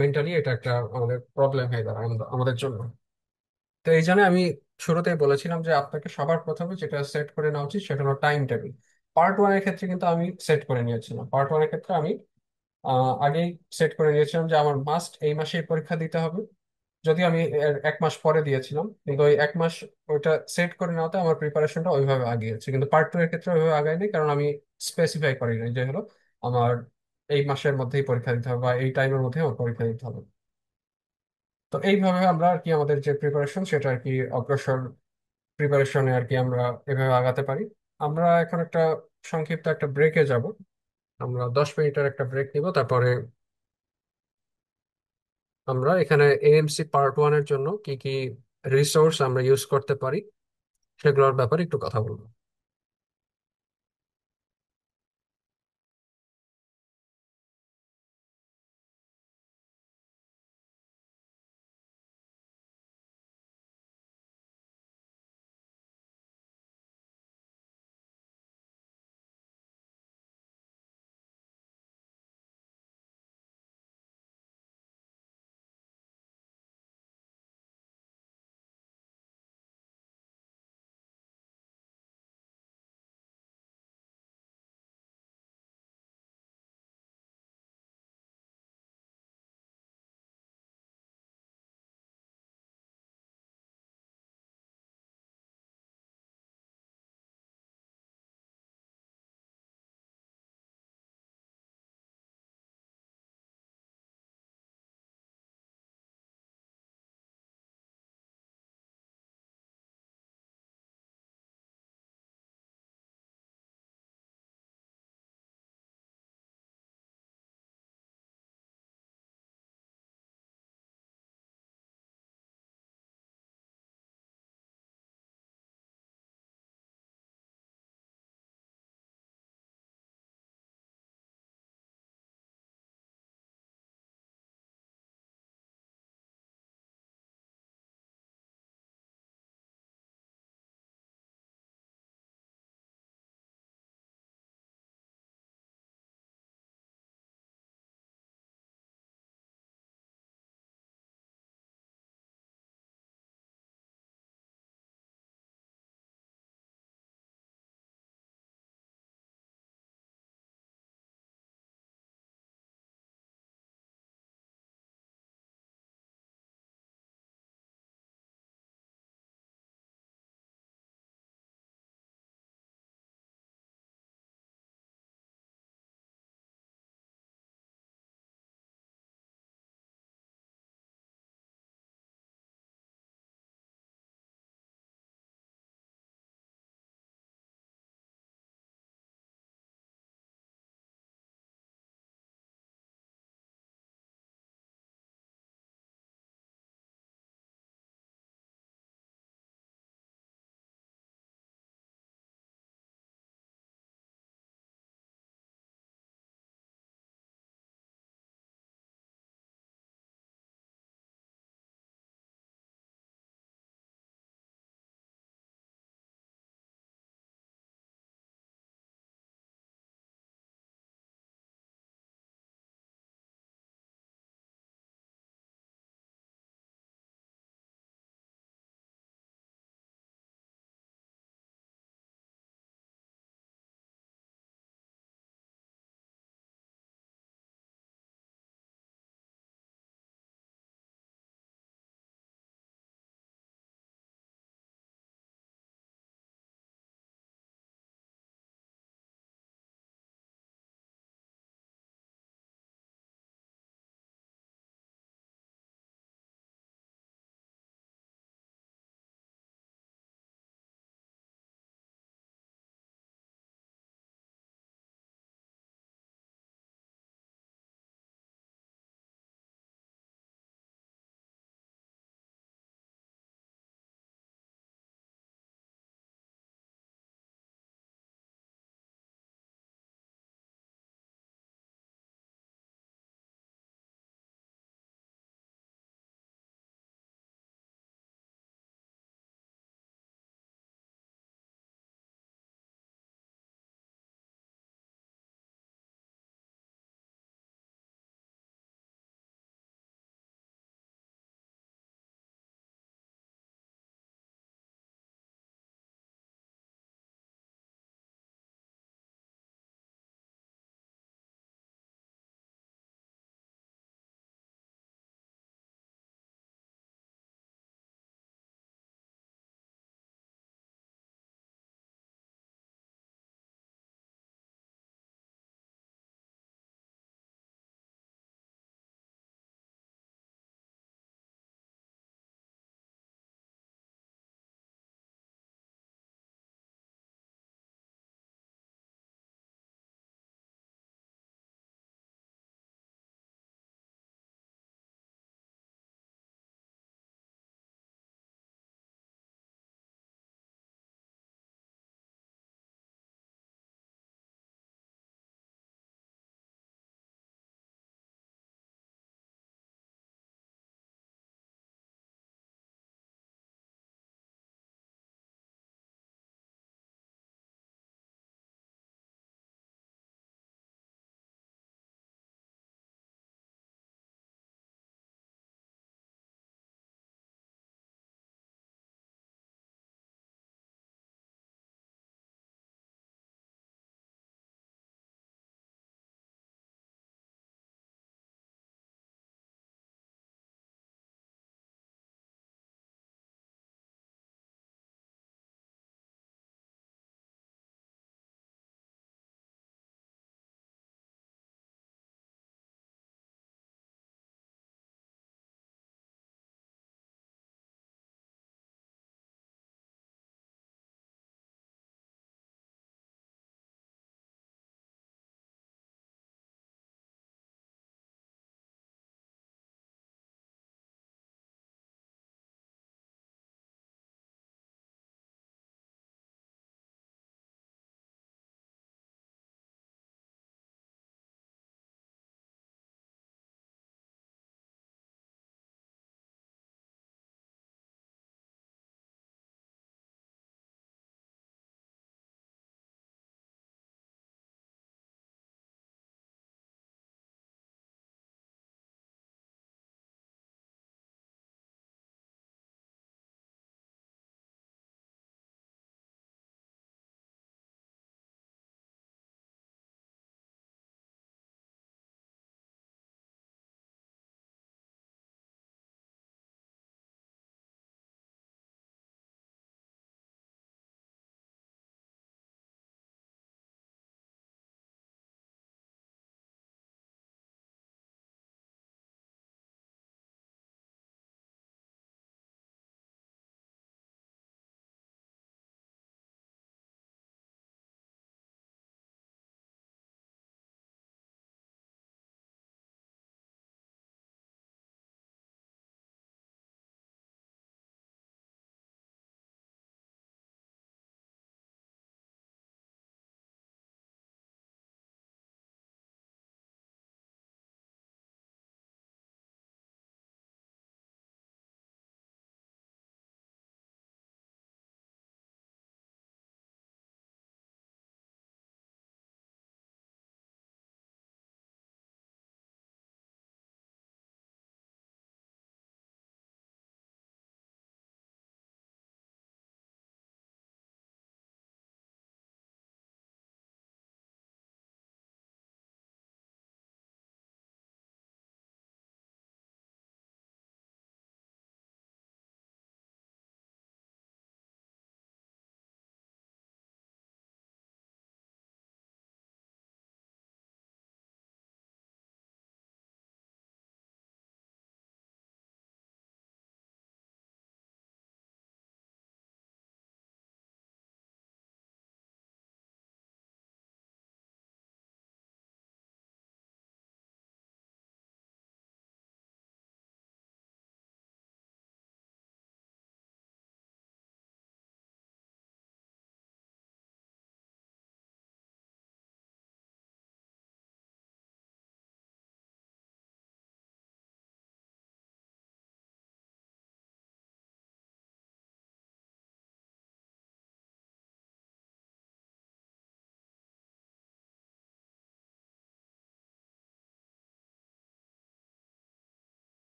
মেন্টালি এটা একটা আমাদের প্রবলেম হয়ে দাঁড়ায় আমাদের জন্য। তো এই জন্য আমি শুরুতেই বলেছিলাম যে আপনাকে সবার প্রথমে যেটা সেট করে নেওয়া উচিত সেটা হলো টাইম টেবিল। পার্ট 1 এর ক্ষেত্রে কিন্তু আমি সেট করে নিয়েছিলাম, পার্ট 1 এর ক্ষেত্রে আমি আগেই সেট করে নিয়েছিলাম যে আমার মাস্ট এই মাসেই পরীক্ষা দিতে হবে। যদি আমি এর 1 মাস পরে দিয়েছিলাম, কিন্তু ওই 1 মাস ওইটা সেট করে নেওয়াতে আমার প্রিপারেশনটা ওইভাবে আগিয়েছে। কিন্তু পার্ট 2 এর ক্ষেত্রে ওইভাবে আগায়নি, কারণ আমি স্পেসিফাই করি নাই যে হলো আমার এই মাসের মধ্যেই পরীক্ষা দিতে হবে বা এই টাইমের মধ্যে আমার পরীক্ষা দিতে হবে। তো এইভাবে আমরা আর কি আমাদের যে প্রিপারেশন সেটা আর কি অগ্রসর প্রিপারেশনে আর কি আমরা এভাবে আগাতে পারি। আমরা এখন একটা সংক্ষিপ্ত একটা ব্রেকে যাব, আমরা 10 মিনিটের একটা ব্রেক নিব, তারপরে আমরা এখানে এএমসি পার্ট 1 এর জন্য কি কি রিসোর্স আমরা ইউজ করতে পারি সেগুলোর ব্যাপারে একটু কথা বলবো।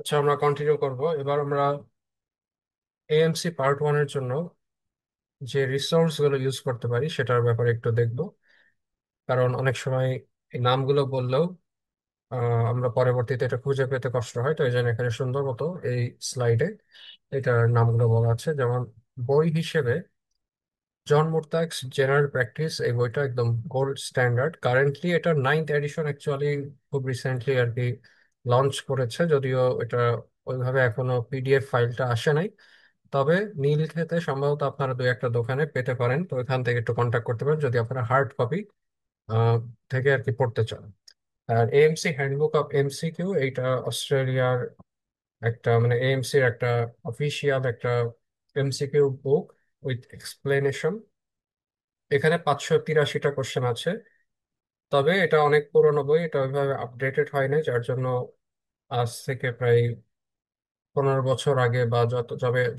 আচ্ছা, আমরা কন্টিনিউ করব। এবার আমরা এএমসি পার্ট ওয়ানের জন্য যে রিসোর্স গুলো ইউজ করতে পারি সেটার ব্যাপারে একটু দেখব। কারণ অনেক সময় এই নামগুলো বললেও আমরা পরবর্তীতে এটা খুঁজে পেতে কষ্ট হয়, তো এই জন্য এখানে সুন্দর মতো এই স্লাইডে এটার নামগুলো বলা আছে। যেমন বই হিসেবে জন মুরতাগস জেনারেল প্র্যাকটিস, এই বইটা একদম গোল্ড স্ট্যান্ডার্ড। কারেন্টলি এটা 9th এডিশন অ্যাকচুয়ালি খুব রিসেন্টলি আর কি লঞ্চ করেছে, যদিও এটা ওইভাবে এখনো পিডিএফ ফাইলটা আসে নাই। তবে নীলক্ষেতে সম্ভবত আপনারা দুই একটা দোকানে পেতে পারেন, তো এখান থেকে একটু কন্ট্যাক্ট করতে পারেন যদি আপনারা হার্ড কপি থেকে আর কি পড়তে চান। আর এএমসি হ্যান্ডবুক অফ এমসিকিউ, এইটা অস্ট্রেলিয়ার একটা মানে এএমসির একটা অফিসিয়াল একটা এমসিকিউ বুক উইথ এক্সপ্লেনেশন। এখানে 583টা কোশ্চেন আছে। তবে এটা অনেক পুরনো বই, এটা ওইভাবে আপডেটেড হয় না, যার জন্য আজ থেকে প্রায় 15 বছর আগে বা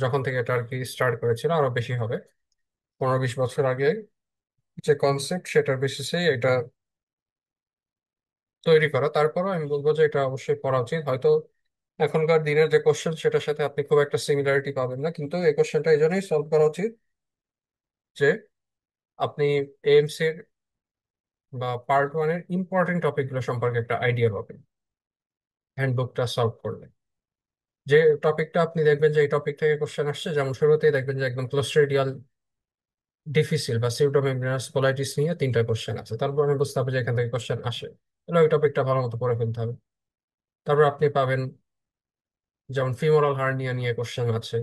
যখন থেকে এটা আর কি স্টার্ট করেছিল আরো বেশি হবে, 15-20 বছর আগে যে কনসেপ্ট সেটার বেসিসে এটা তৈরি করা। তারপরও আমি বলবো যে এটা অবশ্যই পড়া উচিত। হয়তো এখনকার দিনের যে কোশ্চেন সেটার সাথে আপনি খুব একটা সিমিলারিটি পাবেন না, কিন্তু এই কোশ্চেনটা এই জন্যই সলভ করা উচিত যে আপনি এএমসি এর বা পার্ট ওয়ানের ইম্পর্টেন্ট টপিকগুলো সম্পর্কে একটা আইডিয়া পাবেন হ্যান্ডবুকটা সলভ করলে। যে টপিকটা আপনি দেখবেন যে এই টপিক থেকে কোশ্চেন আসছে, যেমন শুরুতেই দেখবেন যে একদম ক্লোস্ট্রিডিয়াল ডিফিসিল বা সিউডোমেমব্রেনাস কোলাইটিস নিয়ে 3টা কোশ্চেন আছে, তারপর আমি বুঝতে হবে যে এখান থেকে কোশ্চেন আসে, তাহলে ওই টপিকটা ভালো মতো পড়ে ফেলতে হবে। তারপর আপনি পাবেন যেমন ফিমোরাল হার্নিয়া নিয়ে কোশ্চেন আছে।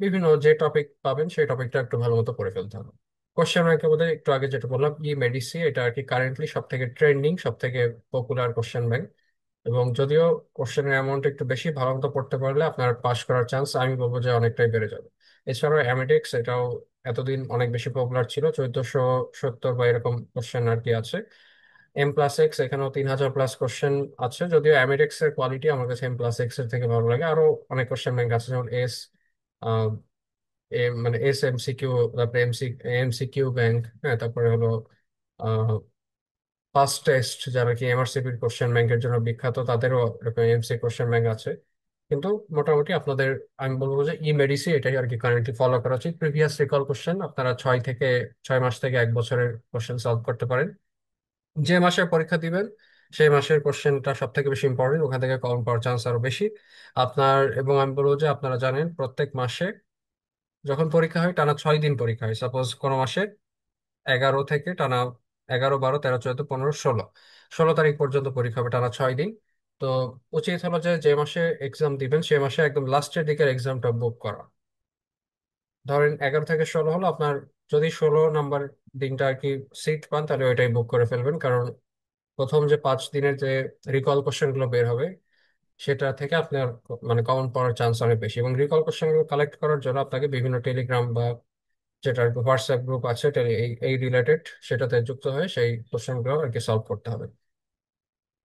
বিভিন্ন যে টপিক পাবেন সেই টপিকটা একটু ভালো মতো পড়ে ফেলতে হবে। কোশ্চেন ব্যাংকের মধ্যে একটু আগে যেটা বললাম ই মেডিসি, এটা আর কি কারেন্টলি সব থেকে ট্রেন্ডিং, সব থেকে পপুলার কোশ্চেন ব্যাংক। এবং যদিও কোশ্চেনের অ্যামাউন্ট একটু বেশি, ভালো মতো পড়তে পারলে আপনার পাস করার চান্স আমি বলবো যে অনেকটাই বেড়ে যাবে। এছাড়াও অ্যামেডিক্স, এটাও এতদিন অনেক বেশি পপুলার ছিল, 1470 বা এরকম কোশ্চেন আর কি আছে। M+X, এখানেও 3000+ কোশ্চেন আছে, যদিও অ্যামেডিক্স এর কোয়ালিটি আমার কাছে M+X এর থেকে ভালো লাগে। আরো অনেক কোশ্চেন ব্যাংক আছে, যেমন মানে SMCQ, তারপরে এমসিকিউ ব্যাংক, হ্যাঁ, তারপরে হলো ফার্স্ট টেস্ট, যারা কি এমআরসিপির কোশ্চেন ব্যাংকের জন্য বিখ্যাত, তাদেরও এরকম এমসি কোশ্চেন ব্যাংক আছে। কিন্তু মোটামুটি আপনাদের আমি বলবো যে ই মেডিসি এটাই আর কি কারেন্টলি ফলো করা উচিত। প্রিভিয়াস রিকল কোশ্চেন আপনারা 6 মাস থেকে 1 বছরের কোশ্চেন সলভ করতে পারেন। যে মাসে পরীক্ষা দিবেন সেই মাসের কোশ্চেনটা সব থেকে বেশি ইম্পর্টেন্ট, ওখান থেকে কমন পাওয়ার চান্স আরো বেশি আপনার। এবং আমি বলবো যে আপনারা জানেন প্রত্যেক মাসে যখন পরীক্ষা হয় টানা 6 দিন পরীক্ষা হয়। সাপোজ কোনো মাসে 11 থেকে টানা 11, 12, 13, 14, 15, 16 তারিখ পর্যন্ত পরীক্ষা হবে টানা 6 দিন। তো উচিত হলো যে যে মাসে এক্সাম দিবেন সে মাসে একদম লাস্টের দিকের এক্সামটা বুক করা। ধরেন 11 থেকে 16 হলো আপনার, যদি 16 নাম্বার দিনটা আর কি সিট পান তাহলে ওইটাই বুক করে ফেলবেন। কারণ প্রথম যে 5 দিনের যে রিকল কোশ্চেন গুলো বের হবে সেটা থেকে আপনার মানে কমন পড়ার চান্স অনেক বেশি। এবং রিকল কোশ্চেন গুলো কালেক্ট করার জন্য আপনাকে বিভিন্ন টেলিগ্রাম বা যেটা হোয়াটসঅ্যাপ গ্রুপ আছে এই এই রিলেটেড, সেটাতে যুক্ত হয়ে সেই কোশ্চেন গুলো আর কি সলভ করতে হবে।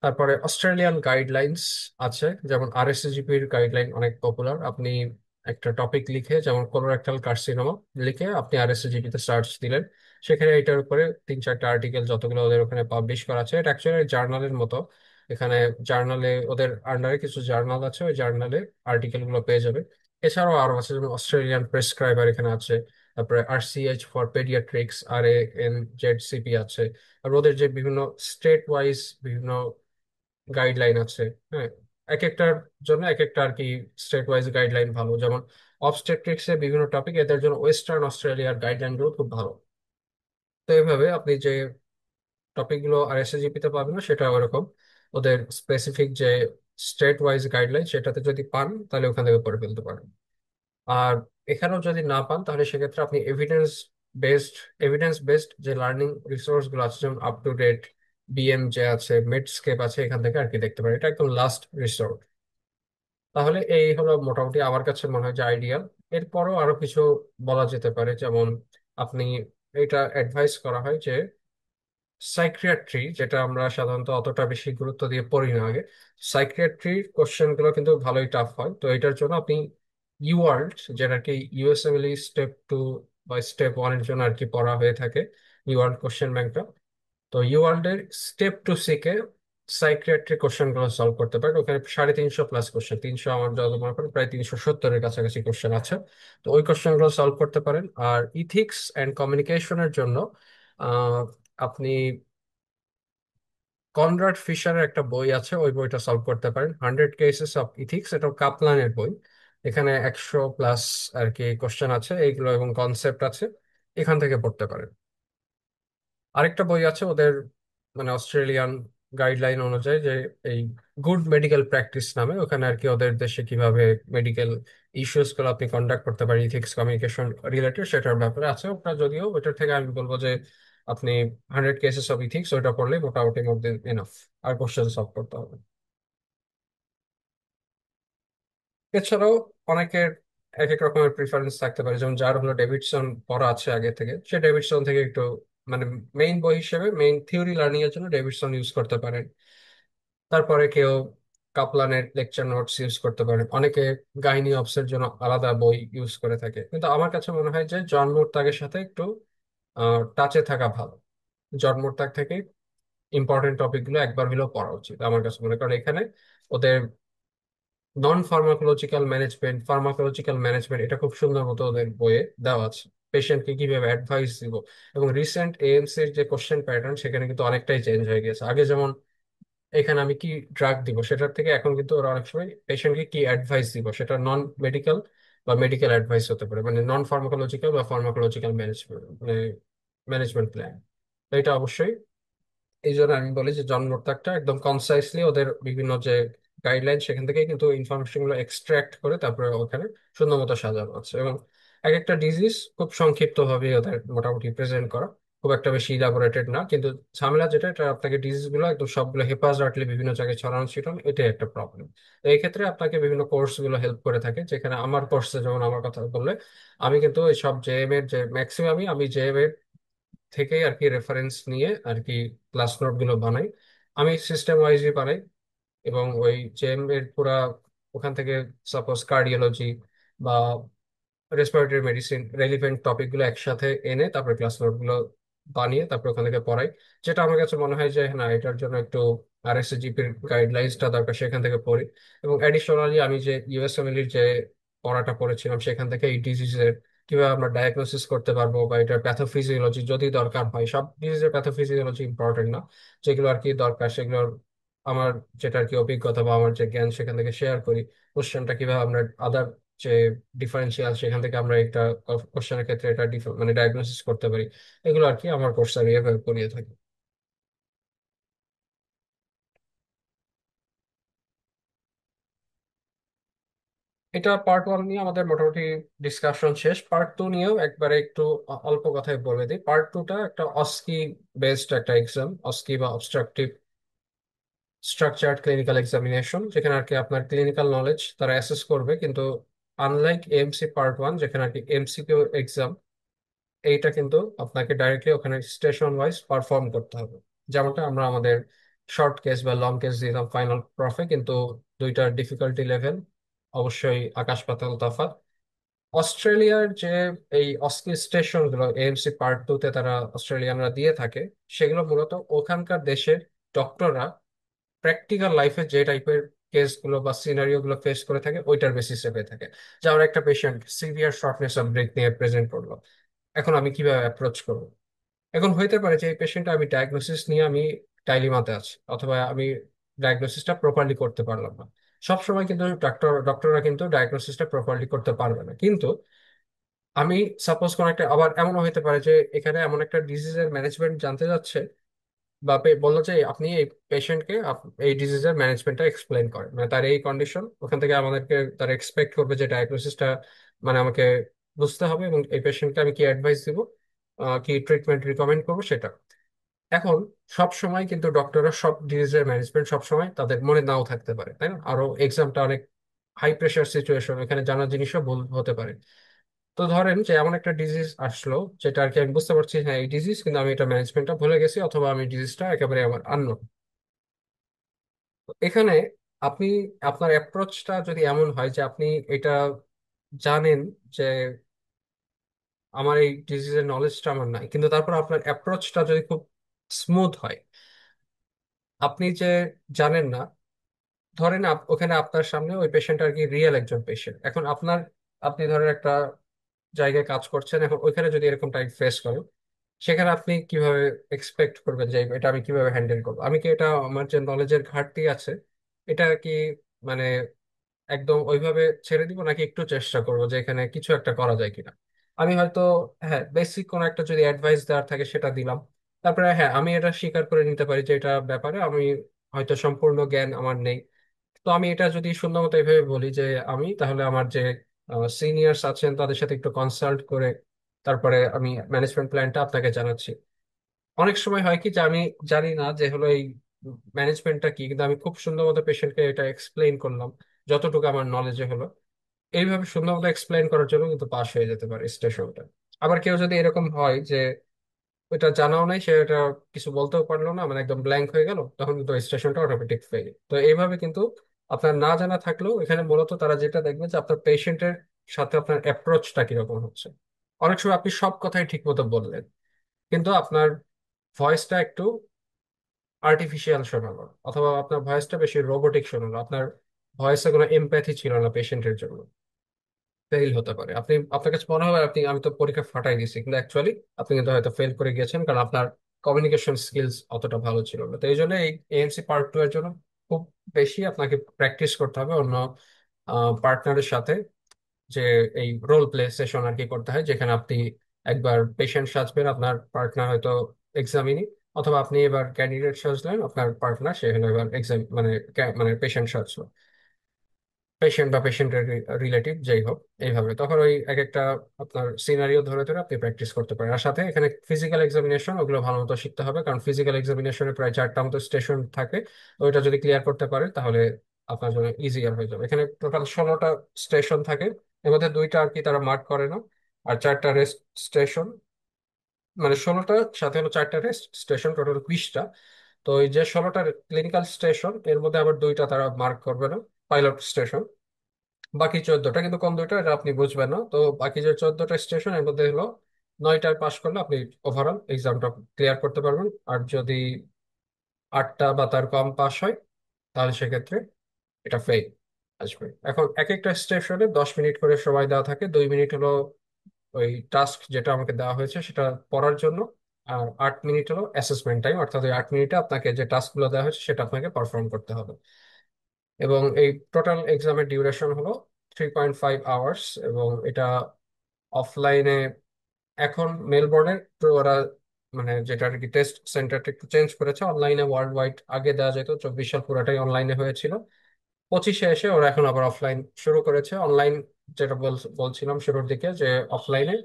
তারপরে অস্ট্রেলিয়ান গাইডলাইন্স আছে, যেমন আরএসজিপির গাইডলাইন অনেক পপুলার। আপনি একটা টপিক লিখে, যেমন কোলোরেক্টাল কার্সিনোমা লিখে আপনি আরএসজিপি তে সার্চ দিলেন, সেখানে এটার উপরে 3-4টা আর্টিকেল যতগুলো ওদের ওখানে পাবলিশ করা আছে, এটা অ্যাকচুয়ালি জার্নালের মতো। এখানে জার্নালে ওদের আন্ডারে কিছু জার্নাল আছে, ওই জার্নালে আর্টিকেল গুলো পেয়ে যাবে। এছাড়াও আরো আছে, যেমন অস্ট্রেলিয়ান প্রেসক্রাইবার এখানে আছে, তারপরে RCH ফর পেডিয়াট্রিক্স, RANZCP আছে। আর ওদের যে বিভিন্ন স্টেট ওয়াইজ বিভিন্ন গাইডলাইন আছে, হ্যাঁ, এক একটার জন্য এক একটা আর কি স্টেট ওয়াইজ গাইডলাইন ভালো। যেমন অবস্টেট্রিক্স এর বিভিন্ন টপিক, এদের জন্য ওয়েস্টার্ন অস্ট্রেলিয়ার গাইডলাইন গুলো খুব ভালো। তো এইভাবে আপনি যে টপিক গুলো আর এসএসজিপি তে পাবেন না সেটা ওরকম ওদের স্পেসিফিক যে স্টেট ওয়াইজ গাইডলাইন সেটাতে যদি পান তাহলে ওখান থেকে পড়ে ফেলতে পারেন। আর এখানেও যদি না পান তাহলে সেক্ষেত্রে আপনি এভিডেন্স বেসড যে লার্নিং রিসোর্স গুলো আছে, যেমন আপ টু ডেট, বিএম যে আছে, মেডস্কেপ আছে, এখান থেকে আর কি দেখতে পারেন। এটা একদম লাস্ট রিসোর্ট। তাহলে এই হলো মোটামুটি আমার কাছে মনে হয় যে আইডিয়াল। এরপরও আরো কিছু বলা যেতে পারে, যেমন আপনি, এটা অ্যাডভাইস করা হয় যে সাইকিয়াট্রি, যেটা আমরা সাধারণত অতটা বেশি গুরুত্ব দিয়ে পড়ি না আগে, সাইকিয়াট্রির কোশ্চেন গুলো কিন্তু ভালোই টাফ হয়। তো এটার জন্য আপনি ইউয়ার্ল্ড, যেটা কি ইউএসএমএলই স্টেপ 2 বা স্টেপ 1 এর জন্য আর কি পড়া হয়ে থাকে, ইউয়ার্ল্ড কোশ্চেন ব্যাংকটা। তো ইউয়ার্ল্ড এর স্টেপ 2 সিকে সাইকিয়াট্রিক কোশ্চেন গুলো সলভ করতে পারেন। ওখানে 350+ কোশ্চেন, 300 আমার যত মনে করেন প্রায় 370-এর কাছাকাছি কোশ্চেন আছে। তো ওই কোশ্চেন গুলো সলভ করতে পারেন। আর ইথিক্স অ্যান্ড কমিউনিকেশনের জন্য আহ, আপনি কনরাড ফিশারের একটা বই আছে, ওই বইটা সলভ করতে পারেন, 100 কেসেস অফ ইথিক্স। এটা কাপলানের বই। এখানে 100+ আর কি কোশ্চেন আছে এইগুলো এবং কনসেপ্ট আছে, এখান থেকে পড়তে পারেন। আরেকটা বই আছে ওদের, মানে অস্ট্রেলিয়ান গাইডলাইন অনুযায়ী, যে এই গুড মেডিকেল প্র্যাকটিস নামে, ওখানে আর কি ওদের দেশে কিভাবে মেডিকেল ইস্যুস গুলো আপনি কন্ডাক্ট করতে পারেন ইথিক্স কমিউনিকেশন রিলেটেড, সেটার ব্যাপারে আছে ওটা। যদিও ওটার থেকে আমি বলবো যে আপনি 100 কেসেস অফ ইথিক্স ওইটা পড়লে মোটামুটি মধ্যে এনাফ, আর কোশ্চেন সলভ করতে হবে। এছাড়াও অনেকের এক এক রকমের প্রিফারেন্স থাকতে পারে, যেমন যার হলো ডেভিডসন পড়া আছে আগে থেকে, সে ডেভিডসন থেকে একটু, মানে মেইন বই হিসেবে মেইন থিওরি লার্নিং এর জন্য ডেভিডসন ইউজ করতে পারেন। তারপরে কেউ কাপলানের লেকচার নোটস ইউজ করতে পারেন। অনেকে গাইনি অবসের জন্য আলাদা বই ইউজ করে থাকে, কিন্তু আমার কাছে মনে হয় যে জন মুরতাগের সাথে একটু টাচে থাকা ভালো। জন মুরতাগ থেকে ইম্পর্টেন্ট টপিক গুলো একবার হলেও পড়া উচিত আমার কাছে মনে করেন। এখানে ওদের নন ফার্মাকোলজিক্যাল ম্যানেজমেন্ট, ফার্মাকোলজিক্যাল ম্যানেজমেন্ট, এটা খুব সুন্দর মতো ওদের বইয়ে দেওয়া আছে। পেশেন্টকে কিভাবে অ্যাডভাইস দিব, এবং রিসেন্ট এএমসির যে কোশ্চেন প্যাটার্ন সেখানে কিন্তু অনেকটাই চেঞ্জ হয়ে গেছে। আগে যেমন এখানে আমি কি ড্রাগ দিব সেটার থেকে এখন কিন্তু ওরা অনেক সময় পেশেন্টকে কি অ্যাডভাইস দিব সেটা নন মেডিকেল বা মেডিকেল অ্যাডভাইস হতে পারে, মানে নন ফার্মাকোলজিক্যাল বা ফার্মাকোলজিক্যাল ম্যানেজমেন্ট, মানে ম্যানেজমেন্ট প্ল্যান। এটা অবশ্যই, এই জন্য আমি বলি যে জন্ম তাকটা একদম কনসাইসলি ওদের বিভিন্ন যে গাইডলাইন সেখান থেকে কিন্তু ইনফরমেশন গুলো এক্সট্রাক্ট করে তারপরে ওখানে সুন্দর মতো সাজানো আছে। এবং এক একটা ডিজিজ খুব সংক্ষিপ্ত ভাবে ওদের মোটামুটি প্রেজেন্ট করা, খুব একটা বেশি ইলাবোরেটেড না। কিন্তু ঝামেলা যেটা, এটা আপনাকে ডিজিজ গুলো একদম সবগুলো হেপাজয়েটলি বিভিন্ন জায়গায় ছড়ানো ছিটানো, এটাই একটা প্রবলেম। তো এই ক্ষেত্রে আপনাকে বিভিন্ন কোর্স গুলো হেল্প করে থাকে, যেখানে আমার কোর্সে যেমন আমার কথা বললে, আমি কিন্তু এই সব জেএম এর যে ম্যাক্সিমামই আমি জেএম থেকে আর কি রেফারেন্স নিয়ে আর কি ক্লাস নোট গুলো বানাই। আমি সিস্টেম ওয়াইজই বানাই, এবং ওই জেম এর পুরা ওখান থেকে সাপোজ কার্ডিওলজি বা রেসপিরেটরি মেডিসিন রেলিভেন্ট টপিক গুলো একসাথে এনে তারপরে ক্লাস নোট গুলো বানিয়ে তারপরে ওখান থেকে পড়াই। যেটা আমার কাছে মনে হয় যে না, এটার জন্য একটু আরএসজিপির গাইডলাইন্সটা দরকার, সেখান থেকে পড়ি। এবং অ্যাডিশনালি আমি যে ইউএসএমএল এর যে পড়াটা পড়েছিলাম সেখান থেকে এই ডিজিজের কিভাবে আমরা ডায়াগনোসিস করতে পারবো, বা এটার প্যাথোফিজিওলজি যদি দরকার হয়, সব ডিজিজের প্যাথোফিজিওলজি ইম্পর্টেন্ট না, যেগুলো আর কি দরকার সেগুলোর আমার যেটা আর কি অভিজ্ঞতা বা আমার যে জ্ঞান সেখান থেকে শেয়ার করি। কোশ্চেনটা কিভাবে আমরা আদার যে ডিফারেন্সিয়াল সেখান থেকে আমরা একটা কোশ্চেনের ক্ষেত্রে এটা মানে ডায়াগনোসিস করতে পারি, এগুলো আর কি আমার কোর্সে আমি এভাবে করিয়ে থাকি। এটা পার্ট 1 নিয়ে আমাদের মোটামুটি ডিসকাশন শেষ। পার্ট 2 নিয়েও একবারে একটু অল্প কথায় বলে দিই। পার্ট 2টা একটা অস্কি বেসড একটা এক্সাম, অস্কি বা অবস্ট্রাকটিভ স্ট্রাকচার্ড ক্লিনিক্যাল এক্সামিনেশন, যেখানে আর কি আপনার ক্লিনিক্যাল নলেজ তারা অ্যাসেস করবে। কিন্তু আনলাইক এমসি পার্ট 1, যেখানে আর কি এমসিকিউ এক্সাম, এইটা কিন্তু আপনাকে ডাইরেক্টলি ওখানে স্টেশন ওয়াইজ পারফর্ম করতে হবে। যেমনটা আমরা আমাদের শর্ট কেস বা লং কেস দিতাম ফাইনাল প্রফে, কিন্তু দুইটার ডিফিকাল্টি লেভেল অবশ্যই আকাশ পাতাল তফাৎ। অস্ট্রেলিয়ার যে এই অস্কি স্টেশন গুলো এএমসি পার্ট 2-তে তারা অস্ট্রেলিয়ানরা দিয়ে থাকে, সেগুলো মূলত ওখানকার দেশের ডক্টররা প্র্যাকটিক্যাল লাইফে যে টাইপের কেস গুলো বা সিনারিও গুলো ফেস করে থাকে ওইটার বেসিসে পেয়ে থাকে। যেমন একটা patient severe shortness of breadth নিয়ে প্রেজেন্ট করলো, এখন আমি কিভাবে অ্যাপ্রোচ করবো? এখন হইতে পারে যে এই পেশেন্টটা আমি ডায়াগনোসিস নিয়ে আমি ডাইলিমাতে আছি, অথবা আমি ডায়াগনোসিসটা প্রপারলি করতে পারলাম না। সবসময় কিন্তু ডক্টররা কিন্তু ডায়াগনোসিসটা প্রপারলি করতে পারবে না। কিন্তু আমি সাপোজ কোন একটা, আবার এমনও হতে পারে যে এখানে এমন একটা ডিজিজের ম্যানেজমেন্ট জানতে যাচ্ছে, বা বললো যে আপনি এই পেশেন্টকে এই ডিজিজের ম্যানেজমেন্টটা এক্সপ্লেন করেন, মানে তার এই কন্ডিশন, ওখান থেকে আমাদেরকে তারা এক্সপেক্ট করবে যে ডায়াগনোসিসটা মানে আমাকে বুঝতে হবে, এবং এই পেশেন্টকে আমি কি অ্যাডভাইস দিব, কি ট্রিটমেন্ট রিকমেন্ড করবো সেটা। এখন সব সময় কিন্তু ডক্টররা সব ডিজিজের ম্যানেজমেন্ট সব সময় তাদের মনে নাও থাকতে পারে, তাই না? আরো এক্সামটা অনেক হাই প্রেশার সিচুয়েশন, এখানে জানা জিনিসও ভুল হতে পারে। তো ধরেন যে এমন একটা ডিজিজ আসলো যেটা আর কি আমি বুঝতে পারছি হ্যাঁ এই ডিজিজ, কিন্তু আমি এটা ম্যানেজমেন্টটা ভুলে গেছি, অথবা আমি ডিজিজটা একেবারে আমার আননোন। এখানে আপনি আপনার অ্যাপ্রোচটা যদি এমন হয় যে আপনি এটা জানেন যে আমার এই ডিজিজের নলেজটা আমার নাই, কিন্তু তারপর আপনার অ্যাপ্রোচটা যদি খুব স্মুথ হয়, আপনি যে জানেন না, ধরেন ওখানে আপনার সামনে ওই পেশেন্ট আর কি রিয়েল একজন পেশেন্ট। এখন আপনি ধরেন একটা জায়গায় কাজ করছেন, এখন ওইখানে যদি এরকম টাইপ ফেস করেন, সেখানে আপনি কিভাবে এক্সপেক্ট করবেন যে এটা আমি কিভাবে হ্যান্ডেল করবো? আমি কি এটা আমার যে নলেজের ঘাটতি আছে এটা কি মানে একদম ওইভাবে ছেড়ে দিব, নাকি একটু চেষ্টা করবো যে এখানে কিছু একটা করা যায় কিনা? আমি হয়তো, হ্যাঁ, বেসিক কোনো একটা যদি অ্যাডভাইস দেওয়ার থাকে সেটা দিলাম। তারপরে হ্যাঁ, আমি এটা স্বীকার করে নিতে পারি যে এটা ব্যাপারে আমি হয়তো সম্পূর্ণ জ্ঞান আমার নেই। তো আমি এটা যদি সুন্দর মতো এইভাবে বলি যে আমি তাহলে আমার যে সিনিয়র্স আছেন তাদের সাথে একটু কনসাল্ট করে তারপরে আমি ম্যানেজমেন্ট প্ল্যানটা আপনাকে জানাচ্ছি। অনেক সময় হয় কি যে আমি জানি না যে হলো এই ম্যানেজমেন্টটা কি, কিন্তু আমি খুব সুন্দর মতো পেশেন্টকে এটা এক্সপ্লেইন করলাম যতটুকু আমার নলেজে হলো। এইভাবে সুন্দর মতো এক্সপ্লেইন করার জন্য কিন্তু পাশ হয়ে যেতে পারে স্টেশনটা। আবার কেউ যদি এরকম হয় যে ওইটা জানাও নাই, সে এটা কিছু বলতেও পারলো না, মানে একদম ব্ল্যাঙ্ক হয়ে গেল, তখন কিন্তু স্টেশনটা অটোমেটিক ফেল। তো এইভাবে কিন্তু আপনার না জানা থাকলেও এখানে মূলত তারা যেটা দেখবে যে আপনার পেশেন্টের সাথে আপনার অ্যাপ্রোচটা কিরকম হচ্ছে। অনেক সময় আপনি সব কথাই ঠিক মতো বললেন, কিন্তু আপনার ভয়েসটা একটু আর্টিফিশিয়াল শোনালো, অথবা আপনার ভয়েসটা বেশি রোবোটিক শোনালো, আপনার ভয়েসে কোনো এমপ্যাথি ছিল না পেশেন্টের জন্য, ফেল হতে পারে। আপনার কাছে মনে হবে আমি তো পরীক্ষা ফাটাই দিয়েছি, কিন্তু অ্যাকচুয়ালি আপনি কিন্তু হয়তো ফেল করে গিয়েছেন, কারণ আপনার কমিউনিকেশন স্কিলস অতটা ভালো ছিল না। তো এই জন্য এই এএমসি পার্ট টু এর জন্য খুব বেশি আপনাকে প্র্যাকটিস করতে হবে অন্য পার্টনারের সাথে। যে এই রোল প্লে সেশন আর কি করতে হয়, যেখানে আপনি একবার পেশেন্ট সাজবেন, আপনার পার্টনার হয়তো এক্সামিনি, অথবা আপনি এবার ক্যান্ডিডেট সাজলেন, আপনার পার্টনার সে হলো এবার এক্সাম মানে মানে পেশেন্ট সাজলো, পেশেন্ট বা পেশেন্টের রিলেটিভ যেই হোক। এইভাবে তখন ওই এক একটা আপনার সিনারিও ধরে ধরে আপনি প্র্যাকটিস করতে পারেন। আর সাথে এখানে ফিজিক্যাল এক্সামিনেশন, ওগুলো ভালো মতো শিখতে হবে, কারণ ফিজিক্যাল এক্সামিনেশনে প্রায় 4টা মতো স্টেশন থাকে। ওইটা যদি ক্লিয়ার করতে পারে তাহলে আপনার জন্য ইজিয়ার হয়ে যাবে। এখানে টোটাল 16টা স্টেশন থাকে, এর মধ্যে 2টা আর কি তারা মার্ক করে না, আর 4টা রেস্ট স্টেশন, মানে 16টা সাথে হলো 4টা রেস্ট স্টেশন, টোটাল 20টা। তো এই যে 16টা ক্লিনিক্যাল স্টেশন, এর মধ্যে আবার 2টা তারা মার্ক করবে না, পাইলট স্টেশন। বাকি 14টা কিন্তু কোন দুইটা এটা আপনি বুঝবেন না। তো বাকি যে 14টা স্টেশন, এর মধ্যে হলো 9টায় পাশ করলে আপনি ওভারঅল এক্সামটা ক্লিয়ার করতে পারবেন। আর যদি 8টা বা তার কম পাশ হয় তাহলে সেক্ষেত্রে এটা ফেল আসবে। এখন এক একটা স্টেশনে 10 মিনিট করে সময় দেওয়া থাকে, 2 মিনিট হলো ওই টাস্ক যেটা আমাকে দেওয়া হয়েছে সেটা পড়ার জন্য, আর 8 মিনিট হলো অ্যাসেসমেন্ট টাইম, অর্থাৎ ওই 8 মিনিটে আপনাকে যে টাস্কগুলো দেওয়া হয়েছে সেটা আপনাকে পারফর্ম করতে হবে। এবং এই টোটাল এক্সামের ডিউরেশন হলো 3.5 আওয়ার্স। এবং এটা অফলাইনে, এখন মেলবোর্নে তো ওরা মানে যেটা আর কি টেস্ট সেন্টারটা একটু চেঞ্জ করেছে, অনলাইনে ওয়ার্ল্ড ওয়াইড আগে দেওয়া যেত, 24 সাল পুরোটাই অনলাইনে হয়েছিল, 25-এ এসে ওরা এখন আবার অফলাইন শুরু করেছে। অনলাইন যেটা বলছিলাম শুরুর দিকে, যে অফলাইনে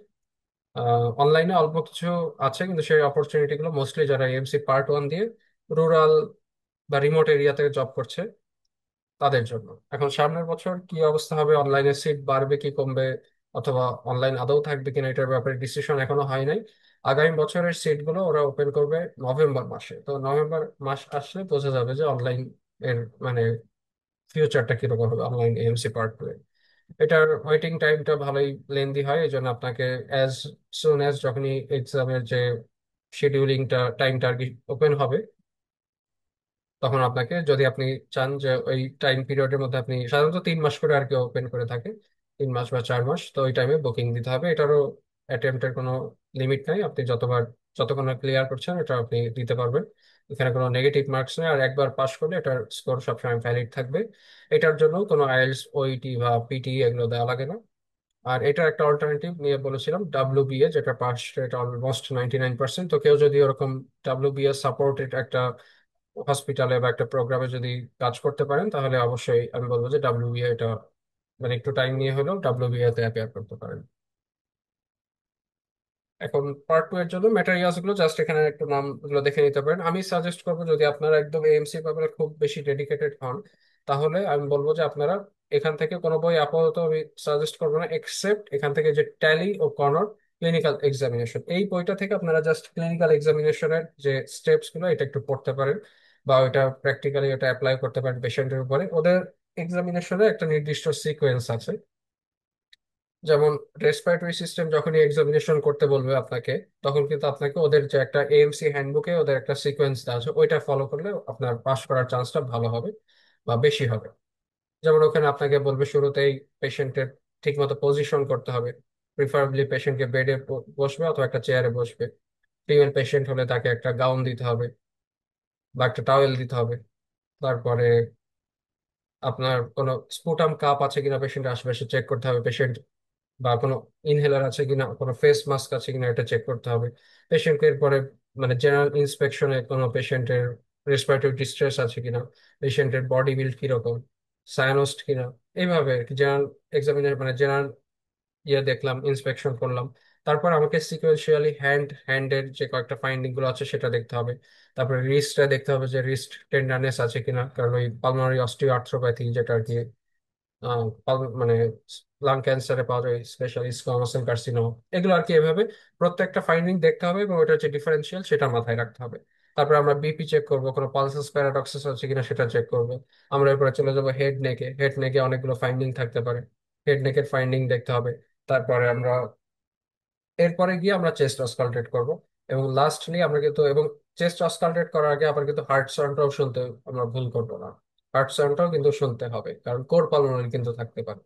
অনলাইনে অল্প কিছু আছে, কিন্তু সেই অপরচুনিটি গুলো মোস্টলি যারা এমসি পার্ট ওয়ান দিয়ে রুরাল বা রিমোট এরিয়াতে জব করছে তাদের জন্য। এখন সামনের বছর কি অবস্থা হবে, অনলাইনে সিট বাড়বে কি কমবে, অথবা অনলাইন আদৌ থাকবে কিনা, এটার ব্যাপারে ডিসিশন এখনো হয় নাই। আগামী বছরের সিট গুলো ওরা ওপেন করবে নভেম্বর মাসে। তো নভেম্বর মাস আসলে বোঝা যাবে যে অনলাইন এর মানে ফিউচারটা কিরকম হবে অনলাইন এএমসি পার্ট টু এর। এটার ওয়েটিং টাইমটা ভালোই লেন্দি হয়, এই জন্য আপনাকে অ্যাজ সুন অ্যাজ যখনই এক্সামের যে শিডিউলিংটা টাইমটা আর কি ওপেন হবে, তখন আপনাকে, যদি আপনি চান যে ওই টাইম পিরিয়ডের মধ্যে, আপনি সাধারণত 3 মাস করে আর কি ওপেন করে থাকে, 3 মাস বা 4 মাস, তো ওই টাইমে বুকিং দিতে হবে। এটারও অ্যাটেম্পটের কোনো লিমিট নাই, আপনি যতক্ষণ ক্লিয়ার করছেন এটা আপনি দিতে পারবেন। এখানে কোনো নেগেটিভ মার্কস নেই, আর একবার পাস করলে এটার স্কোর সবসময় ভ্যালিড থাকবে। এটার জন্য কোনো আইএলটিএস, ওইটি বা পিটি এগুলো দেওয়া লাগে না। আর এটার একটা অল্টারনেটিভ নিয়ে বলেছিলাম, ডাব্লিউবিএ, যেটা পাস রেট অলমোস্ট 99%। তো কেউ যদি ওরকম ডাব্লিউবিএ সাপোর্টেড একটা হসপিটালে বা একটা প্রোগ্রামে যদি কাজ করতে পারেন, তাহলে অবশ্যই আমি বলবো যে ডাব্লিউবিএ এটা মানে একটু টাইম নিয়ে হলেও ডাব্লিউবিএ তে অ্যাপিয়ার করতে পারেন। এখন পার্ট টু এর জন্য ম্যাটেরিয়ালস গুলো জাস্ট এখানে একটু নাম গুলো দেখে নিতে পারেন। আমি সাজেস্ট করবো, যদি আপনারা একদম এএমসি ব্যাপারে খুব বেশি ডেডিকেটেড হন, তাহলে আমি বলবো যে আপনারা এখান থেকে কোনো বই আপাতত আমি সাজেস্ট করবো না, এক্সেপ্ট এখান থেকে যে ট্যালি ও কনর ক্লিনিক্যাল এক্সামিনেশন, এই বইটা থেকে আপনারা জাস্ট ক্লিনিক্যাল এক্সামিনেশনের যে স্টেপস গুলো এটা একটু পড়তে পারেন, বা ওইটা প্র্যাকটিক্যালি ওটা অ্যাপ্লাই করতে পারেন পেশেন্টের উপরে। ওদের এক্সামিনেশনে একটা নির্দিষ্ট সিকোয়েন্স আছে, যেমন রেসপিরেটরি সিস্টেম যখনই এক্সামিনেশন করতে বলবে আপনাকে, তখন কিন্তু আপনাকে ওদের যে একটা এএমসি হ্যান্ডবুকে ওদের একটা সিকোয়েন্স দেওয়া আছে, ওইটা ফলো করলে আপনার পাস করার চান্সটা ভালো হবে বা বেশি হবে। যেমন ওখানে আপনাকে বলবে শুরুতেই পেশেন্টের ঠিকমতো পজিশন করতে হবে, প্রিফারেবলি পেশেন্টকে বেডে বসবে অথবা একটা চেয়ারে বসবে। ফিমেল পেশেন্ট হলে তাকে একটা গাউন দিতে হবে বা একটা টাওয়েল দিতে হবে। তারপরে আপনার কোনো স্পুটাম কাপ আছে কিনা পেশেন্টের আশেপাশে চেক করতে হবে, পেশেন্ট বা কোনো ইনহেলার আছে কিনা, কোনো ফেস মাস্ক আছে কিনা এটা চেক করতে হবে। পেশেন্টকে এরপরে মানে জেনারেল ইন্সপেকশনে কোনো পেশেন্টের রেসপিরেটরি ডিস্ট্রেস আছে কিনা, পেশেন্টের বডি বিল্ড কিরকম, সায়ানোস্ট কিনা, এইভাবে জেনারেল এক্সামিনার মানে জেনারেল দেখলাম, ইন্সপেকশন করলাম। তারপর আমাকে সিকোয়েন্সিয়ালি হ্যান্ডের যে কয়েকটা ফাইন্ডিং গুলো আছে সেটা দেখতে হবে। তারপরে রিস্টটা দেখতে হবে যে রিস্ট টেন্ডারনেস আছে কিনা, কারণ ওই পালমারি অস্টিও আর্থ্রোপ্যাথি যেটা আর কি মানে লাং ক্যান্সারে পাওয়া যায়, স্পেশালি স্কোয়ামাস সেল কার্সিনোমা, এগুলো আর কি। এভাবে প্রত্যেকটা ফাইন্ডিং দেখতে হবে এবং ওটার যে ডিফারেন্সিয়াল সেটা মাথায় রাখতে হবে। তারপরে আমরা বিপি চেক করবো, কোনো পালসাস প্যারাডক্সেস আছে কিনা সেটা চেক করবো। আমরা এরপরে চলে যাবো হেড নেকে অনেকগুলো ফাইন্ডিং থাকতে পারে, হেড নেকের ফাইন্ডিং দেখতে হবে। তারপরে আমরা এরপরে গিয়ে আমরা চেস্ট অস্কালটেট করব। এবং লাস্টলি আমরা কিন্তু, এবং চেস্ট অস্কালটেট করার আগে আবার কিন্তু হার্ট সাউন্ডটাও শুনতে আমরা ভুল করবো না। হার্ট সাউন্ডটাও কিন্তু শুনতে হবে, কারণ কোর পালমোনারি কিন্তু থাকতে পারে।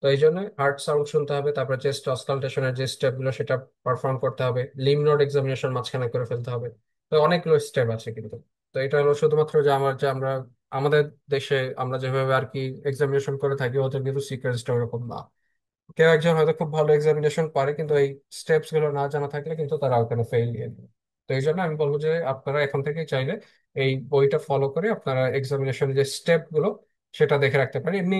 তো এই জন্য হার্ট সাউন্ড শুনতে হবে। তারপরে চেস্ট অস্কালটেশনের যে স্টেপ গুলো সেটা পারফর্ম করতে হবে, লিম্ফ নোড এক্সামিনেশন মাঝখানে করে ফেলতে হবে। তো অনেকগুলো স্টেপ আছে কিন্তু। তো এটা হলো শুধুমাত্র যে আমরা আমাদের দেশে আমরা যেভাবে আর কি এক্সামিনেশন করে থাকি, ওদের কিন্তু সিকোয়েন্সটা ওরকম না। কেউ একজন হয়তো খুব ভালো এক্সামিনেশন পারে, কিন্তু এই স্টেপস গুলো না জানা থাকলে কিন্তু তারা ওখানে ফেল দিয়ে দেবে। তো এই জন্য আমি বলবো যে আপনারা এখন থেকেই চাইলে এই বইটা ফলো করে আপনারা এক্সামিনেশন যে স্টেপ গুলো সেটা দেখে রাখতে পারেন। এমনি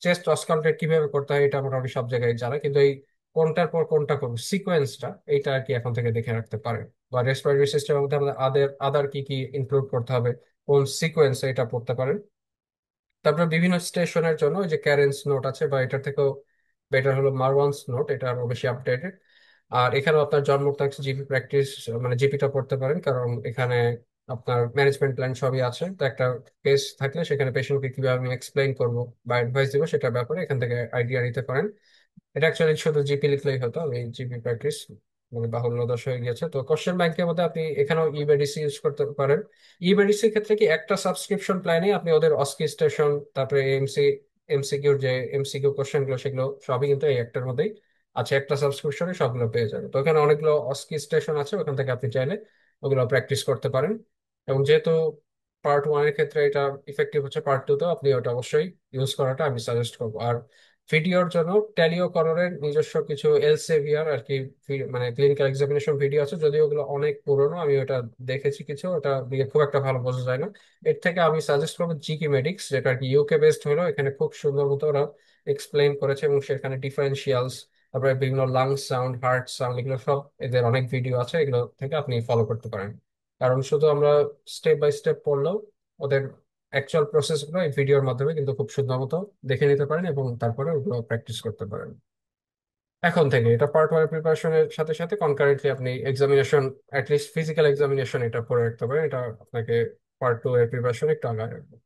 চেস্ট অস্কালটেট কিভাবে করতে হয় এটা মোটামুটি সব জায়গায় জানা, কিন্তু এই কোনটার পর কোনটা করবো সিকোয়েন্সটা, এইটা আর কি এখন থেকে দেখে রাখতে পারেন। বা রেসপিরেটরি সিস্টেমের মধ্যে আমাদের আদার আদার কি কি ইনক্লুড করতে হবে, কোন সিকোয়েন্স, এটা পড়তে পারেন। তারপরে বিভিন্ন স্টেশনের জন্য ওই যে ক্যারেন্স নোট আছে, বা এটার থেকেও বেটার হলো মারওয়ান্স নোট, এটা আরো বেশি আপডেটেড। আর এখানেও আপনার জন্ম তারিখ, জিপি প্র্যাকটিস মানে জিপিটা পড়তে পারেন, কারণ এখানে আপনার ম্যানেজমেন্ট প্ল্যান সবই আছে। তো একটা কেস থাকলে সেখানে পেশেন্টকে কিভাবে আমি এক্সপ্লেইন করবো বা অ্যাডভাইস দিব সেটার ব্যাপারে এখান থেকে আইডিয়া নিতে পারেন। এটা অ্যাকচুয়ালি শুধু জিপি লিখলেই হতো, আমি জিপি প্র্যাকটিস মানে বাহুল্য দশ হয়ে গিয়েছে। তো কোশ্চেন ব্যাংকের মধ্যে আপনি এখানেও ইমেডিসি ইউজ করতে পারেন। ইমেডিসির ক্ষেত্রে কি একটা সাবস্ক্রিপশন প্ল্যানে আপনি ওদের অস্কি স্টেশন, তারপরে এমসিকিউর যে এমসিকিউ কোশ্চেন গুলো সেগুলো সবই কিন্তু এই একটার মধ্যেই আছে, একটা সাবস্ক্রিপশনে সবগুলো পেয়ে যাবেন। তো এখানে অনেকগুলো অস্কি স্টেশন আছে, ওখান থেকে আপনি চাইলে ওগুলো প্র্যাকটিস করতে পারেন। এবং যেহেতু পার্ট 1 এর ক্ষেত্রে এটা ইফেক্টিভ হচ্ছে, পার্ট 2তেও আপনি ওটা অবশ্যই ইউজ করাটা আমি সাজেস্ট করবো। আর ভিডিওর জন্য ট্যালিও করার নিজস্ব কিছু এলসেভিয়ার আর কি মানে ক্লিনিক্যাল এক্সামিনেশন ভিডিও আছে, যদিও ওগুলো অনেক পুরনো, আমি ওটা দেখেছি কিছু, ওটা দিয়ে খুব একটা ভালো বোঝা যায় না। এর থেকে আমি সাজেস্ট করবো জিকি মেডিক্স, যেটা আর কি ইউকে বেসড হলো। এখানে খুব সুন্দর মতো ওরা এক্সপ্লেইন করেছে, এবং সেখানে ডিফারেন্সিয়ালস, তারপরে বিভিন্ন লাংস সাউন্ড, হার্ট সাউন্ড, এগুলো সব এদের অনেক ভিডিও আছে, এগুলো থেকে আপনি ফলো করতে পারেন। কারণ শুধু আমরা স্টেপ বাই স্টেপ পড়লেও ওদের অ্যাকচুয়াল প্রসেস গুলো এই ভিডিওর মাধ্যমে কিন্তু খুব সুন্দর মতো দেখে নিতে পারেন, এবং তারপরে ওগুলো প্র্যাকটিস করতে পারেন এখন থেকে। এটা পার্ট 1 প্রিপারেশনের সাথে সাথে কনকারেন্টলি আপনি এক্সামিনেশন, অ্যাটলিস্ট ফিজিক্যাল এক্সামিনেশন এটা পড়ে রাখতে পারেন। এটা আপনাকে পার্ট 2 প্রিপারেশন একটু আগায় রাখবে।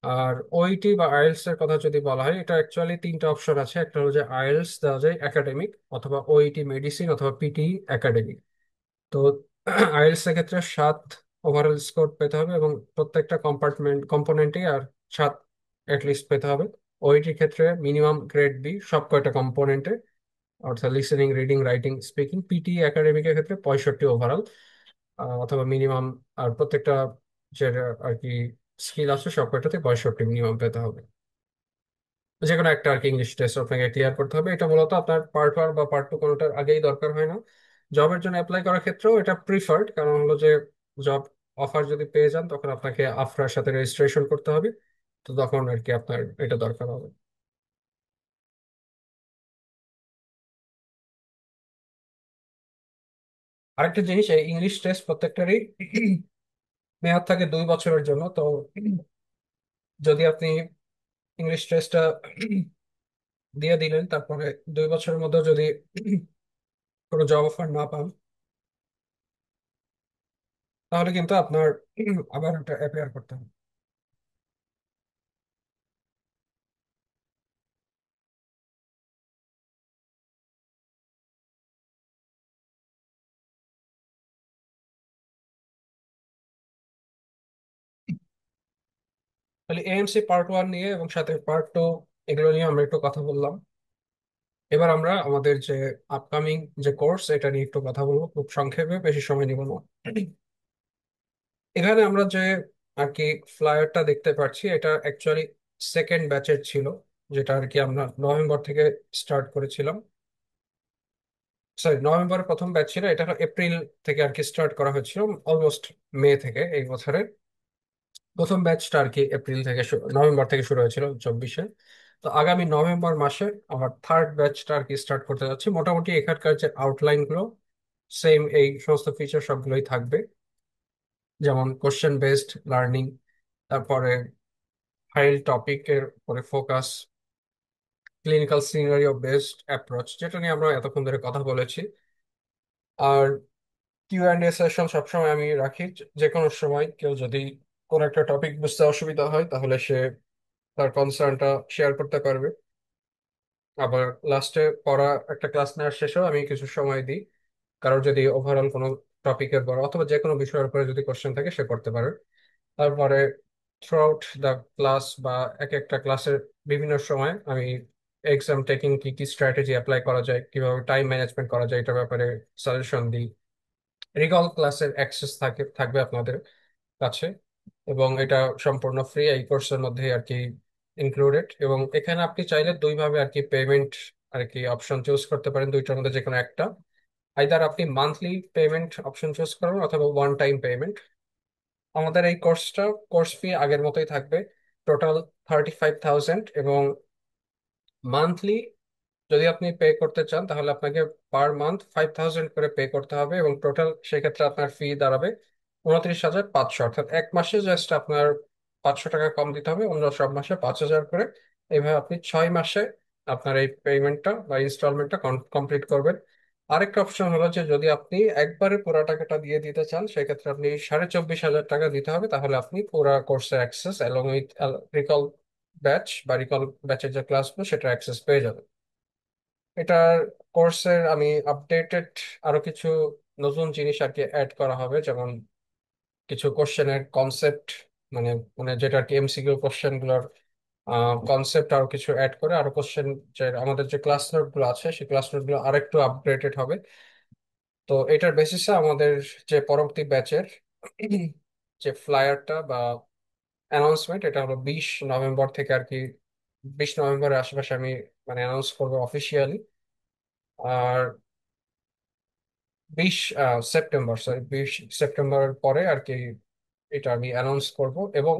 আর ওইটি বা আইএলটিএস এর কথা যদি বলা হয়, এটা অ্যাকচুয়ালি তিনটা অপশন আছে। একটা হলো যে আইএলটিএস দেওয়া যায় একাডেমিক, অথবা ওইটি মেডিসিন, অথবা পিটি একাডেমিক। তো আইএলটিএস এর ক্ষেত্রে 7 ওভারঅল স্কোর পেতে হবে, এবং প্রত্যেকটা কম্পোনেন্টে আর 7 লিস্ট পেতে হবে। ওইটির ক্ষেত্রে মিনিমাম গ্রেড 'বি' সব কয়টা কম্পোনেন্টে, অর্থাৎ listening, reading, writing, speaking. PT একাডেমিকের ক্ষেত্রে 65 ওভারঅল অথবা মিনিমাম। আর প্রত্যেকটা যে আর কি স্কিল আছে সব কয়টাতে 65 মিনিমাম পেতে হবে। যে কোনো একটা আর কি ইংলিশ টেস্ট আপনাকে ক্লিয়ার করতে হবে। এটা মূলত আপনার পার্ট 1 বা পার্ট 2 কোনোটার আগেই দরকার হয় না। জবের জন্য অ্যাপ্লাই করার ক্ষেত্রেও এটা প্রিফার্ড, কারণ হলো যে জব অফার যদি পেয়ে যান তখন আপনাকে আফরার সাথে রেজিস্ট্রেশন করতে হবে। তো তখন আর কি আপনার এটা দরকার হবে। আরেকটা জিনিস, এই ইংলিশ টেস্ট প্রত্যেকটারই মেয়াদ থাকে 2 বছরের জন্য। তো যদি আপনি ইংলিশ টেস্টটা দিয়ে দিলেন, তারপরে 2 বছরের মধ্যে যদি কোনো জব অফার না পান, তাহলে কিন্তু আপনার আবার ওটা অ্যাপ্লাই করতে হবে। তাহলে এএমসি পার্ট ওয়ান নিয়ে এবং সাথে পার্ট টু এগুলো নিয়ে আমরা একটু কথা বললাম। এবার আমরা আমাদের যে আপকামিং যে কোর্স এটা নিয়ে একটু কথা বলবো খুব সংক্ষেপে, বেশি সময় নিব না। এখানে আমরা যে আর কি ফ্লায়ারটা দেখতে পাচ্ছি এটা অ্যাকচুয়ালি সেকেন্ড ব্যাচের ছিল, যেটা আর কি আমরা নভেম্বর থেকে স্টার্ট করেছিলাম। সরি, নভেম্বরের প্রথম ব্যাচ ছিল, এটা হলো এপ্রিল থেকে আর কি স্টার্ট করা হয়েছিল, অলমোস্ট মে থেকে এই বছরের। প্রথম ব্যাচটা আর কি এপ্রিল থেকে নভেম্বর থেকে শুরু হয়েছিল 24-এ। তো আগামী নভেম্বর মাসে আমার থার্ড ব্যাচটা আর কি স্টার্ট করতে যাচ্ছি। মোটামুটি এখানকার যে আউটলাইন গুলো সেম, এই সমস্ত ফিচার সবগুলোই থাকবে, যেমন কোশ্চেন বেসড লার্নিং, তারপরে ফাইল টপিকের উপরে focus, clinical scenario based approach যেটা নিয়ে আমরা এতক্ষণ ধরে কথা বলেছি। আর কিউ অ্যান্ড এ সেশন সবসময় আমি রাখি, যে কোনো সময় কেউ যদি কোনো একটা টপিক বুঝতে অসুবিধা হয় তাহলে সে তার কনসার্নটা শেয়ার করতে পারবে। আবার লাস্টে পড়া একটা ক্লাস নেওয়ার শেষেও আমি কিছু সময় দিই, কারোর যদি ওভারঅল কোনো টপিকের বড় অথবা যে কোনো বিষয়ের উপরে যদি কোশ্চেন থাকে সে করতে পারে। তারপরে থ্রু আউট দ্য ক্লাস বা এক একটা ক্লাসের বিভিন্ন সময় আমি এক্সাম টেকিং কি কি স্ট্র্যাটেজি অ্যাপ্লাই করা যায়, কিভাবে টাইম ম্যানেজমেন্ট করা যায় এটার ব্যাপারে সাজেশন দিই। রিকল ক্লাসের অ্যাক্সেস থাকবে আপনাদের কাছে, এবং এটা সম্পূর্ণ ফ্রি এই কোর্সের মধ্যে আর কি ইনক্লুডেড। এবং এখানে আপনি চাইলে দুই ভাবে আর কি পেমেন্ট আর কি অপশন চুজ করতে পারেন, দুইটার মধ্যে যে কোনো একটা। আইদার আপনি মান্থলি পেমেন্ট অপশন চুজ করবেন অথবা ওয়ান টাইম পেমেন্ট। আমাদের এই কোর্স ফি আগের মতোই থাকবে, টোটাল 35,000। এবং মান্থলি যদি আপনি পে করতে চান তাহলে আপনাকে পার মান্থ 5,000 করে পে করতে হবে, এবং টোটাল সেক্ষেত্রে আপনার ফি দাঁড়াবে 29,500। অর্থাৎ এক মাসে জাস্ট আপনার 500 টাকা কম দিতে হবে, অন্য সব মাসে 5,000 করে। এইভাবে আপনি 6 মাসে আপনার এই পেমেন্টটা বা ইনস্টলমেন্টটা কমপ্লিট করবেন। আরেকটা অপশন হলো যে যদি আপনি একবারে পুরো টাকাটা দিয়ে দিতে চান সেক্ষেত্রে আপনি 24,500 টাকা দিতে হবে, তাহলে আপনি পুরো কোর্সের access along with recall batch বা রিকল ব্যাচের যে ক্লাসগুলো সেটা অ্যাক্সেস পেয়ে যাবেন। এটার কোর্সের আমি আপডেটেড আরো কিছু নতুন জিনিস আর কি অ্যাড করা হবে, যেমন কিছু কোশ্চেনের কনসেপ্ট, মানে মানে যেটা আর কি এমসিকিউ কোশ্চেন গুলোর কনসেপ্ট আরো কিছু অ্যাড করে আরো কোশ্চেন, যে আমাদের যে ক্লাস নোট গুলো আছে সেই ক্লাস নোট গুলো আরেকটু আপডেটেড হবে। তো এটার বেসিসে আমাদের যে পরবর্তী ব্যাচের যে ফ্লায়ারটা বা অ্যানাউন্সমেন্ট, এটা হলো 20 নভেম্বর থেকে আর কি, 20 নভেম্বরের আশেপাশে আমি মানে অ্যানাউন্স করবো অফিসিয়ালি। আর 20 সেপ্টেম্বর, সরি 20 সেপ্টেম্বরের পরে আর কি এটা আমি অ্যানাউন্স করব। এবং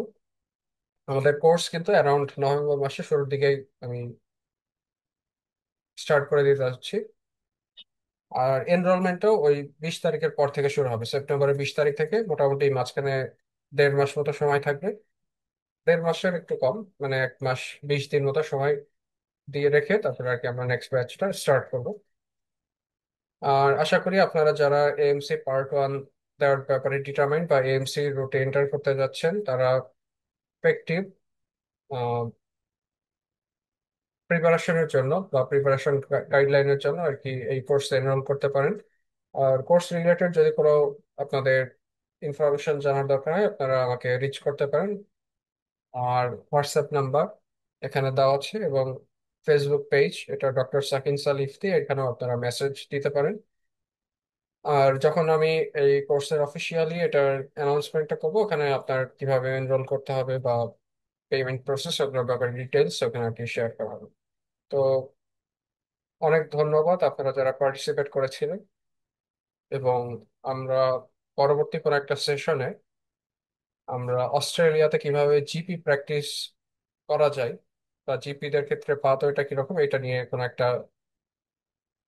আমাদের কোর্স কিন্তু অ্যারাউন্ড নভেম্বর মাসের শুরুর দিকেই আমি স্টার্ট করে দিতে যাচ্ছি। আর এনরোলমেন্টও ওই 20 তারিখের পর থেকে শুরু হবে, সেপ্টেম্বরের 20 তারিখ থেকে। মোটামুটি মাঝখানে 1.5 মাস মতো সময় থাকবে, 1.5 মাসের একটু কম, মানে 1 মাস 20 দিন মতো সময় দিয়ে রেখে তারপরে আর কি আমরা নেক্সট ব্যাচটা স্টার্ট করব। আর আশা করি আপনারা যারা এএমসি পার্ট ওয়ান দেওয়ার ব্যাপারে ডিটারমাইন্ড বা এএমসি রুটে এন্টার করতে যাচ্ছেন তারা এফেক্টিভ প্রিপারেশনের জন্য বা প্রিপারেশন গাইডলাইনের জন্য আর কি এই কোর্সে এনরোল করতে পারেন। আর কোর্স রিলেটেড যদি কোনো আপনাদের ইনফরমেশন জানার দরকার হয় আপনারা আমাকে রিচ করতে পারেন। আর হোয়াটসঅ্যাপ নাম্বার এখানে দেওয়া আছে, এবং ফেসবুক পেজ, এটা ডক্টর সাকিন সালিফতি, এখানেও আপনারা মেসেজ দিতে পারেন। আর যখন আমি এই কোর্সের অফিসিয়ালি এটার অ্যানাউন্সমেন্টটা করবো, ওখানে আপনার কিভাবে এনরোল করতে হবে বা পেমেন্ট প্রসেস ওগুলোর ব্যাপারে ডিটেলস ওখানে আর কি শেয়ার করা হবে। তো অনেক ধন্যবাদ আপনারা যারা পার্টিসিপেট করেছিলেন। এবং আমরা পরবর্তী কোনো একটা সেশনে আমরা অস্ট্রেলিয়াতে কিভাবে জিপি প্র্যাকটিস করা যায় বা জিপিদের ক্ষেত্রে পাথওয়েটা কিরকম এটা নিয়ে কোনো একটা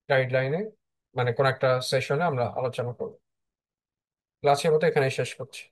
গাইডলাইনে, মানে কোনো একটা সেশনে আমরা আলোচনা করব। ক্লাসের মতো এখানে শেষ করছি।